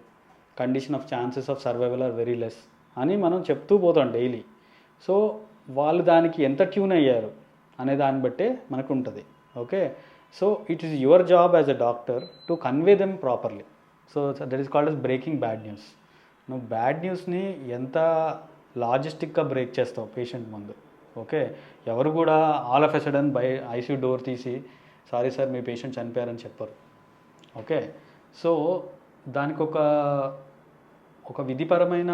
condition of chances of survival are very less అని మనం చెప్తూ పోతాం డైలీ. సో వాళ్ళు దానికి ఎంత ట్యూన్ అయ్యారు అనే దాన్ని బట్టే మనకు ఉంటుంది. Okay, so it is your job as a doctor to convey them properly. So that is called as breaking bad news. నువ్వు బ్యాడ్ న్యూస్ని ఎంత లాజిస్టిక్గా బ్రేక్ చేస్తావు పేషెంట్ ముందు. ఓకే, ఎవరు కూడా all of a sudden ICU door తీసి sorry sir మీ patient చనిపోయారని చెప్పరు. ఓకే, సో దానికి ఒక విధిపరమైన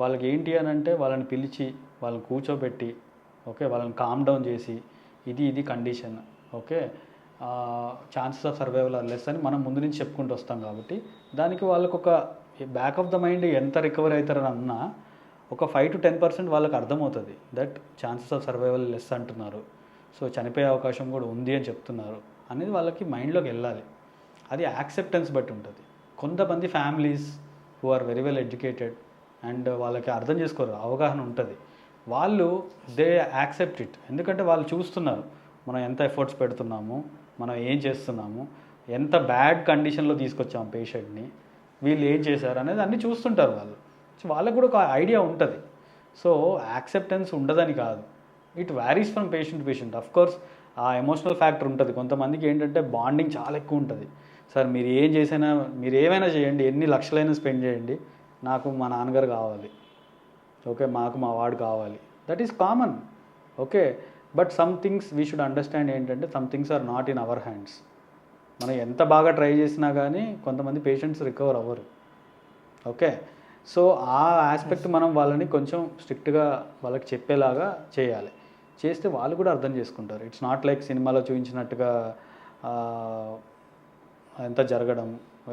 వాళ్ళకి ఏంటి అని అంటే, వాళ్ళని పిలిచి వాళ్ళని కూర్చోబెట్టి, ఓకే, వాళ్ళని కామ్ డౌన్ చేసి ఇది condition, okay, chances of survival are less అని మనం ముందు నుంచి చెప్పుకుంటూ వస్తాం. కాబట్టి దానికి వాళ్ళకు ఒక బ్యాక్ ఆఫ్ ద మైండ్ ఎంత రికవర్ అవుతారని అన్నా ఒక 5 to 10% వాళ్ళకి అర్థమవుతుంది that chances of survival less అంటున్నారు, సో చనిపోయే అవకాశం కూడా ఉంది అని చెప్తున్నారు అనేది వాళ్ళకి మైండ్లోకి వెళ్ళాలి. అది యాక్సెప్టెన్స్ బట్టి ఉంటుంది. కొంతమంది families who are very well educated and వాళ్ళకి అర్థం చేసుకోరు, అవగాహన ఉంటుంది, వాళ్ళు దే యాక్సెప్ట్ ఇట్. ఎందుకంటే వాళ్ళు చూస్తున్నారు మనం ఎంత ఎఫర్ట్స్ పెడుతున్నాము, మనం ఏం చేస్తున్నాము, ఎంత బ్యాడ్ కండిషన్లో తీసుకొచ్చాము పేషెంట్ని, వీళ్ళు ఏం చేశారు అనేది అన్నీ చూస్తుంటారు వాళ్ళు. సో వాళ్ళకు కూడా ఒక ఐడియా ఉంటుంది. సో యాక్సెప్టెన్స్ ఉండదని కాదు, it varies from patient to patient. Of course ఆ ఎమోషనల్ ఫ్యాక్టర్ ఉంటుంది. కొంతమందికి ఏంటంటే బాండింగ్ చాలా ఎక్కువ ఉంటుంది. సార్ మీరు ఏం చేసినా, మీరు ఏమైనా చేయండి, ఎన్ని లక్షలైనా స్పెండ్ చేయండి, నాకు మా నాన్నగారు కావాలి, ఓకే, మాకు మా వాడు కావాలి. That is common, okay. But some things we should understand ఏంటంటే some things are not in our hands. మనం ఎంత బాగా ట్రై చేసినా కానీ కొంతమంది పేషెంట్స్ రికవర్ అవ్వరు, ఓకే. సో ఆ ఆస్పెక్ట్ మనం వాళ్ళని కొంచెం స్ట్రిక్ట్గా వాళ్ళకి చెప్పేలాగా చేయాలి. చేస్తే వాళ్ళు కూడా అర్థం చేసుకుంటారు. ఇట్స్ నాట్ లైక్ సినిమాలో చూపించినట్టుగా ఎంత జరగడం,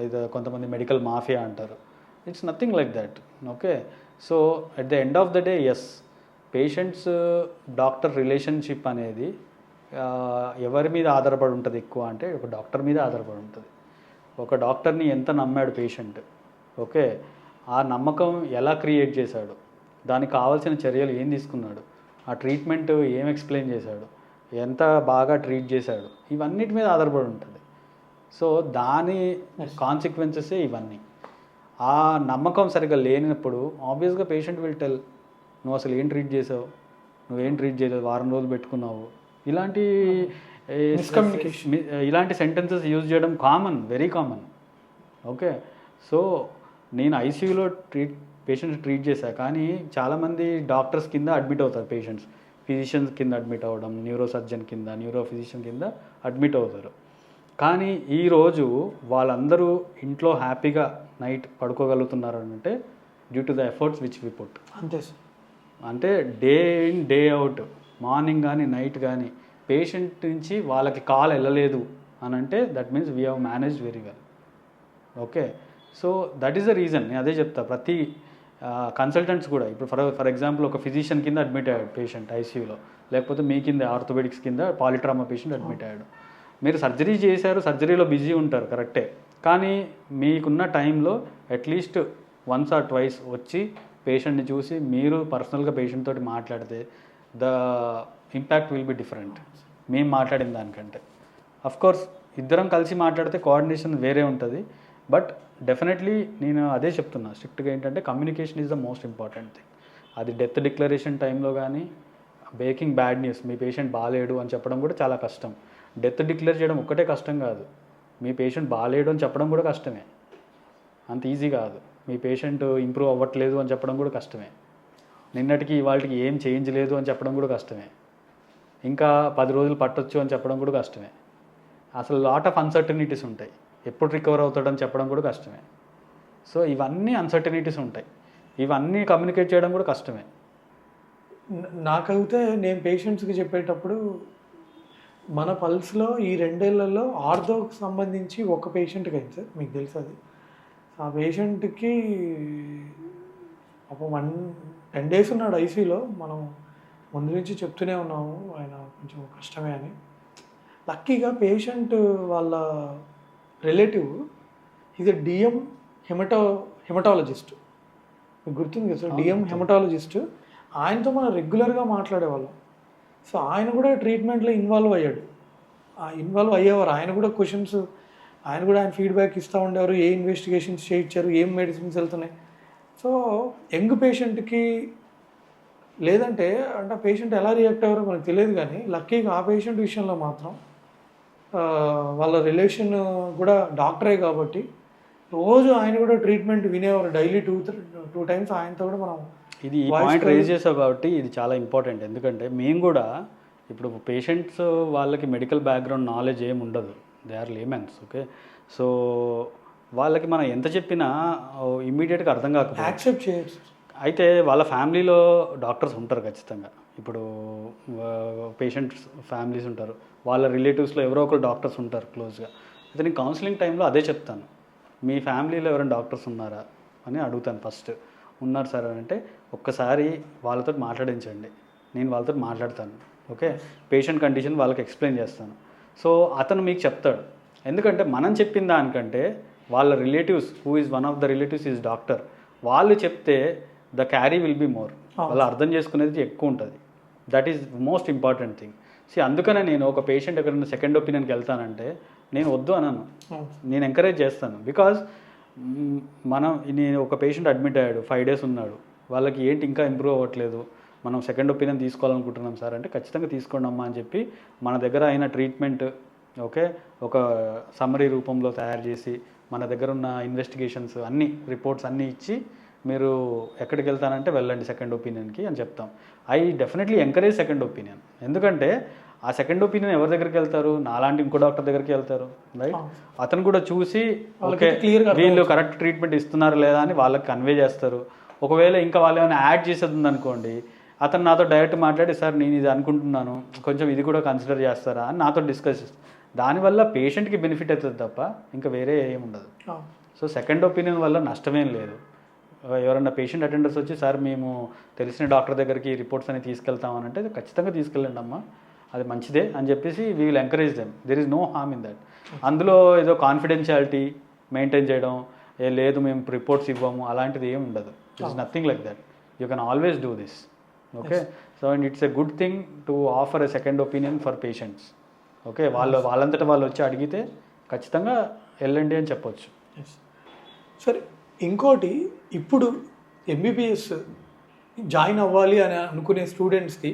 ఇది కొంతమంది మెడికల్ మాఫియా అంటారు. It's nothing like that, okay. So at the end of the day yes, patients doctor relationship అనేది ఎవరి మీద ఆధారపడి ఉంటుంది ఎక్కువ అంటే ఒక డాక్టర్ మీద ఆధారపడి ఉంటుంది. ఒక డాక్టర్ని ఎంత నమ్మాడు పేషెంట్, ఓకే, ఆ నమ్మకం ఎలా క్రియేట్ చేశాడు, దానికి కావాల్సిన చర్యలు ఏం తీసుకున్నాడు, ఆ ట్రీట్మెంట్ ఏం ఎక్స్ప్లెయిన్ చేశాడు, ఎంత బాగా ట్రీట్ చేశాడు, ఇవన్నిటి మీద ఆధారపడి ఉంటుంది. సో దాని కాన్సిక్వెన్సెసే ఇవన్నీ. ఆ నమ్మకం సరిగ్గా లేనప్పుడు ఆబ్వియస్గా పేషెంట్ విల్ టెల్, నువ్వు అసలు ఏం ట్రీట్ చేసావు, నువ్వేం ట్రీట్ చేయలేదు, వారం రోజులు పెట్టుకున్నావు, ఇలాంటి ఇలాంటి సెంటెన్సెస్ యూజ్ చేయడం common, very common, okay. So నేను ఐసీయూలో పేషెంట్స్ ట్రీట్ చేశా, కానీ చాలామంది డాక్టర్స్ కింద అడ్మిట్ అవుతారు పేషెంట్స్, ఫిజిషియన్స్ కింద అడ్మిట్ అవ్వడం, న్యూరో సర్జన్ కింద, న్యూరో ఫిజిషియన్ కింద అడ్మిట్ అవుతారు. కానీ ఈరోజు వాళ్ళందరూ ఇంట్లో హ్యాపీగా నైట్ పడుకోగలుగుతున్నారు అంటే due to the efforts which we put. అంతే సార్. అంటే day in day out, morning కానీ నైట్ కానీ పేషెంట్ నుంచి వాళ్ళకి కాల్ వెళ్ళలేదు అని అంటే that means we have managed very well, okay. So that is the reason. నేను అదే చెప్తా, ప్రతి కన్సల్టెంట్స్ కూడా ఇప్పుడు ఫర్ ఎగ్జాంపుల్ ఒక ఫిజిషియన్ కింద అడ్మిట్ అయ్యాడు పేషెంట్ ఐసీయూలో, లేకపోతే మీ కింద ఆర్థోపెడిక్స్ కింద పాలిట్రామా పేషెంట్ అడ్మిట్ అయ్యాడు. మీరు సర్జరీ చేశారు, సర్జరీలో బిజీ ఉంటారు, కరెక్టే. కానీ మీకున్న టైంలో అట్లీస్ట్ వన్స్ ఆర్ ట్వైస్ వచ్చి పేషెంట్ని చూసి మీరు పర్సనల్గా పేషెంట్ తోటి మాట్లాడితే the impact will be different మేము మాట్లాడిన దానికంటే. అఫ్కోర్స్ ఇద్దరం కలిసి మాట్లాడితే కోఆర్డినేషన్ వేరే ఉంటుంది. బట్ డెఫినెట్లీ నేను అదే చెప్తున్నా స్ట్రిక్ట్గా ఏంటంటే communication is the most important thing. అది డెత్ డిక్లరేషన్ టైంలో కానీ, బ్రేకింగ్ బ్యాడ్ న్యూస్, మీ పేషెంట్ బాగాలేడు అని చెప్పడం కూడా చాలా కష్టం. డెత్ డిక్లేర్ చేయడం ఒక్కటే కష్టం కాదు, మీ పేషెంట్ బాగాలేడు అని చెప్పడం కూడా కష్టమే, అంత ఈజీ కాదు. మీ పేషెంట్ ఇంప్రూవ్ అవ్వట్లేదు అని చెప్పడం కూడా కష్టమే, నిన్నటికి ఇవాళకి ఏం చేంజ్ లేదు అని చెప్పడం కూడా కష్టమే, ఇంకా 10 రోజులు పట్టొచ్చు అని చెప్పడం కూడా కష్టమే. అసలు లాట్ ఆఫ్ అన్సర్టనిటీస్ ఉంటాయి, ఎప్పుడు రికవర్ అవుతాడని చెప్పడం కూడా కష్టమే. సో ఇవన్నీ అన్సర్టనిటీస్ ఉంటాయి, ఇవన్నీ కమ్యూనికేట్ చేయడం కూడా కష్టమే. నాకైతే నేను పేషెంట్స్కి చెప్పేటప్పుడు మన పల్స్లో ఈ 2 ఏళ్లలో ఆర్థోకి సంబంధించి ఒక పేషెంట్కి అయింది సార్, మీకు తెలుసు అది. ఆ పేషెంట్కి ఒక 10 days ఉన్నాడు ఐసీయూలో. మనం ముందు నుంచి చెప్తూనే ఉన్నాము ఆయన కొంచెం కష్టమే అని. లక్కీగా పేషెంట్ వాళ్ళ రిలేటివ్ ఇది డిఎం హెమటాలజిస్ట్, మీకు గుర్తుంది కదా సార్, డిఎం హెమటాలజిస్ట్. ఆయనతో మనం రెగ్యులర్గా మాట్లాడేవాళ్ళం. సో ఆయన కూడా ట్రీట్మెంట్లో ఇన్వాల్వ్ అయ్యేవారు. ఆయన కూడా క్వశ్చన్స్, ఆయన ఫీడ్బ్యాక్ ఇస్తూ ఉండేవారు, ఏ ఇన్వెస్టిగేషన్స్ చేయించారు, ఏం మెడిసిన్స్ వెళ్తున్నాయి. సో యంగ్ పేషెంట్కి లేదంటే అంటే పేషెంట్ ఎలా రియాక్ట్ అయ్యారో మనకు తెలియదు, కానీ లక్కీగా ఆ పేషెంట్ విషయంలో మాత్రం వాళ్ళ రిలేషన్ కూడా డాక్టరే కాబట్టి రోజు ఆయన కూడా ట్రీట్మెంట్ వినేవారు, డైలీ 2 times ఆయనతో కూడా మనం. ఇది ఈ పాయింట్ రేజ్ చేసావు కాబట్టి ఇది చాలా ఇంపార్టెంట్. ఎందుకంటే మేము కూడా ఇప్పుడు పేషెంట్స్ వాళ్ళకి మెడికల్ బ్యాక్గ్రౌండ్ నాలెడ్జ్ ఏమి ఉండదు, they are laymens, okay. So వాళ్ళకి మనం ఎంత చెప్పినా ఇమ్మీడియట్గా అర్థం కాకపోతే యాక్సెప్ట్ చేయొచ్చు. అయితే వాళ్ళ ఫ్యామిలీలో డాక్టర్స్ ఉంటారు ఖచ్చితంగా. ఇప్పుడు పేషెంట్స్ ఫ్యామిలీస్ ఉంటారు, వాళ్ళ రిలేటివ్స్లో ఎవరో ఒకరు డాక్టర్స్ ఉంటారు క్లోజ్గా. అయితే నేను కౌన్సిలింగ్ టైంలో అదే చెప్తాను, మీ ఫ్యామిలీలో ఎవరైనా డాక్టర్స్ ఉన్నారా అని అడుగుతాను ఫస్ట్. ఉన్నారు సార్ అని అంటే ఒక్కసారి వాళ్ళతో మాట్లాడించండి, నేను వాళ్ళతో మాట్లాడతాను, ఓకే. పేషెంట్ కండిషన్ వాళ్ళకి ఎక్స్ప్లెయిన్ చేస్తాను. సో అతను మీకు చెప్తాడు. ఎందుకంటే మనం చెప్పిన దానికంటే వాళ్ళ relatives, who is one of the relatives is doctor, వాళ్ళు చెప్తే the carry will be more, వాళ్ళు అర్థం చేసుకునేది ఎక్కువ ఉంటుంది. That is most important thing. అందుకనే నేను ఒక పేషెంట్ ఎక్కడైనా సెకండ్ ఒపీనియన్కి వెళ్తానంటే నేను వద్దు అనను, నేను ఎంకరేజ్ చేస్తాను. బికాజ్ నేను ఒక పేషెంట్ అడ్మిట్ అయ్యాడు, 5 days ఉన్నాడు, వాళ్ళకి ఏంటి ఇంకా ఇంప్రూవ్ అవ్వట్లేదు, మనం సెకండ్ ఒపీనియన్ తీసుకోవాలనుకుంటున్నాం సార్ అంటే ఖచ్చితంగా తీసుకోండి అమ్మా అని చెప్పి మన దగ్గర అయిన ట్రీట్మెంట్ ఓకే, ఒక సమ్మరీ రూపంలో తయారు చేసి మన దగ్గర ఉన్న ఇన్వెస్టిగేషన్స్ అన్ని రిపోర్ట్స్ అన్నీ ఇచ్చి మీరు ఎక్కడికి వెళ్తానంటే వెళ్ళండి సెకండ్ ఒపీనియన్కి అని చెప్తాం. I definitely encourage second opinion. ఎందుకంటే ఆ సెకండ్ ఒపీనియన్ ఎవరి దగ్గరికి వెళ్తారు? నాలాంటి ఇంకో డాక్టర్ దగ్గరికి వెళ్తారు, రైట్? అతను కూడా చూసి ఓకే వీళ్ళు కరెక్ట్ ట్రీట్మెంట్ ఇస్తున్నారు లేదా అని వాళ్ళకి కన్వే చేస్తారు. ఒకవేళ ఇంకా వాళ్ళు ఏమైనా యాడ్ చేసేది ఉందనుకోండి, అతను నాతో డైరెక్ట్ మాట్లాడి సార్ నేను ఇది అనుకుంటున్నాను, కొంచెం ఇది కూడా కన్సిడర్ చేస్తారా అని నాతో డిస్కస్ చేస్తారు. దానివల్ల పేషెంట్కి బెనిఫిట్ అవుతుంది తప్ప ఇంకా వేరే ఏముండదు. సో సెకండ్ ఒపీనియన్ వల్ల నష్టమేం లేదు. ఎవరన్నా పేషెంట్ అటెండర్స్ వచ్చి సార్ మేము తెలిసిన డాక్టర్ దగ్గరికి రిపోర్ట్స్ అని తీసుకెళ్తామని అంటే ఖచ్చితంగా తీసుకెళ్ళండి అమ్మా, అది మంచిదే అని చెప్పేసి we will encourage them. There is no harm in that. అందులో ఏదో కాన్ఫిడెన్షియాలిటీ మెయింటైన్ చేయడం, లేదు మేము రిపోర్ట్స్ ఇవ్వము, అలాంటిది ఏమి ఉండదు. It is nothing like that. You can always do this. Okay, so and it's a good thing to offer a second opinion for patients. Okay, వాళ్ళంతటా వాళ్ళు వచ్చి అడిగితే ఖచ్చితంగా వెళ్ళండి అని చెప్పొచ్చు. సరే, ఇంకోటి ఇప్పుడు ఎంబీబీఎస్ జాయిన్ అవ్వాలి అని అనుకునే స్టూడెంట్స్కి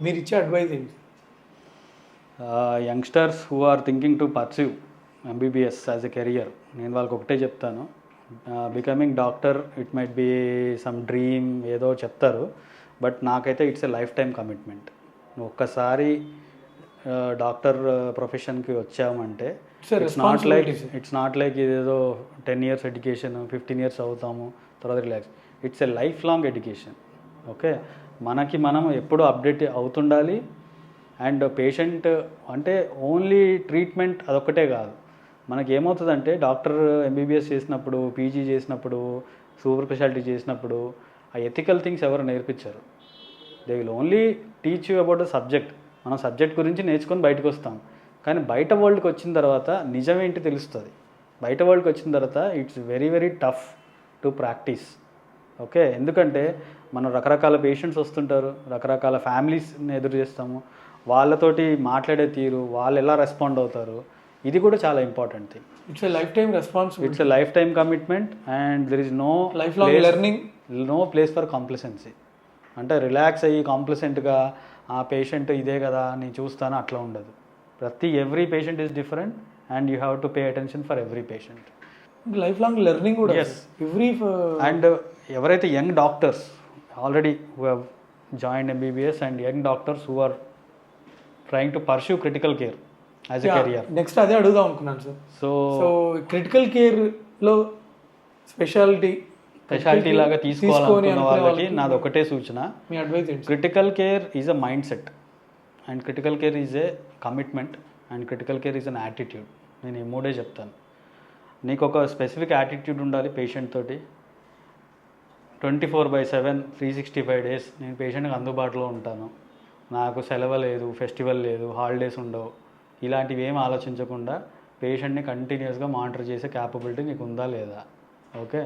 మీరు ఇచ్చే అడ్వైజ్ ఏంటి? Youngsters who are thinking to perceive MBBS as a career, నేను వాళ్ళకి ఒకటే చెప్తాను, becoming doctor it might be some dream ఏదో చెప్తారు, బట్ నాకైతే it's a life time commitment. ఒక్కసారి డాక్టర్ ప్రొఫెషన్కి వచ్చామంటే ఇట్స్ నాట్ లైక్ ఇదేదో 10 years ఎడ్యుకేషన్ 15 years అవుతాము తర్వాత relax. It's a life long education. Okay, మనకి మనం ఎప్పుడూ అప్డేట్ అవుతుండాలి. అండ్ పేషెంట్ అంటే ఓన్లీ ట్రీట్మెంట్ అదొక్కటే కాదు. మనకి ఏమవుతుందంటే డాక్టర్ ఎంబీబీఎస్ చేసినప్పుడు, పీజీ చేసినప్పుడు, సూపర్ స్పెషాలిటీ చేసినప్పుడు ఆ ఎథికల్ థింగ్స్ ఎవరు నేర్పించారు. They will only teach you about the subject. మనం సబ్జెక్ట్ గురించి నేర్చుకొని బయటకు వస్తాం, కానీ బయట వరల్డ్కి వచ్చిన తర్వాత నిజమేంటి తెలుస్తుంది. బయట వరల్డ్కి వచ్చిన తర్వాత it's very very tough to practice. Okay, ఎందుకంటే మనం రకరకాల పేషెంట్స్ వస్తుంటారు, రకరకాల ఫ్యామిలీస్ని ఎదురు చేస్తాము, వాళ్ళతోటి మాట్లాడే తీరు, వాళ్ళు ఎలా రెస్పాండ్ అవుతారు, ఇది కూడా చాలా important thing. It's a life time responsibility, it's a life time commitment and there is no life long learning, no place for complacency. అంటే రిలాక్స్ అయ్యి కాంప్లసెంట్గా ఆ పేషెంట్ ఇదే కదా నేను చూస్తాను అట్లా ఉండదు. Every patient is different and you have to pay attention for every patient. Life long learning కూడా. ఎస్, అండ్ ఎవరైతే young doctors already who have joined MBBS and young doctors who are trying to pursue critical care as a career, next అదే అడుగుదాం అనుకున్నాను సార్. So critical కేర్లో speciality లాగా తీసుకోవాలనుకున్న వాళ్ళకి నాది ఒకటే సూచన, మీ అడ్వైజ్ ఏంటి? Critical care is a mind set and critical care is a commitment and critical care is an attitude. నేను ఈ మూడే చెప్తాను. నీకు ఒక స్పెసిఫిక్ యాటిట్యూడ్ ఉండాలి పేషెంట్ తోటి. 24/7 365 days నేను పేషెంట్కి అందుబాటులో ఉంటాను. నాకు సెలవు లేదు, ఫెస్టివల్ లేదు, హాలిడేస్ ఉండవు, ఇలాంటివి ఏం ఆలోచించకుండా పేషెంట్ని కంటిన్యూస్గా మానిటర్ చేసే క్యాపబిలిటీ నీకు ఉందా లేదా? ఓకే,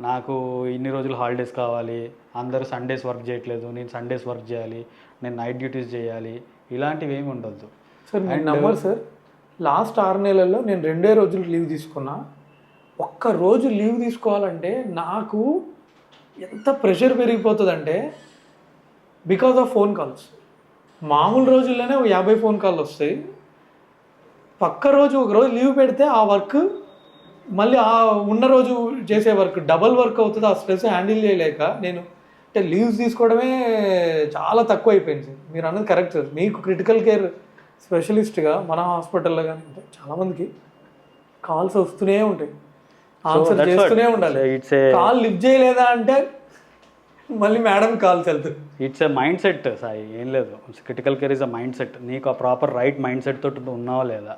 నాకు ఇన్ని రోజులు హాలిడేస్ కావాలి, అందరూ సండేస్ వర్క్ చేయట్లేదు, నేను సండేస్ వర్క్ చేయాలి, నేను నైట్ డ్యూటీస్ చేయాలి, ఇలాంటివి ఏమి ఉండదు సార్. నేను నమ్మరు సార్, లాస్ట్ 6 నెలల్లో నేను 2 రోజులు లీవ్ తీసుకున్నా. ఒక్క రోజు లీవ్ తీసుకోవాలంటే నాకు ఎంత ప్రెషర్ పెరిగిపోతుందంటే, బికాజ్ ఆఫ్ ఫోన్ కాల్స్. మామూలు రోజుల్లోనే 50 ఫోన్ కాల్ వస్తాయి. పక్క రోజు ఒక రోజు లీవ్ పెడితే ఆ వర్క్ మళ్ళీ ఆ ఉన్న రోజు చేసే వర్క్ డబల్ వర్క్ అవుతుంది. ఆ స్ట్రెస్ హ్యాండిల్ చేయలేక నేను అంటే లీవ్స్ తీసుకోవడమే చాలా తక్కువ అయిపోయింది సార్. మీరు అన్నది కరెక్ట్ సార్. మీకు క్రిటికల్ కేర్ స్పెషలిస్ట్గా మన హాస్పిటల్లో కానీ చాలామందికి కాల్స్ వస్తూనే ఉంటాయి, ఆన్సర్ చేస్తూనే ఉండాలి. కాల్ లిఫ్ట్ చేయలేదా అంటే మళ్ళీ మేడం కాల్స్ వెళ్తుంది. It's a mind set Sai, ఏం లేదు. Critical care is a mind set. నీకు ఆ ప్రాపర్ రైట్ మైండ్ సెట్ తోటి ఉన్నావా లేదా,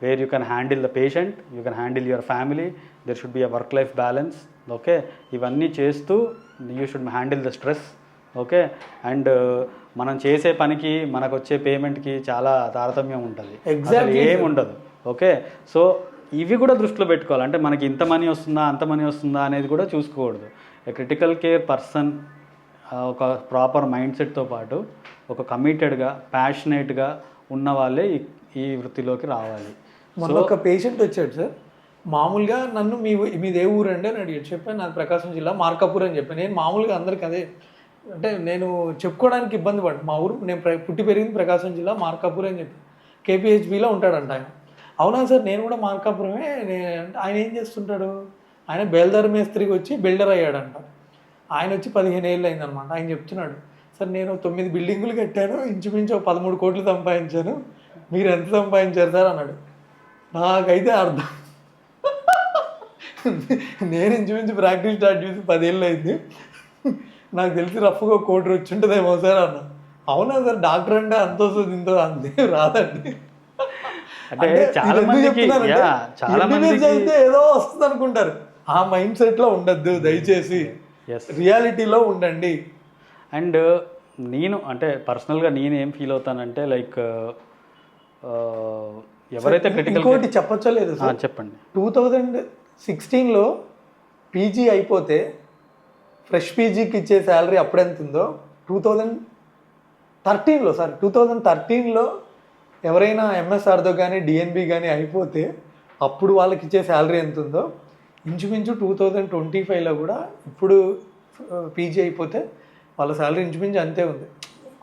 where you can handle the patient, you can handle your family, there should be a work life balance. Okay, ఇవన్నీ చేస్తూ you should handle the stress. Okay, and మనం చేసే పనికి మనకు వచ్చే పేమెంట్కి చాలా తారతమ్యం ఉంటుంది, ఏమి ఉండదు. ఓకే, సో ఇవి కూడా దృష్టిలో పెట్టుకోవాలి. అంటే మనకి ఇంత మనీ వస్తుందా అంత మనీ వస్తుందా అనేది కూడా చూసుకోకూడదు. క్రిటికల్ కేర్ పర్సన్ ఒక ప్రాపర్ మైండ్ సెట్తో పాటు ఒక కమిటెడ్గా, ప్యాషనేట్గా ఉన్న వాళ్ళే ఈ వృత్తిలోకి రావాలి. మొన్న ఒక పేషెంట్ వచ్చాడు సార్, మామూలుగా నన్ను మీది ఏ ఊరు అంటే అని అడిగాడు. చెప్పాను నాది ప్రకాశం జిల్లా మార్కాపూర్ అని చెప్పాను. నేను మామూలుగా అందరికి అదే అంటే నేను చెప్పుకోవడానికి ఇబ్బంది పడ్డా. మా ఊరు నేను పుట్టి పెరిగింది ప్రకాశం జిల్లా మార్కాపూర్ అని చెప్పి, కేపీహెచ్బిలో ఉంటాడంట ఆయన. అవునా సార్, నేను కూడా మార్కాపురమే. ఆయన ఏం చేస్తుంటాడు, ఆయన బేల్దార్ మేస్త్రికి వచ్చి బిల్డర్ అయ్యాడంట. ఆయన వచ్చి 15 ఏళ్ళు అయిందనమాట. ఆయన చెప్తున్నాడు, సార్ నేను 9 బిల్డింగులు కట్టాను, ఇంచుమించు 13 కోట్లు సంపాదించాను, మీరు ఎంత సంపాదించారు సార్ అన్నాడు. నాకైతే అర్థం, నేను ఇంచుమించు ప్రాక్టీస్ స్టార్ట్ చేసి 10 ఏళ్ళు అయింది, నాకు తెలిసి రఫ్గా 1 కోటి వచ్చి ఉంటుందేమో సార్ అన్న. అవునా సార్, డాక్టర్ అంటే అంత వస్తుంది ఇంత అంతే రాదండి. అంటే చాలా మందికి చదివితే ఏదో వస్తుంది అనుకుంటారు. ఆ మైండ్ సెట్ లో ఉండద్దు దయచేసి, రియాలిటీలో ఉండండి. అండ్ నేను అంటే పర్సనల్గా నేను ఏం ఫీల్ అవుతానంటే లైక్ ఎవరైతే క్రిటికల్ ఇంకోటి చెప్పచ్చో లేదు సార్, చెప్పండి. 2016లో పీజీ అయిపోతే ఫ్రెష్ పీజీకి ఇచ్చే శాలరీ అప్పుడెంత ఉందో 2013లో ఎవరైనా ఎంఎస్ఆర్తో కానీ డిఎన్బి కానీ అయిపోతే అప్పుడు వాళ్ళకి ఇచ్చే శాలరీ ఎంత ఉందో ఇంచుమించు 2025లో కూడా ఇప్పుడు పీజీ అయిపోతే వాళ్ళ శాలరీ ఇంచుమించు అంతే ఉంది.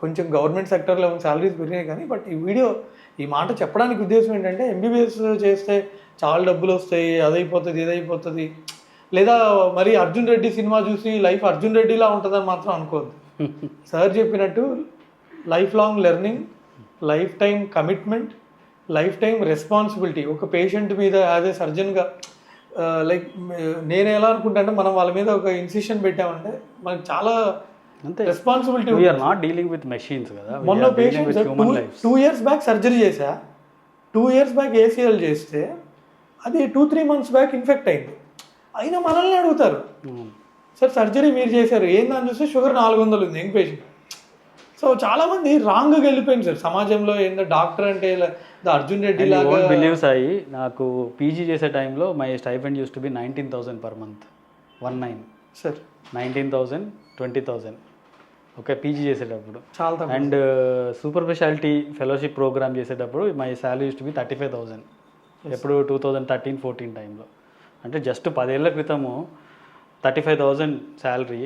కొంచెం గవర్నమెంట్ సెక్టర్లో శాలరీస్ పెరిగినాయి కానీ, బట్ ఈ మాట చెప్పడానికి ఉద్దేశం ఏంటంటే ఎంబీబీఎస్ చేస్తే చాలా డబ్బులు వస్తాయి, అదైపోతుంది ఇదైపోతుంది, లేదా మరి అర్జున్ రెడ్డి సినిమా చూసి లైఫ్ అర్జున్ రెడ్డిలా ఉంటుందని మాత్రం అనుకోవద్దు. సార్ చెప్పినట్టు life long learning, life time commitment, life time responsibility. ఒక పేషెంట్ మీద యాజ్ ఏ సర్జన్గా లైక్ నేను ఎలా అనుకుంటా అంటే, మనం వాళ్ళ మీద ఒక ఇన్సిషన్ పెట్టామంటే మనకు చాలా రెస్పాన్సిబిలిటీ. డీలింగ్ విత్ మెషిన్స్ కదా. మొన్న పేషెంట్ 2 years బ్యాక్ సర్జరీ చేశా, 2 years బ్యాక్ ఏసీఎల్ చేస్తే అది 2-3 months బ్యాక్ ఇన్ఫెక్ట్ అయింది. అయినా మనల్ని అడుగుతారు, సార్ సర్జరీ మీరు చేశారు ఏందని చూస్తే షుగర్ 400 ఉంది యంగ్ పేషెంట్. సో చాలా మంది రాంగ్గా వెళ్ళిపోయింది సార్ సమాజంలో. ఏంటో డాక్టర్ అంటే అర్జున్ రెడ్డి లాగా బిలీవ్స్ అయ్యి. నాకు పీజీ చేసే టైంలో my stipend used to be 19,000 per month. 19 sir 19,000 20,000 okay PG చేసేటప్పుడు చాలా. And super speciality fellowship programme చేసేటప్పుడు my salary used to be 35,000 ఎప్పుడు 2013-14 టైంలో. అంటే జస్ట్ 10 ఏళ్ల క్రితము 35,000 salary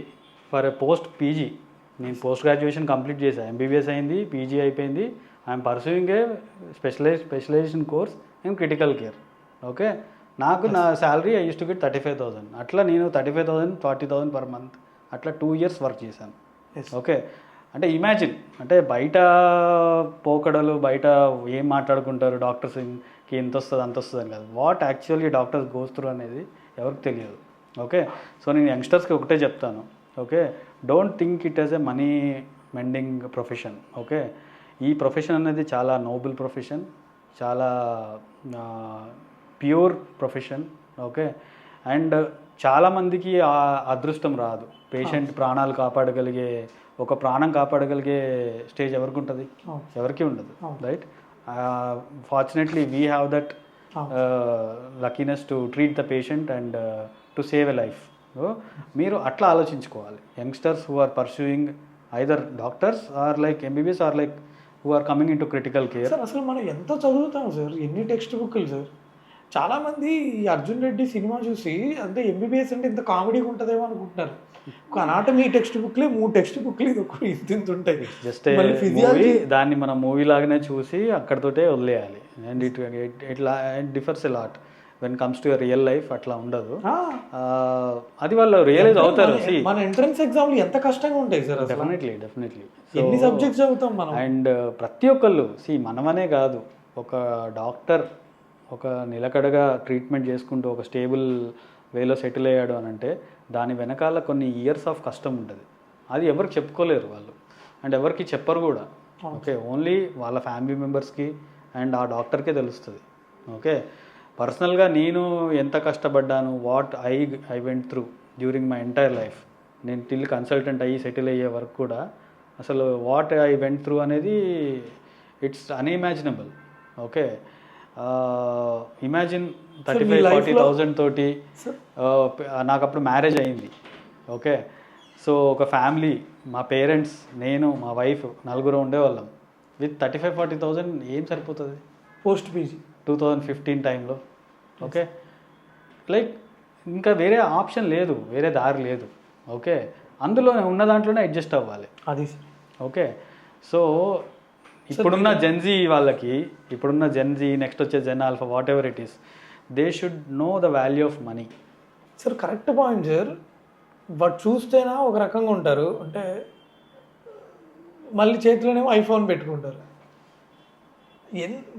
for a post PG. నేను పోస్ట్ గ్రాడ్యుయేషన్ కంప్లీట్ చేశాను, ఎంబీబీఎస్ అయింది, పీజీ అయిపోయింది. I'm pursuing a specialization course in critical care. Okay, నాకు నా salary I use to get 35,000. అట్లా నేను 35,000 40,000 per month అట్లా 2 years వర్క్ చేశాను. ఓకే, అంటే ఇమాజిన్, అంటే బయట పోకడలు బయట ఏం మాట్లాడుకుంటారు డాక్టర్స్కి ఎంత వస్తుంది అంత వస్తుంది అని కాదు, what actually doctors goes through అనేది ఎవరికి తెలియదు. ఓకే, సో నేను యంగ్స్టర్స్కి ఒకటే చెప్తాను, okay, don't think it as a money mending profession. Okay, ఈ ప్రొఫెషన్ అనేది చాలా నోబుల్ ప్రొఫెషన్, చాలా ప్యూర్ ప్రొఫెషన్. ఓకే, అండ్ చాలామందికి ఆ అదృష్టం రాదు. పేషెంట్ ప్రాణాలు కాపాడగలిగే, ఒక ప్రాణం కాపాడగలిగే స్టేజ్ ఎవరికి ఉంటుంది? ఎవరికి ఉండదు, right? Fortunately we have that luckiness to treat the patient and to save a life. మీరు అట్లా ఆలోచించుకోవాలి. Youngsters who are pursuing either doctors or like MBBS or like who are coming in to critical care. Sir అసలు మనం ఎంత చదువుతాం sir, ఎన్ని text బుక్లు sir. చాలామంది ఈ అర్జున్ రెడ్డి సినిమా చూసి అంటే ఎంబీబీఎస్ అంటే ఇంత కామెడీగా ఉంటుందేమో అనుకుంటున్నారు. ఒక అనాటమీ టెక్స్ట్ బుక్లే 3 టెక్స్ట్ బుక్లు ఇంత ఉంటాయి. జస్ట్ దాన్ని మనం మూవీ లాగానే చూసి అక్కడతోటే వదిలేయాలి. And it differs a lot when comes to real life. అట్లా ఉండదు, అది వాళ్ళు రియలైజ్ అవుతారు. మన ఎంట్రన్స్ ఎగ్జామ్లు ఎంత కష్టంగా ఉంటాయి సార్. డెఫినెట్లీ ఎన్ని సబ్జెక్ట్స్ చదువుతాం మనం. అండ్ ప్రతి ఒక్కళ్ళు మనమనే కాదు, ఒక డాక్టర్ ఒక నిలకడగా ట్రీట్మెంట్ చేసుకుంటూ ఒక స్టేబుల్ వేలో సెటిల్ అయ్యాడు అని అంటే దాని వెనకాల కొన్ని ఇయర్స్ ఆఫ్ కష్టం ఉంటుంది. అది ఎవరికి చెప్పుకోలేరు వాళ్ళు, అండ్ ఎవరికి చెప్పరు కూడా. ఓకే, ఓన్లీ వాళ్ళ ఫ్యామిలీ మెంబర్స్కి అండ్ ఆ డాక్టర్కే తెలుస్తుంది. ఓకే, పర్సనల్గా నేను ఎంత కష్టపడ్డాను, what I went through during my entire life, నేను టిల్ కన్సల్టెంట్ అయ్యి సెటిల్ అయ్యే వరకు కూడా అసలు వాట్ ఐ వెంట్ త్రూ అనేది ఇట్స్ అన్ఇమాజినబుల్. ఓకే, ఇమాజిన్ 35,000-40,000 తోటి నాకు అప్పుడు మ్యారేజ్ అయింది. ఓకే, సో ఒక ఫ్యామిలీ, మా పేరెంట్స్, నేను, మా వైఫ్, 4 ఉండేవాళ్ళం. విత్ 35,000-40,000 ఏం సరిపోతుంది పోస్ట్ పీజీ 2015 టైంలో. ఓకే, లైక్ ఇంకా వేరే ఆప్షన్ లేదు, వేరే దారి లేదు. ఓకే, అందులో ఉన్న దాంట్లోనే అడ్జస్ట్ అవ్వాలి. అది ఓకే, సో ఇప్పుడున్న జెన్జీ వాళ్ళకి, ఇప్పుడున్న జెన్జీ నెక్స్ట్ వచ్చే Gen Alpha whatever it is, they should know the value of money. Sir correct point sir. But చూస్తేనా ఒక రకంగా ఉంటారు, అంటే మళ్ళీ చేతిలోనేమో ఐఫోన్ పెట్టుకుంటారు.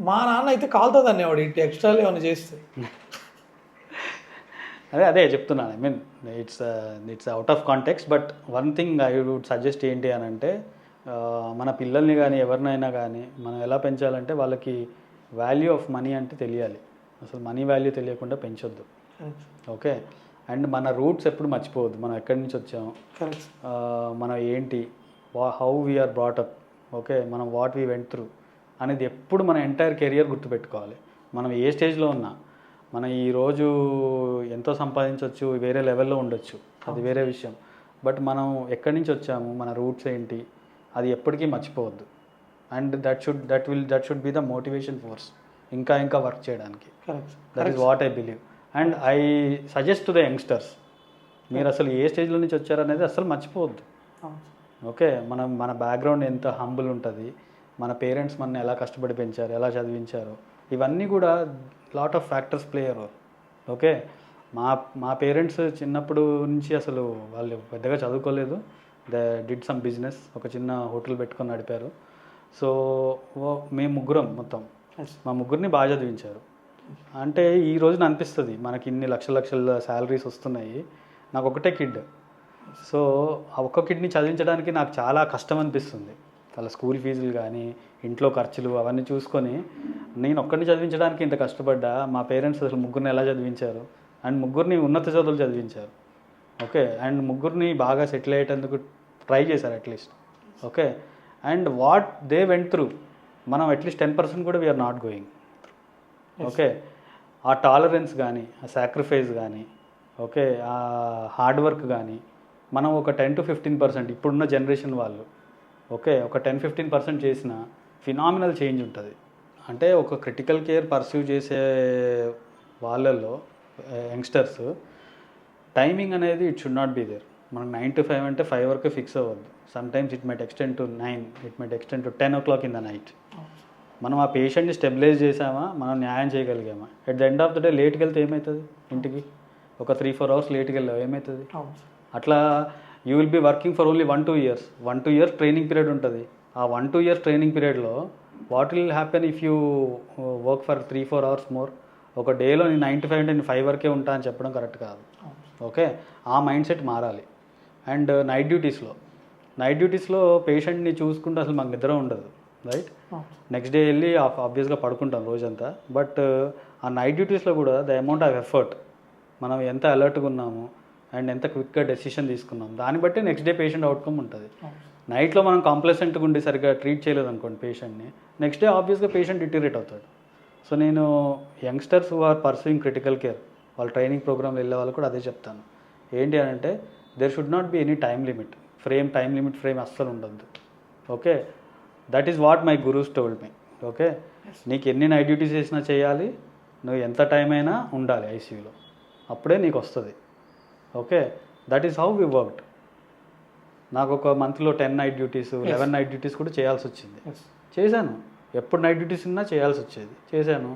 మా నాన్న అయితే కాలుతుంది అనేవాడు ఇటు ఎక్స్ట్రాలు ఏమైనా చేస్తే. అదే చెప్తున్నాను. I mean it's out of context. But one thing I would suggest ఏంటి అని అంటే, మన పిల్లల్ని కానీ ఎవరినైనా కానీ మనం ఎలా పెంచాలంటే వాళ్ళకి వాల్యూ ఆఫ్ మనీ అంటే తెలియాలి. అసలు మనీ వాల్యూ తెలియకుండా పెంచొద్దు. ఓకే. అండ్ మన రూట్స్ ఎప్పుడు మర్చిపోవద్దు. మనం ఎక్కడి నుంచి వచ్చాము, మనం ఏంటి, హౌ వీఆర్ బ్రాటప్, ఓకే, మనం వాట్ వీ వెంట్ త్రూ అనేది ఎప్పుడు మన ఎంటైర్ కెరియర్ గుర్తుపెట్టుకోవాలి. మనం ఏ స్టేజ్లో ఉన్నా, మనం ఈరోజు ఎంతో సంపాదించవచ్చు, వేరే లెవెల్లో ఉండొచ్చు, అది వేరే విషయం. బట్ మనం ఎక్కడి నుంచి వచ్చాము, మన రూట్స్ ఏంటి, అది ఎప్పటికీ మర్చిపోవద్దు. And that should be the motivation force ఇంకా వర్క్ చేయడానికి. That is what I believe. And I suggest to the youngsters, మీరు అసలు ఏ స్టేజ్లో నుంచి వచ్చారనేది అసలు మర్చిపోవద్దు. ఓకే. మన బ్యాక్గ్రౌండ్ ఎంత హంబుల్ ఉంటుంది, మన పేరెంట్స్ మనని ఎలా కష్టపడి పెంచారు, ఎలా చదివించారు, ఇవన్నీ కూడా లాట్ ఆఫ్ ఫ్యాక్టర్స్ ప్లే అయ్యారు. ఓకే. మా పేరెంట్స్ చిన్నప్పుడు నుంచి అసలు వాళ్ళు పెద్దగా చదువుకోలేదు. దే డిడ్ సమ్ బిజినెస్, ఒక చిన్న హోటల్ పెట్టుకొని నడిపారు. సో మేము ముగ్గురం మొత్తం, మా ముగ్గురిని బాగా చదివించారు. అంటే ఈ రోజున అనిపిస్తుంది మనకి ఇన్ని లక్షల శాలరీస్ వస్తున్నాయి, నాకు ఒకటే కిడ్. సో ఆ ఒక్క కిడ్ని చదివించడానికి నాకు చాలా కష్టం అనిపిస్తుంది. వాళ్ళ స్కూల్ ఫీజులు కానీ, ఇంట్లో ఖర్చులు అవన్నీ చూసుకొని నేను ఒక్కడిని చదివించడానికి ఇంత కష్టపడ్డా, మా పేరెంట్స్ అసలు ముగ్గురిని ఎలా చదివించారు, అండ్ ముగ్గురిని ఉన్నత చదువులు చదివించారు. ఓకే. అండ్ ముగ్గురిని బాగా సెటిల్ అయ్యేటందుకు ట్రై చేశారు at least. Okay. And what they went through, మనం అట్లీస్ట్ 10% కూడా వీఆర్ నాట్ గోయింగ్. ఓకే. ఆ టాలరెన్స్ కానీ, ఆ సాక్రిఫైస్ కానీ, ఓకే, ఆ హార్డ్ వర్క్ కానీ మనం ఒక 10 to 15% ఇప్పుడున్న జనరేషన్ వాళ్ళు, ఓకే, ఒక 10-15% చేసిన ఫినామినల్ చేంజ్ ఉంటుంది. అంటే ఒక క్రిటికల్ కేర్ పర్సూ చేసే వాళ్ళల్లో యంగ్స్టర్స్ టైమింగ్ అనేది it should not be there. మనకు 9 to 5 అంటే 5 వరకు ఫిక్స్ అవ్వద్దు. Sometimes it might extend to 9, it might extend to 10 o'clock in the night. మనం ఆ పేషెంట్ని స్టెబిలైజ్ చేసామా, మనం న్యాయం చేయగలిగామా. At the end of the day లేట్కి వెళ్తే ఏమవుతుంది, ఇంటికి ఒక 3-4 hours లేట్కి వెళ్ళావు ఏమవుతుంది. అట్లా you will be working for only 1-2 years. 1-2 years training period ఉంటుంది. ఆ 1-2 years ట్రైనింగ్ పీరియడ్లో what will happen if you work for 3-4 hours more. ఒక డేలో నేను 9 to 5 అంటే నేను 5 వరకే ఉంటా అని చెప్పడం కరెక్ట్ కాదు. ఓకే. ఆ మైండ్ సెట్ మారాలి. అండ్ నైట్ డ్యూటీస్లో పేషెంట్ని చూసుకుంటే అసలు మాకు నిద్ర ఉండదు, రైట్. నెక్స్ట్ డే వెళ్ళి ఆబ్వియస్గా పడుకుంటాం రోజంతా. బట్ ఆ నైట్ డ్యూటీస్లో కూడా ద అమౌంట్ ఆఫ్ ఎఫర్ట్, మనం ఎంత అలర్ట్గా ఉన్నాము అండ్ ఎంత క్విక్గా డెసిషన్ తీసుకున్నాం, దాన్ని బట్టి నెక్స్ట్ డే పేషెంట్ అవుట్కమ్ ఉంటుంది. నైట్లో మనం కాంప్లసెంట్గా ఉండి సరిగ్గా ట్రీట్ చేయలేదు అనుకోండి పేషెంట్ని, నెక్స్ట్ డే ఆబ్వియస్గా పేషెంట్ డిటీరేట్ అవుతాడు. సో నేను youngsters who are pursuing critical care, వాళ్ళ ట్రైనింగ్ ప్రోగ్రామ్లో వెళ్ళే వాళ్ళు కూడా అదే చెప్తాను. ఏంటి అని అంటే there should not be any time limit frame అస్సలు ఉండద్దు. Okay. That is what my gurus told me. Okay. నీకు ఎన్ని నైట్ డ్యూటీస్ చేసినా చేయాలి, నువ్వు ఎంత టైం అయినా ఉండాలి ఐసీయూలో, అప్పుడే నీకు వస్తుంది. Okay. That is how we worked. నాకు ఒక మంత్లో 10 నైట్ డ్యూటీస్, 11 నైట్ డ్యూటీస్ కూడా చేయాల్సి వచ్చింది. చేశాను. ఎప్పుడు నైట్ డ్యూటీస్ ఉన్నా చేయాల్సి వచ్చేది, చేశాను.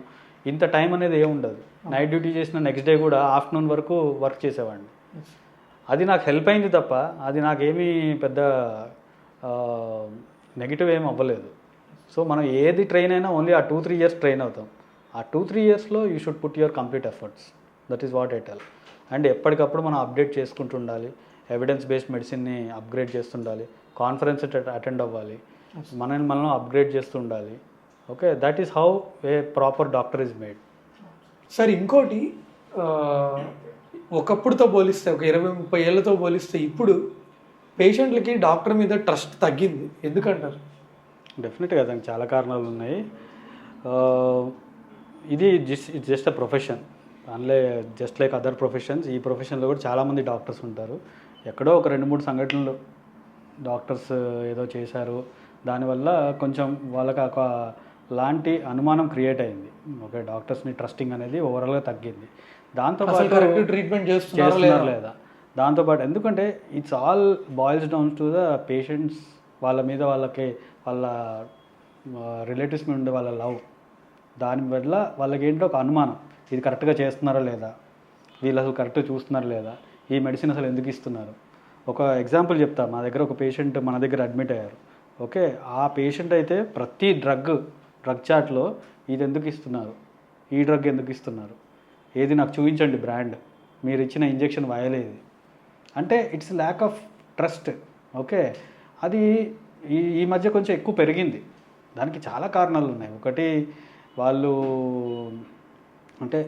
ఇంత టైం అనేది ఏముండదు. నైట్ డ్యూటీ చేసిన నెక్స్ట్ డే కూడా ఆఫ్టర్నూన్ వరకు వర్క్ చేసేవాడిని. అది నాకు హెల్ప్ అయింది తప్ప అది నాకేమీ పెద్ద నెగిటివ్ ఏమి అవ్వలేదు. సో మనం ఏది ట్రైన్ అయినా ఓన్లీ ఆ 2-3 years ట్రైన్ అవుతాం. ఆ 2-3 yearsలో you should put your complete efforts. That is what I tell. And ఎప్పటికప్పుడు మనం అప్డేట్ చేసుకుంటూ ఉండాలి, ఎవిడెన్స్ బేస్డ్ మెడిసిన్ని అప్గ్రేడ్ చేస్తుండాలి, కాన్ఫరెన్స్ అటెండ్ అవ్వాలి, మనం అప్గ్రేడ్ చేస్తూ ఉండాలి. Okay. That is how a proper doctor is made. Sir ఇంకోటి, ఒకప్పుడుతో పోలిస్తే, ఒక 20-30 ఏళ్ళతో పోలిస్తే ఇప్పుడు పేషెంట్లకి డాక్టర్ మీద ట్రస్ట్ తగ్గింది, ఎందుకంటారు? డెఫినెట్గా దానికి చాలా కారణాలు ఉన్నాయి. ఇది just a profession, just like other professions. ఈ ప్రొఫెషన్లో కూడా చాలామంది డాక్టర్స్ ఉంటారు. ఎక్కడో ఒక 2-3 సంఘటనలు డాక్టర్స్ ఏదో చేశారు, దానివల్ల కొంచెం వాళ్ళకి ఒక లాంటి అనుమానం క్రియేట్ అయింది. ఓకే. డాక్టర్స్ని ట్రస్టింగ్ అనేది ఓవరాల్గా తగ్గింది. దాంతోపాటు ట్రీట్మెంట్ చేస్తున్నారు లేదా, దాంతోపాటు ఎందుకంటే it's all boils down to the patients. వాళ్ళ మీద వాళ్ళ రిలేటివ్స్ మీద ఉండే వాళ్ళ లవ్, దానివల్ల వాళ్ళకి ఏంటో ఒక అనుమానం, ఇది కరెక్ట్గా చేస్తున్నారా లేదా, వీళ్ళు అసలు కరెక్ట్గా చూస్తున్నారా లేదా, ఈ మెడిసిన్ అసలు ఎందుకు ఇస్తున్నారు. ఒక ఎగ్జాంపుల్ చెప్తా. మా దగ్గర ఒక పేషెంట్ మన దగ్గర అడ్మిట్ అయ్యారు. ఓకే, ఆ పేషెంట్ అయితే ప్రతి డ్రగ్ చాట్లో ఇది ఎందుకు ఇస్తున్నారు, ఈ డ్రగ్ ఎందుకు ఇస్తున్నారు, ఏది నాకు చూపించండి బ్రాండ్, మీరు ఇచ్చిన ఇంజెక్షన్ వాయలేదు అంటే it's lack of trust. Okay, అది ఈ మధ్య కొంచెం ఎక్కువ పెరిగింది. దానికి చాలా కారణాలు ఉన్నాయి. ఒకటి, వాళ్ళు అంటే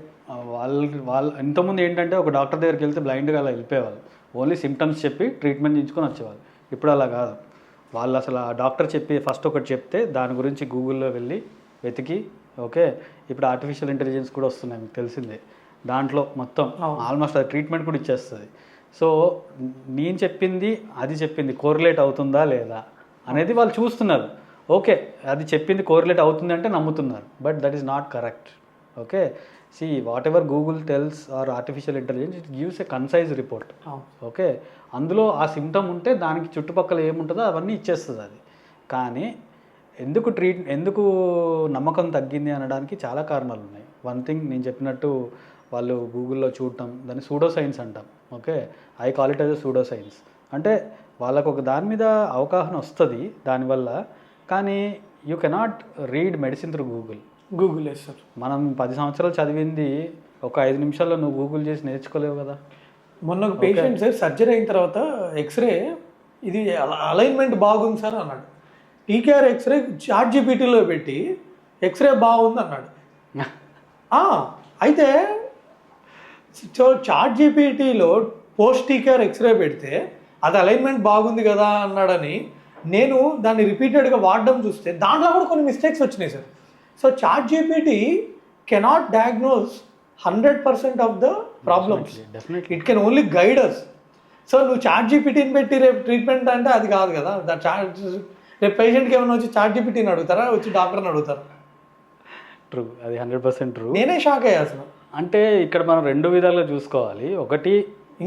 వాళ్ళు ఇంతకుముందు ఏంటంటే ఒక డాక్టర్ దగ్గరికి వెళ్తే బ్లైండ్గా అలా వెళ్ళిపోయేవాళ్ళు, ఓన్లీ సిమ్టమ్స్ చెప్పి ట్రీట్మెంట్ చేయించుకొని వచ్చేవాళ్ళు. ఇప్పుడు అలా కాదు. వాళ్ళు అసలు ఆ డాక్టర్ చెప్పి ఫస్ట్ ఒకటి చెప్తే దాని గురించి గూగుల్లో వెళ్ళి వెతికి, ఓకే, ఇప్పుడు ఆర్టిఫిషియల్ ఇంటెలిజెన్స్ కూడా వస్తున్నాయి, మీకు తెలిసిందే, దాంట్లో మొత్తం ఆల్మోస్ట్ అది ట్రీట్మెంట్ కూడా ఇచ్చేస్తుంది. సో నేను చెప్పింది అది చెప్పింది కోరిలేట్ అవుతుందా లేదా అనేది వాళ్ళు చూస్తున్నారు. ఓకే, అది చెప్పింది కోరిలేట్ అవుతుంది అంటే నమ్ముతున్నారు, but that is not correct. Okay, see whatever Google tells or artificial intelligence, it gives a concise report. Okay, అందులో ఆ సిమ్టమ్ ఉంటే దానికి చుట్టుపక్కల ఏముంటుందో అవన్నీ ఇచ్చేస్తుంది అది. కానీ ఎందుకు నమ్మకం తగ్గింది అనడానికి చాలా కారణాలు ఉన్నాయి. వన్ థింగ్, నేను చెప్పినట్టు వాళ్ళు గూగుల్లో చూడటం, దాన్ని సూడో సైన్స్ అంటాం. Okay, I call it as a pseudo science. అంటే వాళ్ళకు ఒక దాని మీద అవగాహన వస్తుంది దానివల్ల, కానీ you cannot read medicine through Google sir. మనం 10 సంవత్సరాలు చదివింది ఒక 5 నిమిషాల్లో నువ్వు గూగుల్ చేసి నేర్చుకోలేవు కదా. మొన్న ఒక పేషెంట్ సార్ సర్జరీ అయిన తర్వాత ఎక్స్రే ఇది అలైన్మెంట్ బాగుంది సార్ అన్నాడు. టీకేఆర్ ఎక్స్రే చాట్ జీపీటీలో పెట్టి ఎక్స్రే బాగుంది అన్నాడు. అయితే చాట్ జీపీటీలో పోస్ట్ టీకేఆర్ ఎక్స్రే పెడితే అది అలైన్మెంట్ బాగుంది కదా అన్నాడని నేను దాన్ని రిపీటెడ్గా వాడడం చూస్తే దాంట్లో కూడా కొన్ని మిస్టేక్స్ వచ్చినాయి sir. So ChatGPT cannot diagnose 100% of the problems, it can only guide us. So నువ్వు చాట్ జీపీటీని పెట్టి రేపు ట్రీట్మెంట్ అంటే అది కాదు కదా. రేపు పేషెంట్కి ఏమైనా వచ్చి చాట్ జీపీటీని అడుగుతారా, వచ్చి డాక్టర్ని అడుగుతారా? ట్రూ, అది 100% ట్రూ. నేనే షాక్ అయ్యా అసలు. అంటే ఇక్కడ మనం 2 విధాలుగా చూసుకోవాలి. ఒకటి,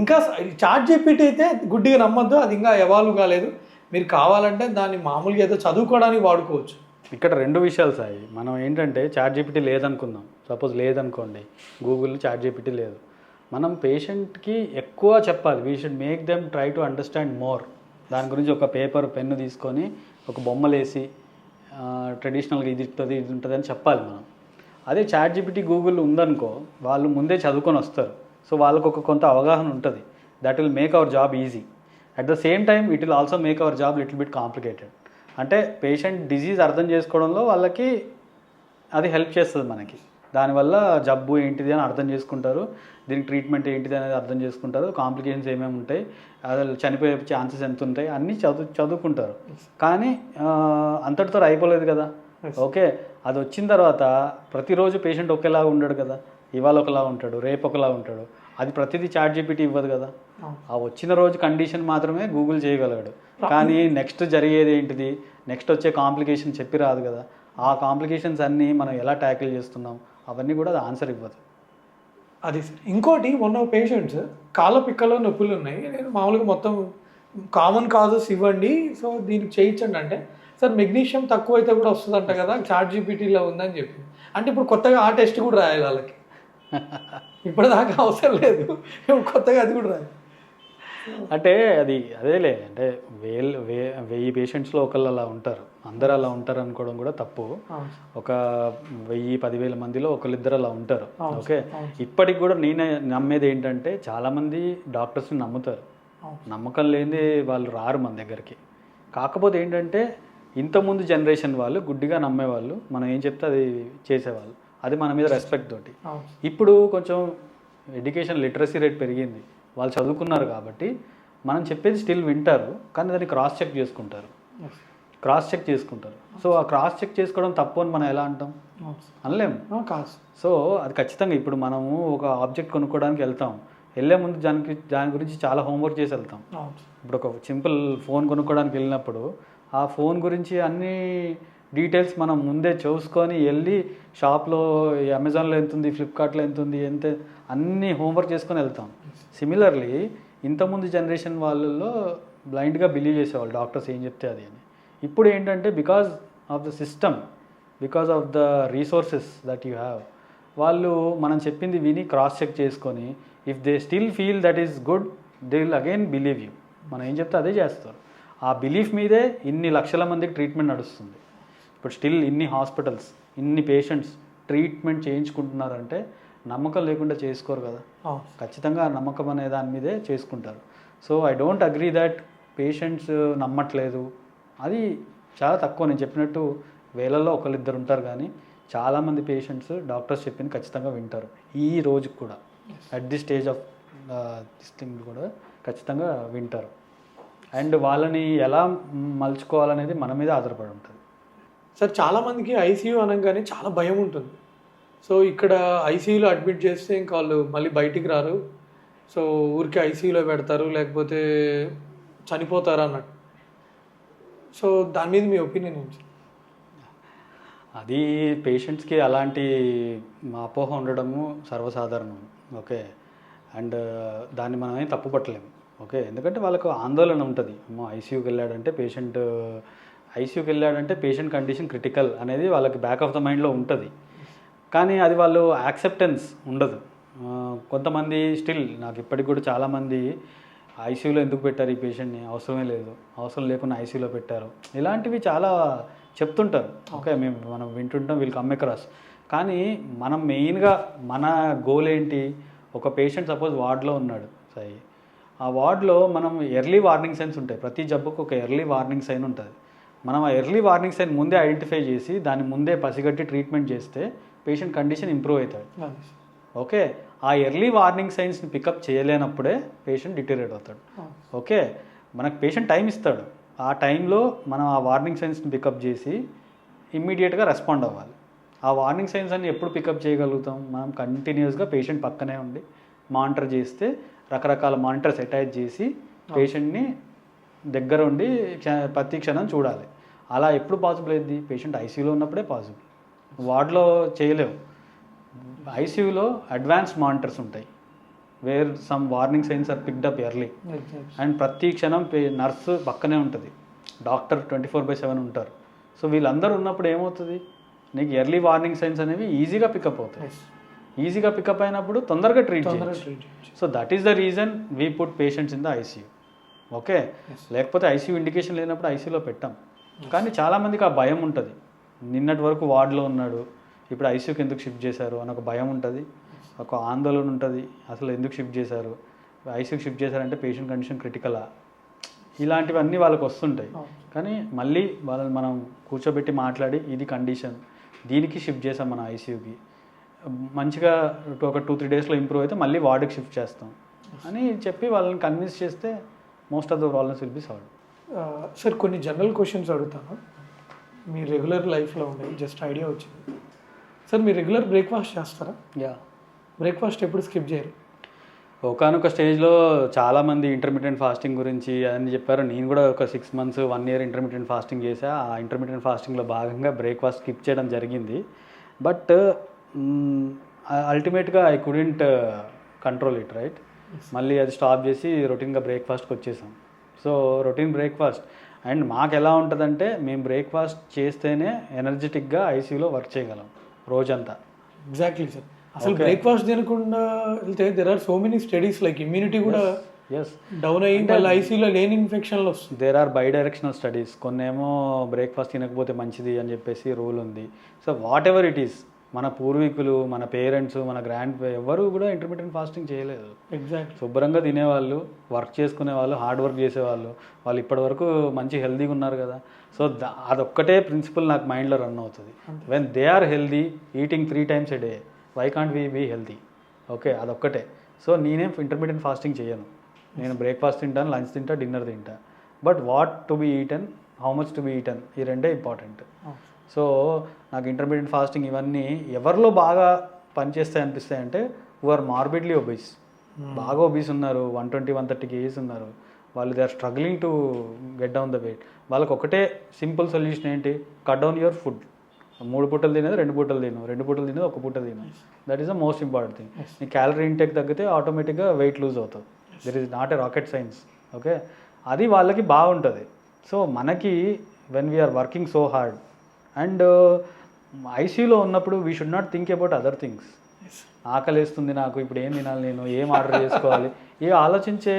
ఇంకా చాట్ జీపీటీ అయితే గుడ్డిగా నమ్మొద్దు, అది ఇంకా ఎవాల్వ్ కాలేదు. మీరు కావాలంటే దాన్ని మామూలుగా ఏదో చదువుకోవడానికి వాడుకోవచ్చు. ఇక్కడ 2 విషయాలు సాయి. మనం ఏంటంటే చాట్ జీపీటీ లేదనుకుందాం, సపోజ్ లేదనుకోండి, గూగుల్ చాట్ జీపీటీ లేదు, మనం పేషెంట్కి ఎక్కువ చెప్పాలి. We should make them try to understand more. దాని గురించి ఒక పేపర్ పెన్ను తీసుకొని ఒక బొమ్మలు వేసి ట్రెడిషనల్గా ఇది ఉంటుంది అని చెప్పాలి మనం. అదే చాట్ జీపీటీ గూగుల్ ఉందనుకో, వాళ్ళు ముందే చదువుకొని వస్తారు. సో వాళ్ళకు ఒక కొంత అవగాహన ఉంటుంది. That will make our job easy. At the same time it will also make our job little bit complicated. అంటే పేషెంట్ డిజీజ్ అర్థం చేసుకోవడంలో వాళ్ళకి అది హెల్ప్ చేస్తుంది మనకి. దానివల్ల జబ్బు ఏంటిది అని అర్థం చేసుకుంటారు, దీనికి ట్రీట్మెంట్ ఏంటిది అనేది అర్థం చేసుకుంటారు, కాంప్లికేషన్స్ ఏమేమి ఉంటాయి, అసలు చనిపోయే ఛాన్సెస్ ఎంత ఉంటాయి అన్నీ చదువుకుంటారు. కానీ అంతటితో అయిపోలేదు కదా. ఓకే, అది వచ్చిన తర్వాత ప్రతిరోజు పేషెంట్ ఒకేలా ఉండడు కదా. ఇవాళ ఒకలా ఉంటాడు, రేపు ఒకలా ఉంటాడు. అది ప్రతిదీ చాట్ జీపీటీ ఇవ్వదు కదా. ఆ వచ్చిన రోజు కండిషన్ మాత్రమే గూగుల్ చేయగలడు. కానీ నెక్స్ట్ జరిగేది ఏంటిది, నెక్స్ట్ వచ్చే కాంప్లికేషన్ చెప్పి రాదు కదా. ఆ కాంప్లికేషన్స్ అన్నీ మనం ఎలా ట్యాకిల్ చేస్తున్నాం అవన్నీ కూడా అది ఆన్సర్ ఇవ్వదు. అది ఇంకోటి, మొన్న పేషెంట్స్ కాళ్ళ పిక్కలో నొప్పులు ఉన్నాయి, నేను మామూలుగా మొత్తం కామన్ కాజెస్ ఇవ్వండి, సో దీనికి చేయించండి అంటే, సార్ మెగ్నీషియం తక్కువ అయితే కూడా వస్తుందంట కదా, చాట్ జీపీటీలో ఉందని చెప్పి. అంటే ఇప్పుడు కొత్తగా ఆ టెస్ట్ కూడా రాయాలి వాళ్ళకి. ఇప్పటిదాకా అవసరం లేదు, కొత్తగా అది కూడా రాయాలి. అంటే అదేలే, అంటే 1000 పేషెంట్స్లో ఒకళ్ళు అలా ఉంటారు, అందరు అలా ఉంటారు అనుకోవడం కూడా తప్పు. ఒక 10,000-10,000 మందిలో ఒకళ్ళిద్దరు అలా ఉంటారు. ఓకే, ఇప్పటికి కూడా నేను నమ్మేది ఏంటంటే చాలామంది డాక్టర్స్ని నమ్ముతారు. నమ్మకం లేనిది వాళ్ళు రారు మన దగ్గరికి. కాకపోతే ఏంటంటే ఇంతకుముందు జనరేషన్ వాళ్ళు గుడ్డిగా నమ్మేవాళ్ళు, మనం ఏం చెప్తే అది చేసేవాళ్ళు, అది మన మీద రెస్పెక్ట్ తోటి. ఇప్పుడు కొంచెం ఎడ్యుకేషన్ లిటరసీ రేట్ పెరిగింది, వాళ్ళు చదువుకున్నారు కాబట్టి మనం చెప్పేది స్టిల్ వింటారు, కానీ దాన్ని క్రాస్ చెక్ చేసుకుంటారు. సో ఆ క్రాస్ చెక్ చేసుకోవడం తప్పు అని మనం ఎలా అంటాం? అనలేము. సో అది ఖచ్చితంగా ఇప్పుడు మనము ఒక ఆబ్జెక్ట్ కొనుక్కోవడానికి వెళ్తాం, వెళ్ళే ముందు దాని గురించి చాలా హోంవర్క్ చేసి వెళ్తాం. ఇప్పుడు ఒక సింపుల్ ఫోన్ కొనుక్కోవడానికి వెళ్ళినప్పుడు ఆ ఫోన్ గురించి అన్ని డీటెయిల్స్ మనం ముందే చూసుకొని వెళ్ళి షాప్లో అమెజాన్లో ఎంత ఉంది, ఫ్లిప్కార్ట్లో ఎంత ఉంది, అన్నీ హోంవర్క్ చేసుకొని వెళ్తాం. సిమిలర్లీ ఇంతకుముందు జనరేషన్ వాళ్ళల్లో బ్లైండ్గా బిలీవ్ చేసేవాళ్ళు డాక్టర్స్ ఏం చెప్తే అది అని. ఇప్పుడు ఏంటంటే because of the system, because of the resources that you have. వాళ్ళు మనం చెప్పింది విని క్రాస్ చెక్ చేసుకొని if they still feel that is good, they will again believe you. మనం ఏం చెప్తే అదే చేస్తారు. ఆ బిలీఫ్ మీదే ఇన్ని లక్షల మందికి ట్రీట్మెంట్ నడుస్తుంది. ఇప్పుడు స్టిల్ ఇన్ని హాస్పిటల్స్, ఇన్ని పేషెంట్స్ ట్రీట్మెంట్ చేయించుకుంటున్నారంటే నమ్మకం లేకుండా చేసుకోరు కదా. ఖచ్చితంగా ఆ నమ్మకం అనే దాని మీదే చేసుకుంటారు. So I don't agree that patients నమ్మట్లేదు, అది చాలా తక్కువ. నేను చెప్పినట్టు వేలల్లో ఒకరిద్దరు ఉంటారు, కానీ చాలామంది పేషెంట్స్ డాక్టర్స్ చెప్పింది ఖచ్చితంగా వింటారు. ఈ రోజుకి కూడా at the stage of this thing కూడా ఖచ్చితంగా వింటారు. అండ్ వాళ్ళని ఎలా మలుచుకోవాలనేది మన మీద ఆధారపడి ఉంటుంది. సార్ చాలామందికి ఐసీయూ అనగానే చాలా భయం ఉంటుంది. సో ఇక్కడ ఐసీయూలో అడ్మిట్ చేస్తే ఇంకా వాళ్ళు మళ్ళీ బయటికి రారు, సో ఊరికి ఐసీయూలో పెడతారు, లేకపోతే చనిపోతారు అన్నట్టు. సో దాని మీద మీ ఒపీనియన్ ఏంటి? అది పేషెంట్స్కి అలాంటి అపోహ ఉండడము సర్వసాధారణం. ఓకే, అండ్ దాన్ని మనం ఏం తప్పు పట్టలేము. ఓకే, ఎందుకంటే వాళ్ళకు ఆందోళన ఉంటుంది. అమ్మో ఐసీయూకి వెళ్ళాడంటే పేషెంట్ కండిషన్ క్రిటికల్ అనేది వాళ్ళకి బ్యాక్ ఆఫ్ ద మైండ్లో ఉంటుంది. కానీ అది వాళ్ళు యాక్సెప్టెన్స్ ఉండదు. కొంతమంది స్టిల్ నాకు ఇప్పటికి కూడా చాలామంది ఐసీయూలో ఎందుకు పెట్టారు ఈ పేషెంట్ని, అవసరమే లేదు, అవసరం లేకుండా ఐసీయూలో పెట్టారు, ఇలాంటివి చాలా చెప్తుంటారు. ఓకే, మనం వింటుంటాం, వీళ్ళు కమ్ అక్రాస్. కానీ మనం మెయిన్గా మన గోల్ ఏంటి, ఒక పేషెంట్ సపోజ్ వార్డ్లో ఉన్నాడు సాయి, ఆ వార్డ్లో మనం ఎర్లీ వార్నింగ్ సైన్స్ ఉంటాయి. ప్రతి జబ్బుకు ఒక ఎర్లీ వార్నింగ్ సైన్ ఉంటుంది. మనం ఆ ఎర్లీ వార్నింగ్ సైన్ ముందే ఐడెంటిఫై చేసి దాన్ని ముందే పసిగట్టి ట్రీట్మెంట్ చేస్తే పేషెంట్ కండిషన్ ఇంప్రూవ్ అవుతాడు. ఓకే, ఆ ఎర్లీ వార్నింగ్ సైన్స్ని పికప్ చేయలేనప్పుడే పేషెంట్ డిటీరియరేట్ అవుతాడు. ఓకే, మనకు పేషెంట్ టైం ఇస్తాడు, ఆ టైంలో మనం ఆ వార్నింగ్ సైన్స్ని పికప్ చేసి ఇమ్మీడియట్గా రెస్పాండ్ అవ్వాలి. ఆ వార్నింగ్ సైన్స్ అన్ని ఎప్పుడు పికప్ చేయగలుగుతాం, మనం కంటిన్యూస్గా పేషెంట్ పక్కనే ఉండి మానిటర్ చేస్తే, రకరకాల మానిటర్స్ అటాచ్ చేసి పేషెంట్ని దగ్గర ఉండి ప్రతి క్షణం చూడాలి. అలా ఎప్పుడు పాసిబుల్ అయింది, పేషెంట్ ఐసీయూలో ఉన్నప్పుడే పాసిబుల్. వార్డ్లో చేయలేవు. ఐసీయూలో అడ్వాన్స్డ్ మానిటర్స్ ఉంటాయి, where some warning signs are picked up early. And ప్రతి క్షణం నర్సు పక్కనే ఉంటుంది, డాక్టర్ 24/7 ఉంటారు. సో వీళ్ళందరూ ఉన్నప్పుడు ఏమవుతుంది, నీకు ఎర్లీ వార్నింగ్ సైన్స్ అనేవి ఈజీగా పికప్ అవుతాయి. ఈజీగా పికప్ అయినప్పుడు తొందరగా ట్రీట్ చేయొచ్చు. So that is the reason we put patients in the ICU. Okay, లేకపోతే ఐసీయూ ఇండికేషన్ లేనప్పుడు ఐసీయూలో పెట్టాం. కానీ చాలామందికి ఆ భయం ఉంటుంది. నిన్నటి వరకు వార్డులో ఉన్నాడు, ఇప్పుడు ఐసీయూకి ఎందుకు షిఫ్ట్ చేశారు అని ఒక భయం ఉంటుంది, ఒక ఆందోళన ఉంటుంది. అసలు ఎందుకు షిఫ్ట్ చేశారు, ఐసీయూకి షిఫ్ట్ చేశారంటే పేషెంట్ కండిషన్ క్రిటికలా, ఇలాంటివన్నీ వాళ్ళకి వస్తుంటాయి. కానీ మళ్ళీ వాళ్ళని మనం కూర్చోబెట్టి మాట్లాడి, ఇది కండిషన్, దీనికి షిఫ్ట్ చేసాం మన ఐసీయూకి, మంచిగా ఒక 2-3 డేస్లో ఇంప్రూవ్ అయితే మళ్ళీ వార్డుకి షిఫ్ట్ చేస్తాం అని చెప్పి వాళ్ళని కన్విన్స్ చేస్తే most of the problems will be solve. Sir కొన్ని జనరల్ క్వశ్చన్స్ అడుగుతాను, మీ రెగ్యులర్ లైఫ్లో ఉండేవి, జస్ట్ ఐడియా వచ్చింది. సార్ మీరు రెగ్యులర్ బ్రేక్ఫాస్ట్ చేస్తారా? యా, బ్రేక్ఫాస్ట్ ఎప్పుడు స్కిప్ చేయరు? ఒకనొక స్టేజ్లో చాలామంది ఇంటర్మీడియట్ ఫాస్టింగ్ గురించి అని చెప్పారు. నేను కూడా ఒక 6 months 1 year ఇంటర్మీడియట్ ఫాస్టింగ్ చేసా. ఆ ఇంటర్మీడియట్ ఫాస్టింగ్లో భాగంగా బ్రేక్ఫాస్ట్ స్కిప్ చేయడం జరిగింది. బట్ అల్టిమేట్గా I couldn't control it, right. మళ్ళీ అది స్టాప్ చేసి రొటీన్గా బ్రేక్ఫాస్ట్కి వచ్చేసాం. So routine breakfast. అండ్ మాకు ఎలా ఉంటుందంటే, మేము బ్రేక్ఫాస్ట్ చేస్తేనే ఎనర్జెటిక్గా ఐసీయూలో వర్క్ చేయగలం రోజంతా. Exactly sir. అసలు బ్రేక్ఫాస్ట్ తినకుండా వెళ్తే there are so many studies like immunity కూడా డౌన్ అయ్యి మళ్ళీ ఐసీయూలో లేని ఇన్ఫెక్షన్లు వస్తుంది. There are bidirectional studies. కొన్నేమో బ్రేక్ఫాస్ట్ తినకపోతే మంచిది అని చెప్పేసి రూల్ ఉంది. So whatever it is, మన పూర్వీకులు, మన పేరెంట్స్, మన ఎవరు కూడా ఇంటర్మీడియట్ ఫాస్టింగ్ చేయలేదు. ఎగ్జాక్ట్. శుభ్రంగా తినేవాళ్ళు, వర్క్ చేసుకునేవాళ్ళు, హార్డ్ వర్క్ చేసేవాళ్ళు. వాళ్ళు ఇప్పటివరకు మంచి హెల్తీగా ఉన్నారు కదా. సో అదొక్కటే ప్రిన్సిపల్ నాకు మైండ్లో రన్ అవుతుంది. When they are healthy, eating 3 times a day, why can't we be healthy? Okay, అదొక్కటే. సో నేనేం ఇంటర్మీడియట్ ఫాస్టింగ్ చేయను. నేను బ్రేక్ఫాస్ట్ తింటాను, లంచ్ తింటా, డిన్నర్ తింటా. But what to be eaten, how much to be eaten, ఈ రెండే ఇంపార్టెంట్. సో నాకు ఇంటర్మీడియట్ ఫాస్టింగ్ ఇవన్నీ ఎవరిలో బాగా పనిచేస్తాయి అనిపిస్తాయి అంటే, హూ ఆర్ మార్బిడ్లీ ఒబీస్, బాగా ఒబీస్ ఉన్నారు, 120-130 kgs ఉన్నారు, వాళ్ళు they are struggling to get down the weight. వాళ్ళకి ఒకటే సింపుల్ సొల్యూషన్ ఏంటి, కట్ డౌన్ యువర్ ఫుడ్. 3 పూటలు తినేది 2 పూటలు తిను, 2 పూటలు తినేది 1 పూట తిను. That is the most important thing. నీ క్యాలరీ ఇంటేక్ తగ్గితే ఆటోమేటిక్గా వెయిట్ లూజ్ అవుతావు. There is not a rocket science. Okay, అది వాళ్ళకి బాగుంటుంది. సో మనకి when we are working so hard, and ఐసీయూలో ఉన్నప్పుడు we should not think about other things. ఆకలేస్తుంది నాకు, ఇప్పుడు ఏం తినాలి, నేను ఏం ఆర్డర్ చేసుకోవాలి, ఏ ఆలోచించే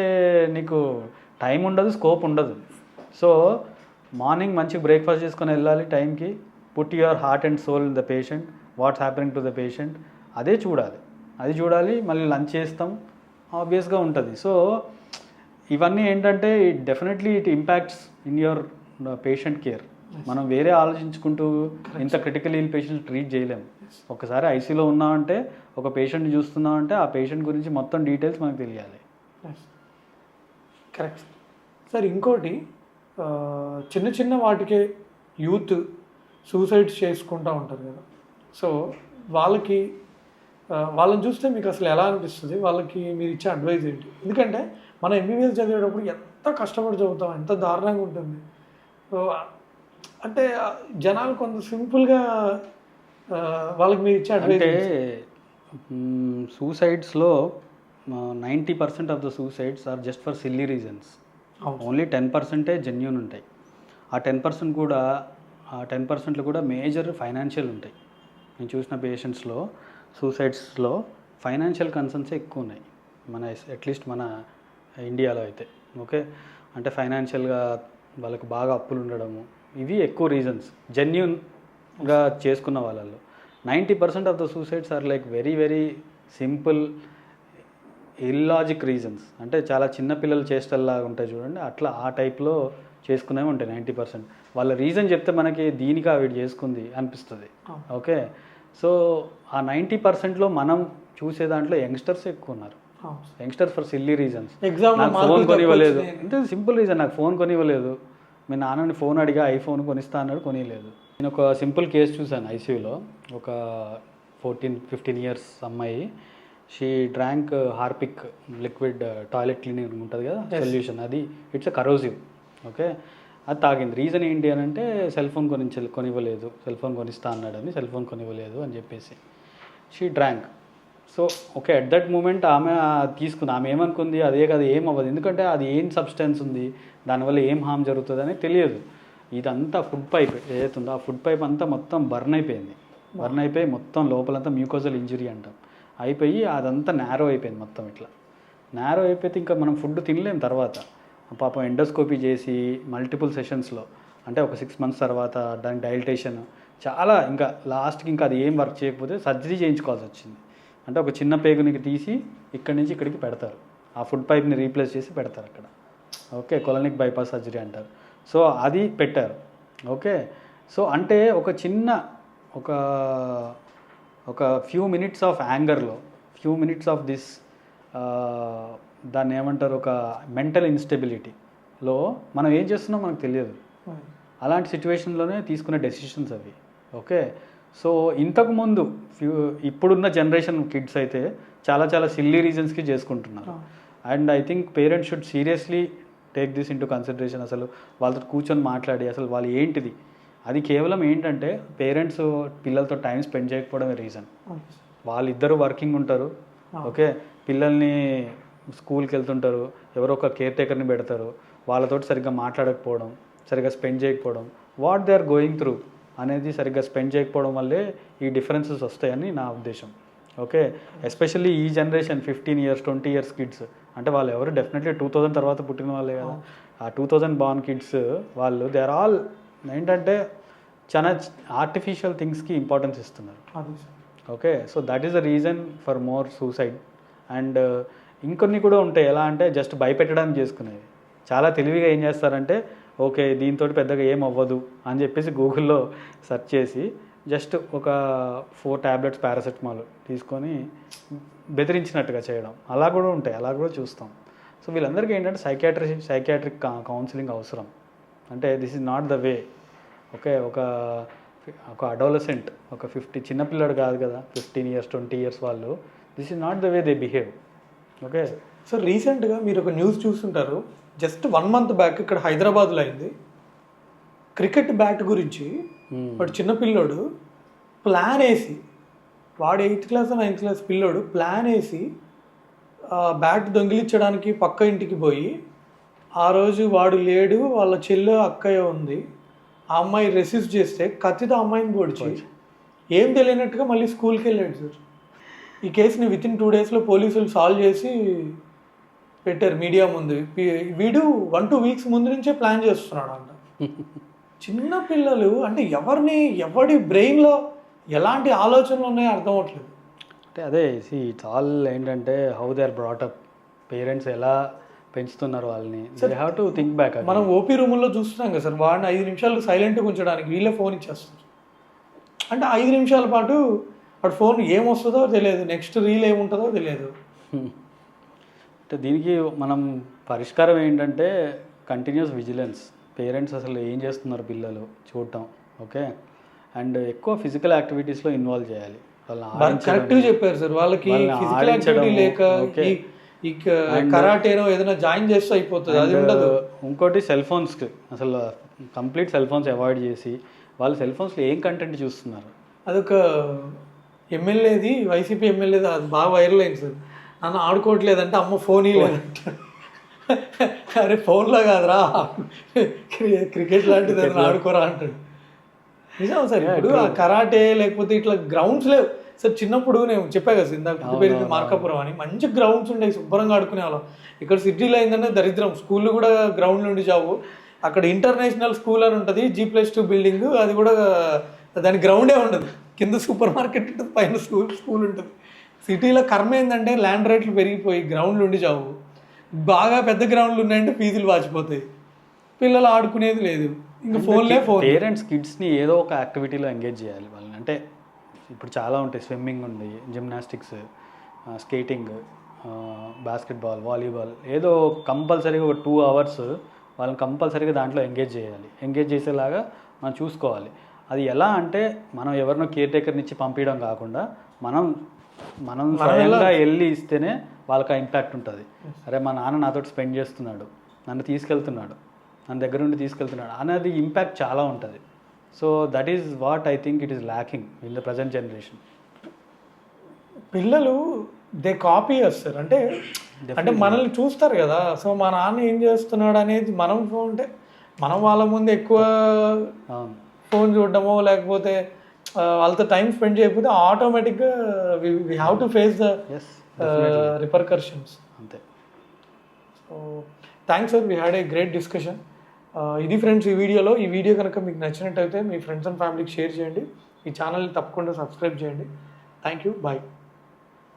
నీకు టైం ఉండదు, స్కోప్ ఉండదు. సో మార్నింగ్ మంచి బ్రేక్ఫాస్ట్ చేసుకొని వెళ్ళాలి టైంకి, put your heart and soul in the patient, what's happening to the patient, అదే చూడాలి. అది చూడాలి, మళ్ళీ లంచ్ చేస్తాం, ఆబ్వియస్గా ఉంటుంది. సో ఇవన్నీ ఏంటంటే definitely it impacts in your patient care. మనం వేరే ఆలోచించుకుంటూ ఇంత క్రిటికల్ ఇల్ పేషెంట్స్ ట్రీట్ చేయలేము. ఒకసారి ఐసీలో ఉన్నామంటే, ఒక పేషెంట్ చూస్తున్నామంటే ఆ పేషెంట్ గురించి మొత్తం డీటెయిల్స్ మనకు తెలియాలి. Correct sir. ఇంకోటి, చిన్న చిన్న వాటికే యూత్ సూసైడ్స్ చేసుకుంటూ ఉంటారు కదా. సో వాళ్ళని చూస్తే మీకు అసలు ఎలా అనిపిస్తుంది? వాళ్ళకి మీరు ఇచ్చే అడ్వైజ్ ఏంటి? ఎందుకంటే మనం ఎంబీబీఎస్ చదివేటప్పుడు ఎంత కష్టపడి చదువుతాం, ఎంత దారుణంగా ఉంటుంది. సో అంటే జనాలు కొంత సింపుల్గా వాళ్ళకి మీరు ఇచ్చే అడ్వైజ్ అంటే సూసైడ్స్లో 90% of the suicides are just for silly reasons. Only 10% genuine ఉంటాయి. ఆ 10% కూడా, ఆ 10%లో కూడా మేజర్ ఫైనాన్షియల్ ఉంటాయి. నేను చూసిన పేషెంట్స్లో సూసైడ్స్లో ఫైనాన్షియల్ కన్సర్న్సే ఎక్కువ ఉన్నాయి, మన అట్లీస్ట్ మన ఇండియాలో అయితే. ఓకే, అంటే ఫైనాన్షియల్గా వాళ్ళకి బాగా అప్పులు ఉండడము, ఇవి ఎక్కువ రీజన్స్ జెన్యూన్గా చేసుకున్న వాళ్ళలో. 90% of the suicides are like very very simple illogic reasons. అంటే చాలా చిన్న పిల్లలు చేష్టల్లాగా ఉంటాయి చూడండి, అట్లా ఆ టైప్లో చేసుకునేవి ఉంటాయి 90%. వాళ్ళ రీజన్ చెప్తే మనకి దీనికి వీడు చేసుకుంది అనిపిస్తుంది. ఓకే, సో ఆ 90%లో మనం చూసే దాంట్లో యంగ్స్టర్స్ ఎక్కువ ఉన్నారు. Youngsters for silly reasons. నాకు ఫోన్ కొనివ్వలేదు అంటే సింపుల్ రీజన్, నాకు ఫోన్ కొనివ్వలేదు, మీ నాన్నని ఫోన్ అడిగా ఐఫోన్ కొనిస్తా అన్నాడు, కొనివ్వలేదు. నేను ఒక సింపుల్ కేసు చూశాను ఐసీయూలో. ఒక 14-15 ఇయర్స్ అమ్మాయి, she drank Harpic liquid toilet cleaning ఉంటుంది కదా సొల్యూషన్, అది ఇట్స్ అ కరోజివ్. ఓకే, అది తాగింది. రీజన్ ఏంటి అని అంటే సెల్ ఫోన్ కొనివ్వలేదు, సెల్ ఫోన్ కొనిస్తా అన్నాడని సెల్ ఫోన్ కొనివ్వలేదు అని చెప్పేసి she drank. So okay, at that moment ఆమె తీసుకుంది. ఆమె ఏమనుకుంది, అదే కదా, ఏం అవ్వదు, ఎందుకంటే అది ఏం సబ్స్టెన్స్ ఉంది, దానివల్ల ఏం హామ్ జరుగుతుంది అని తెలియదు. ఇదంతా ఫుడ్ పైప్ ఏదైతుందో ఆ ఫుడ్ పైప్ అంతా మొత్తం బర్న్ అయిపోయింది. బర్న్ అయిపోయి మొత్తం లోపలంతా మ్యూకోజల్ ఇంజురీ అంటాం, అయిపోయి అదంతా నేరో అయిపోయింది మొత్తం. ఇట్లా నేరో అయిపోతే ఇంకా మనం ఫుడ్ తినలేము. తర్వాత పాపం ఎండోస్కోపీ చేసి మల్టిపుల్ సెషన్స్లో, అంటే ఒక 6 months తర్వాత దానికి డైల్టేషన్ చాలా, ఇంకా లాస్ట్కి ఇంకా అది ఏం వర్క్ చేయకపోతే సర్జరీ చేయించుకోవాల్సి వచ్చింది. అంటే ఒక చిన్న పేగునికి తీసి ఇక్కడి నుంచి ఇక్కడికి పెడతారు, ఆ ఫుడ్ పైప్ని రీప్లేస్ చేసి పెడతారు అక్కడ. ఓకే, కొలనిక్ బైపాస్ సర్జరీ అంటారు. సో అది పెట్టారు. ఓకే, సో అంటే ఒక చిన్న ఒక ఫ్యూ మినిట్స్ ఆఫ్ యాంగర్లో, ఫ్యూ మినిట్స్ ఆఫ్ దిస్ దాన్ని ఏమంటారు, ఒక మెంటల్ ఇన్స్టెబిలిటీలో మనం ఏం చేస్తున్నాం మనకు తెలియదు. అలాంటి సిచ్యువేషన్లోనే తీసుకునే డెసిషన్స్ అవి. ఓకే, సో ఇంతకుముందు ఇప్పుడున్న జనరేషన్ కిడ్స్ అయితే చాలా చాలా సిల్లీ రీజన్స్కి చేసుకుంటున్నారు. And I think parents should seriously take this into consideration. అసలు వాళ్ళతో కూర్చొని మాట్లాడి అసలు వాళ్ళు ఏంటిది, అది కేవలం ఏంటంటే పేరెంట్స్ పిల్లలతో టైం స్పెండ్ చేయకపోవడమే రీజన్. వాళ్ళిద్దరూ వర్కింగ్ ఉంటారు. ఓకే, పిల్లల్ని స్కూల్కి వెళ్తుంటారు, ఎవరో ఒక కేర్ టేకర్ని పెడతారు, వాళ్ళతో సరిగ్గా మాట్లాడకపోవడం, సరిగ్గా స్పెండ్ చేయకపోవడం, what they are going through అనేది సరిగ్గా స్పెండ్ చేయకపోవడం వల్లే ఈ డిఫరెన్సెస్ వస్తాయని నా ఉద్దేశం. ఓకే, ఎస్పెషల్లీ ఈ జనరేషన్ 15 years 20 years కిడ్స్ అంటే వాళ్ళు ఎవరు డెఫినెట్లీ 2000 తర్వాత పుట్టిన వాళ్ళే కదా. ఆ 2000 బార్న్ కిడ్స్ వాళ్ళు దే ఆర్ ఆల్ ఏంటంటే చాలా ఆర్టిఫిషియల్ థింగ్స్కి ఇంపార్టెన్స్ ఇస్తున్నారు. Okay, so that is the reason for more suicide. And ఇంకొన్ని కూడా ఉంటాయి, ఎలా అంటే జస్ట్ భయపెట్టడానికి చేసుకునేది. చాలా తెలివిగా ఏం చేస్తారంటే, ఓకే దీంతో పెద్దగా ఏం అవ్వదు అని చెప్పేసి గూగుల్లో సెర్చ్ చేసి జస్ట్ ఒక 4 tablets పారాసెటమాల్ తీసుకొని బెదిరించినట్టుగా చేయడం, అలా కూడా ఉంటాయి, అలా కూడా చూస్తాం. సో వీళ్ళందరికీ ఏంటంటే సైకాట్రిక్ కౌన్సిలింగ్ అవసరం. అంటే this is not the way. Okay, ఒక అడోలసెంట్, ఒక 50 చిన్నపిల్లడు కాదు కదా, 15 years 20 years వాళ్ళు, this is not the way they behave. Okay, so రీసెంట్గా మీరు ఒక న్యూస్ చూస్తుంటారు, జస్ట్ 1 month బ్యాక్ ఇక్కడ హైదరాబాద్లో అయింది. క్రికెట్ బ్యాట్ గురించి వాడు చిన్నపిల్లోడు ప్లాన్ వేసి, వాడు 8th class 9th class పిల్లోడు ప్లాన్ వేసి బ్యాట్ దొంగిలించడానికి పక్క ఇంటికి పోయి, ఆ రోజు వాడు లేడు, వాళ్ళ చెల్లె అక్కయ్య ఉంది, ఆ అమ్మాయి రెసిస్ట్ చేస్తే కత్తితో అమ్మాయిని పొడిచి ఏం తెలియనట్టుగా మళ్ళీ స్కూల్కి వెళ్ళాడు సార్. ఈ కేసుని వితిన్ 2 daysలో పోలీసులు సాల్వ్ చేసి పెట్టారు మీడియా ముందు. వీడు 1-2 weeks ముందు నుంచే ప్లాన్ చేస్తున్నాడు అంట. చిన్న పిల్లలు అంటే ఎవడి బ్రెయిన్లో ఎలాంటి ఆలోచనలు ఉన్నాయో అర్థం అవట్లేదు. అంటే అదే ఇట్స్ ఆల్ ఏంటంటే how they are brought up, parents ఎలా పెంచుతున్నారు వాళ్ళని, they have to think back. మనం ఓపీ రూముల్లో చూస్తున్నాం కదా సార్, వాడిని 5 నిమిషాలు సైలెంట్గా ఉంచడానికి వీళ్ళే ఫోన్ ఇచ్చేస్తారు. అంటే 5 నిమిషాల పాటు వాడు ఫోన్ ఏమొస్తుందో తెలియదు, నెక్స్ట్ రీల్ ఏముంటుందో తెలియదు. అంటే దీనికి మనం పరిష్కారం ఏంటంటే కంటిన్యూస్ విజిలెన్స్. పేరెంట్స్ అసలు ఏం చేస్తున్నారు పిల్లలు చూడటం, ఓకే, అండ్ ఎక్కువ ఫిజికల్ యాక్టివిటీస్లో ఇన్వాల్వ్ చేయాలి వాళ్ళని. కరెక్ట్గా చెప్పారు సార్, వాళ్ళకి ఫిజికల్ యాక్టివిటీ లేక ఈ కరాటేనో ఏదైనా జాయిన్ చేస్తే అయిపోతుంది, అది ఉండదు. ఇంకోటి సెల్ ఫోన్స్కి అసలు కంప్లీట్ సెల్ ఫోన్స్ అవాయిడ్ చేసి వాళ్ళు సెల్ ఫోన్స్లో ఏం కంటెంట్ చూస్తున్నారు. అదొక ఎమ్మెల్యేది, వైసీపీ ఎమ్మెల్యేది, అది బాగా వైరల్ అయింది సార్. నన్ను ఆడుకోవట్లేదంటే అమ్మ ఫోన్ ఇవ్వలేదంట. అరే ఫోన్లో కాదురా, క్రికెట్ లాంటిది ఏదైనా ఆడుకోరా అంటాడు. నిజం సార్, ఇప్పుడు ఆ కరాటే లేకపోతే ఇట్లా గ్రౌండ్స్ లేవు సార్. చిన్నప్పుడు నేను చెప్పా కదా ఇందాక పుట్టిపోయింది మార్కాపురం అని, మంచి గ్రౌండ్స్ ఉండేవి, శుభ్రంగా ఆడుకునే వాళ్ళం. ఇక్కడ సిటీలో అయిందంటే దరిద్రం, స్కూళ్ళు కూడా గ్రౌండ్ నుండి జాబు. అక్కడ ఇంటర్నేషనల్ స్కూల్ అని ఉంటుంది, G+2 బిల్డింగ్, అది కూడా దాని గ్రౌండే ఉండదు. కింద సూపర్ మార్కెట్ ఉంటుంది, పైన స్కూల్ ఉంటుంది. సిటీలో కర్మ ఏంటంటే ల్యాండ్ రేట్లు పెరిగిపోయి గ్రౌండ్లు ఉండి జావు. బాగా పెద్ద గ్రౌండ్లు ఉన్నాయంటే ఫీజులు వాచిపోతాయి, పిల్లలు ఆడుకునేది లేదు, ఇంకా ఫోన్. పేరెంట్స్ కిడ్స్ని ఏదో ఒక యాక్టివిటీలో ఎంగేజ్ చేయాలి వాళ్ళని. అంటే ఇప్పుడు చాలా ఉంటాయి, స్విమ్మింగ్ ఉంది, జిమ్నాస్టిక్స్, స్కేటింగ్, బాస్కెట్బాల్, వాలీబాల్, ఏదో కంపల్సరీగా ఒక 2 hours వాళ్ళని కంపల్సరీగా దాంట్లో ఎంగేజ్ చేయాలి. ఎంగేజ్ చేసేలాగా మనం చూసుకోవాలి. అది ఎలా అంటే మనం ఎవరినో కేర్ టేకర్ని ఇచ్చి పంపించడం కాకుండా మనం స్వయంగా వెళ్ళి ఇస్తేనే వాళ్ళకి ఆ ఇంపాక్ట్ ఉంటుంది. అరే మా నాన్న నాతో స్పెండ్ చేస్తున్నాడు, నన్ను తీసుకెళ్తున్నాడు, నన్ను దగ్గర నుండి తీసుకెళ్తున్నాడు అనేది ఇంపాక్ట్ చాలా ఉంటుంది. So that is what I think it is lacking in the present generation. పిల్లలు దే కాపీ చేస్తారు, అంటే మనల్ని చూస్తారు కదా. సో మా నాన్న ఏం చేస్తున్నాడు అనేది మనం వాళ్ళ ముందు ఎక్కువ ఫోన్ చూడడమో లేకపోతే వాళ్ళతో టైం స్పెండ్ చేయకపోతే ఆటోమేటిక్గా we have to face the repercussions అంతే. So thanks sir, we had a great discussion. ఇది ఫ్రెండ్స్ ఈ వీడియో కనుక మీకు నచ్చినట్టయితే మీ ఫ్రెండ్స్ అండ్ ఫ్యామిలీకి షేర్ చేయండి. ఈ ఛానల్ని తప్పకుండా సబ్స్క్రైబ్ చేయండి. Thank you, bye.